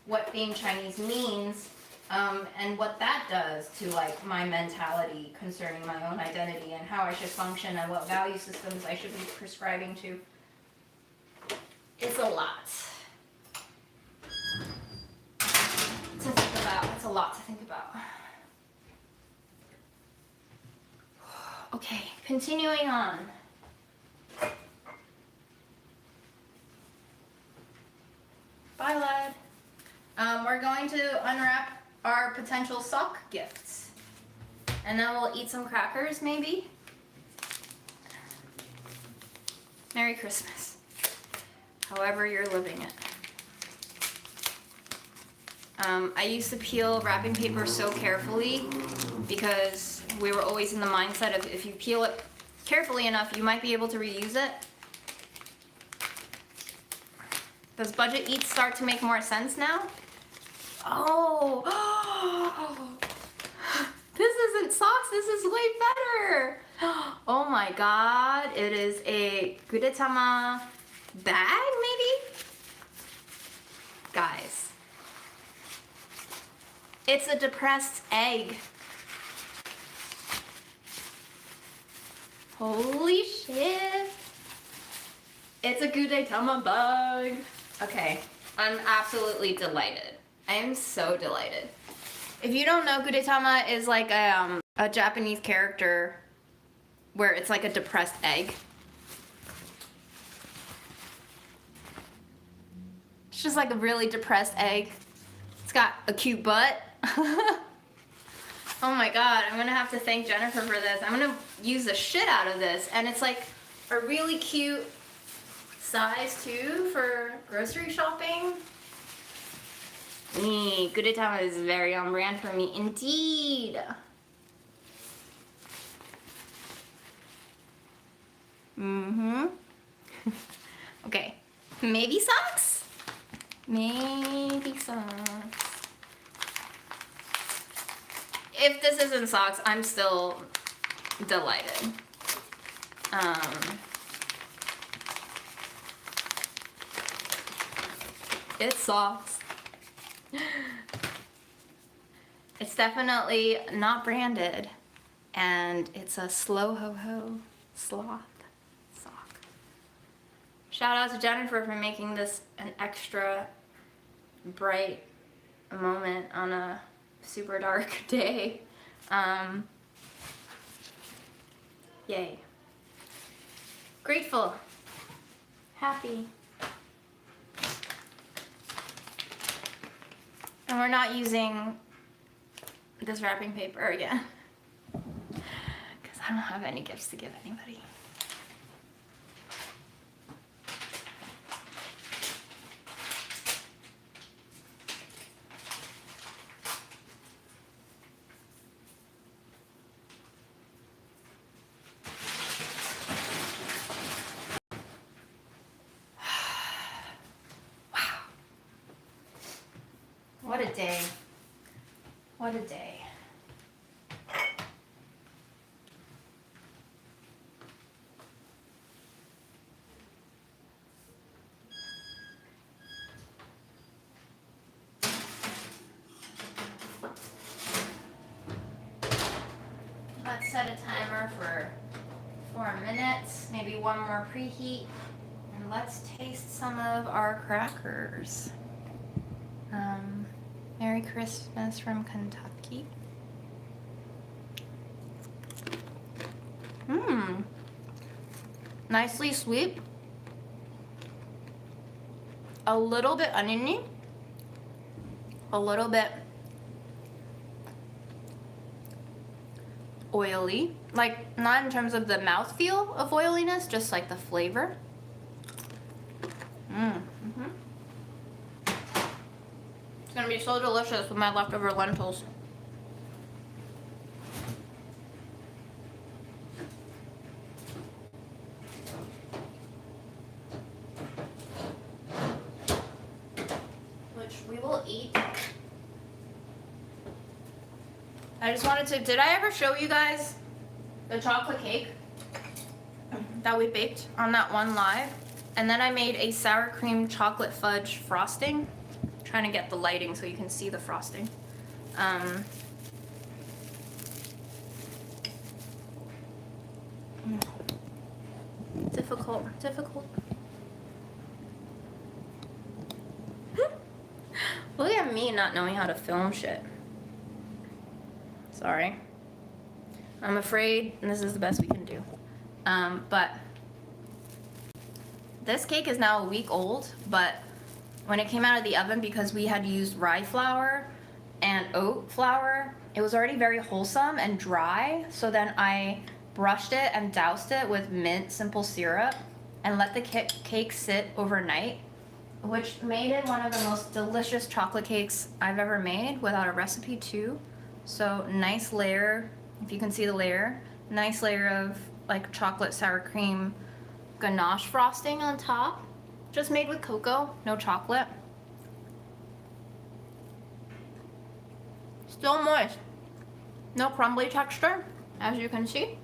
what being Chinese means, and what that does to like my mentality concerning my own identity and how I should function and what value systems I should be prescribing to. It's a lot to think about. It's a lot to think about. continuing on. Bye, lad. We're going to unwrap our potential sock gifts. And then we'll eat some crackers, maybe. Merry Christmas. However you're living it. I used to peel wrapping paper so carefully because we were always in the mindset of if you peel it carefully enough, you might be able to reuse it. Does budget eats start to make more sense now? Oh, this isn't socks, this is way better. Oh my god, it is a Gudetama bag, maybe? Guys, it's a depressed egg. Holy shit. It's a Gudetama bag. Okay, I'm absolutely delighted. I am so delighted. If you don't know, Gudetama is like a Japanese character where it's like a depressed egg. It's just like a really depressed egg. It's got a cute butt. Oh my god, I'm gonna have to thank Jennifer for this. I'm gonna use the shit out of this. And it's like a really cute size too for grocery shopping. Gudetama is very on brand for me indeed. Okay, maybe socks? Maybe socks. If this isn't socks, I'm still delighted. It's socks. It's definitely not branded, and it's a slow ho-ho sloth sock. Shout out to Jennifer for making this an extra bright moment on a super dark day. Yay. Grateful. Happy. And we're not using this wrapping paper again, because I don't have any gifts to give anybody. What a day. What a day. Let's set a timer for 4 minutes, maybe one more preheat, and let's taste some of our crackers. Merry Christmas from Kentucky. Nicely sweet. A little bit oniony. A little bit oily. Like, not in terms of the mouthfeel of oiliness, just like the flavor. It's gonna be so delicious with my leftover lentils. Which we will eat. I just wanted to, did I ever show you guys the chocolate cake that we baked on that one live? And then I made a sour cream chocolate fudge frosting. Trying to get the lighting so you can see the frosting. Difficult. Look at me not knowing how to film shit. Sorry. I'm afraid this is the best we can do. But this cake is now a week old, but when it came out of the oven, because we had used rye flour and oat flour, it was already very wholesome and dry. So then I brushed it and doused it with mint simple syrup and let the cake sit overnight, which made it one of the most delicious chocolate cakes I've ever made, without a recipe too. So nice layer, if you can see the layer, nice layer of like chocolate sour cream ganache frosting on top, just made with cocoa, no chocolate. Still moist, no crumbly texture, as you can see.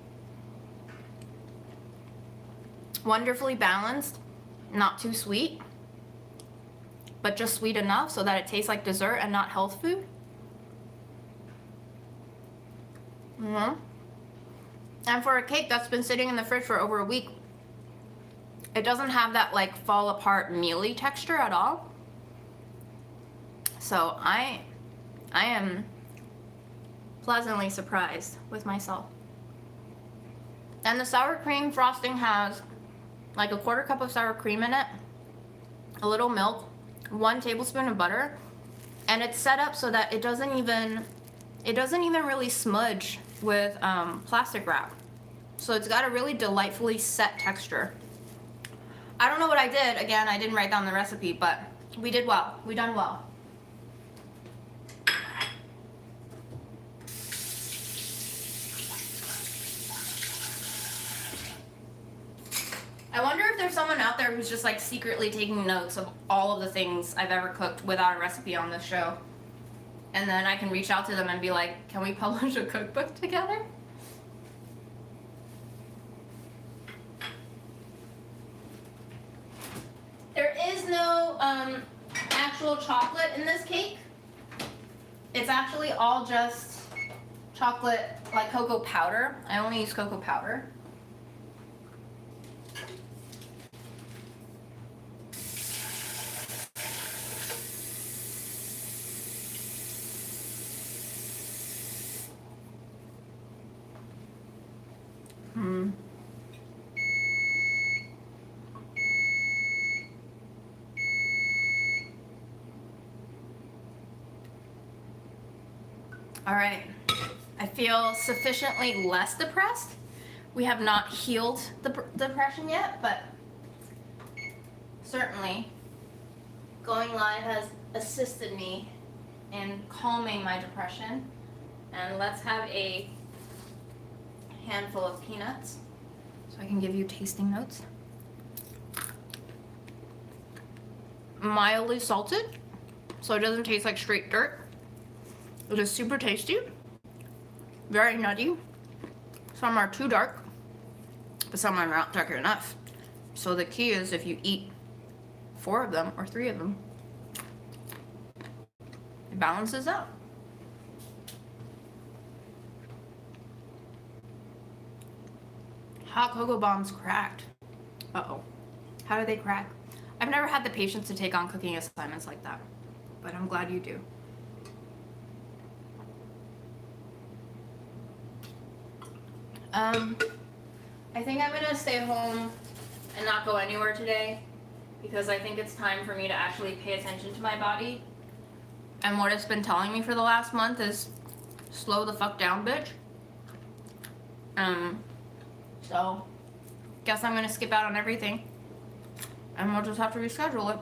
Wonderfully balanced, not too sweet, but just sweet enough so that it tastes like dessert and not health food. And for a cake that's been sitting in the fridge for over a week, it doesn't have that like fall apart mealy texture at all. So I am pleasantly surprised with myself. And the sour cream frosting has like a 1/4 cup of sour cream in it, a little milk, 1 tablespoon of butter, and it's set up so that it doesn't even really smudge with plastic wrap. So it's got a really delightfully set texture. I don't know what I did. Again, I didn't write down the recipe, but we did well. We done well. I wonder if there's someone out there who's just like secretly taking notes of all of the things I've ever cooked without a recipe on this show. And then I can reach out to them and be like, can we publish a cookbook together? There is no actual chocolate in this cake. It's actually all just chocolate, like cocoa powder. I only use cocoa powder. All right, I feel sufficiently less depressed. We have not healed the depression yet, but certainly going live has assisted me in calming my depression. And let's have a handful of peanuts so I can give you tasting notes. Mildly salted, so it doesn't taste like straight dirt. It is super tasty, very nutty. Some are too dark, but some are not dark enough. So the key is if you eat 4 of them or 3 of them, it balances out. Hot cocoa bombs cracked. Uh-oh. How do they crack? I've never had the patience to take on cooking assignments like that, but I'm glad you do. I think I'm gonna stay home and not go anywhere today because I think it's time for me to actually pay attention to my body. And what it's been telling me for the last month is slow the fuck down, bitch. So guess I'm gonna skip out on everything and we'll just have to reschedule it.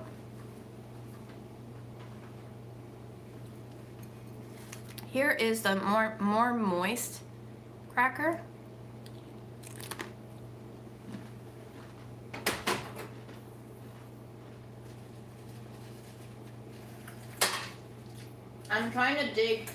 Here is the more moist cracker. I'm trying to dig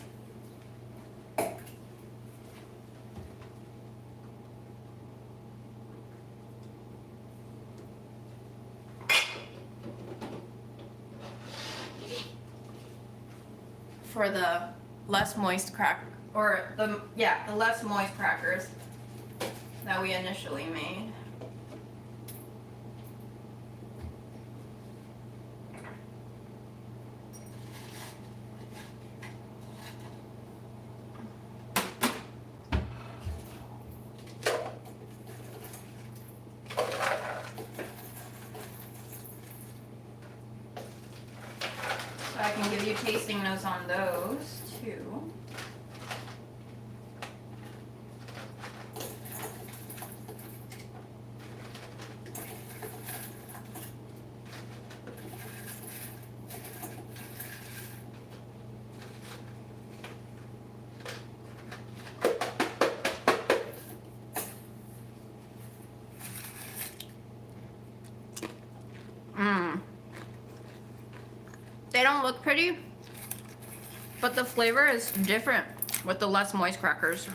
for the less moist the less moist crackers that we initially made. can give you tasting notes on those too. They don't look pretty, but the flavor is different with the less moist crackers.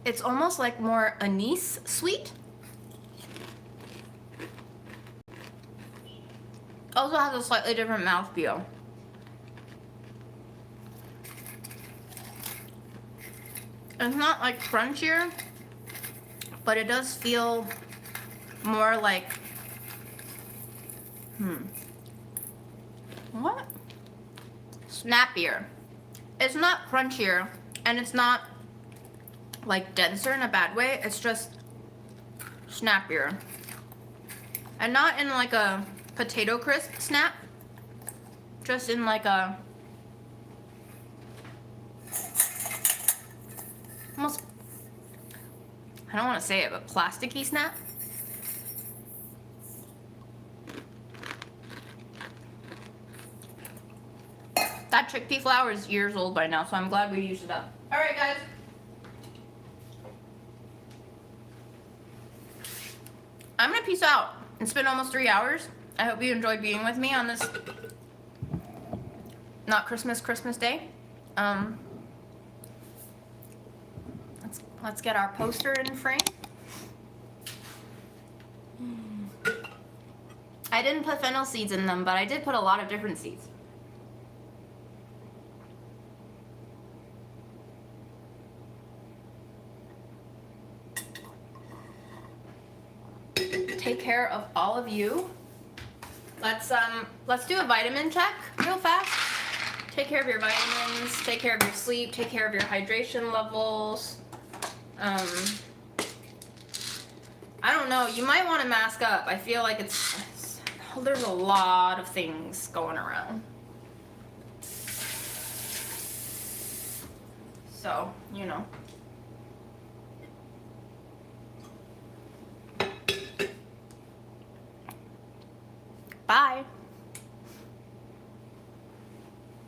It's almost like more anise sweet. Also has a slightly different mouthfeel. It's not like crunchier, but it does feel more like, what? Snappier. It's not crunchier, and it's not like denser in a bad way. It's just snappier. And not in like a potato crisp snap, just in like a almost, I don't want to say it, but plasticky snap. That chickpea flour is years old by now, so I'm glad we used it up. All right, guys. I'm gonna peace out. It's been almost 3 hours. I hope you enjoyed being with me on this not Christmas day. Let's get our poster in frame. I didn't put fennel seeds in them, but I did put a lot of different seeds. Take care of all of you. Let's do a vitamin check real fast. Take care of your vitamins, take care of your sleep, take care of your hydration levels. I don't know, you might want to mask up. I feel like there's a lot of things going around. So, you know. Bye.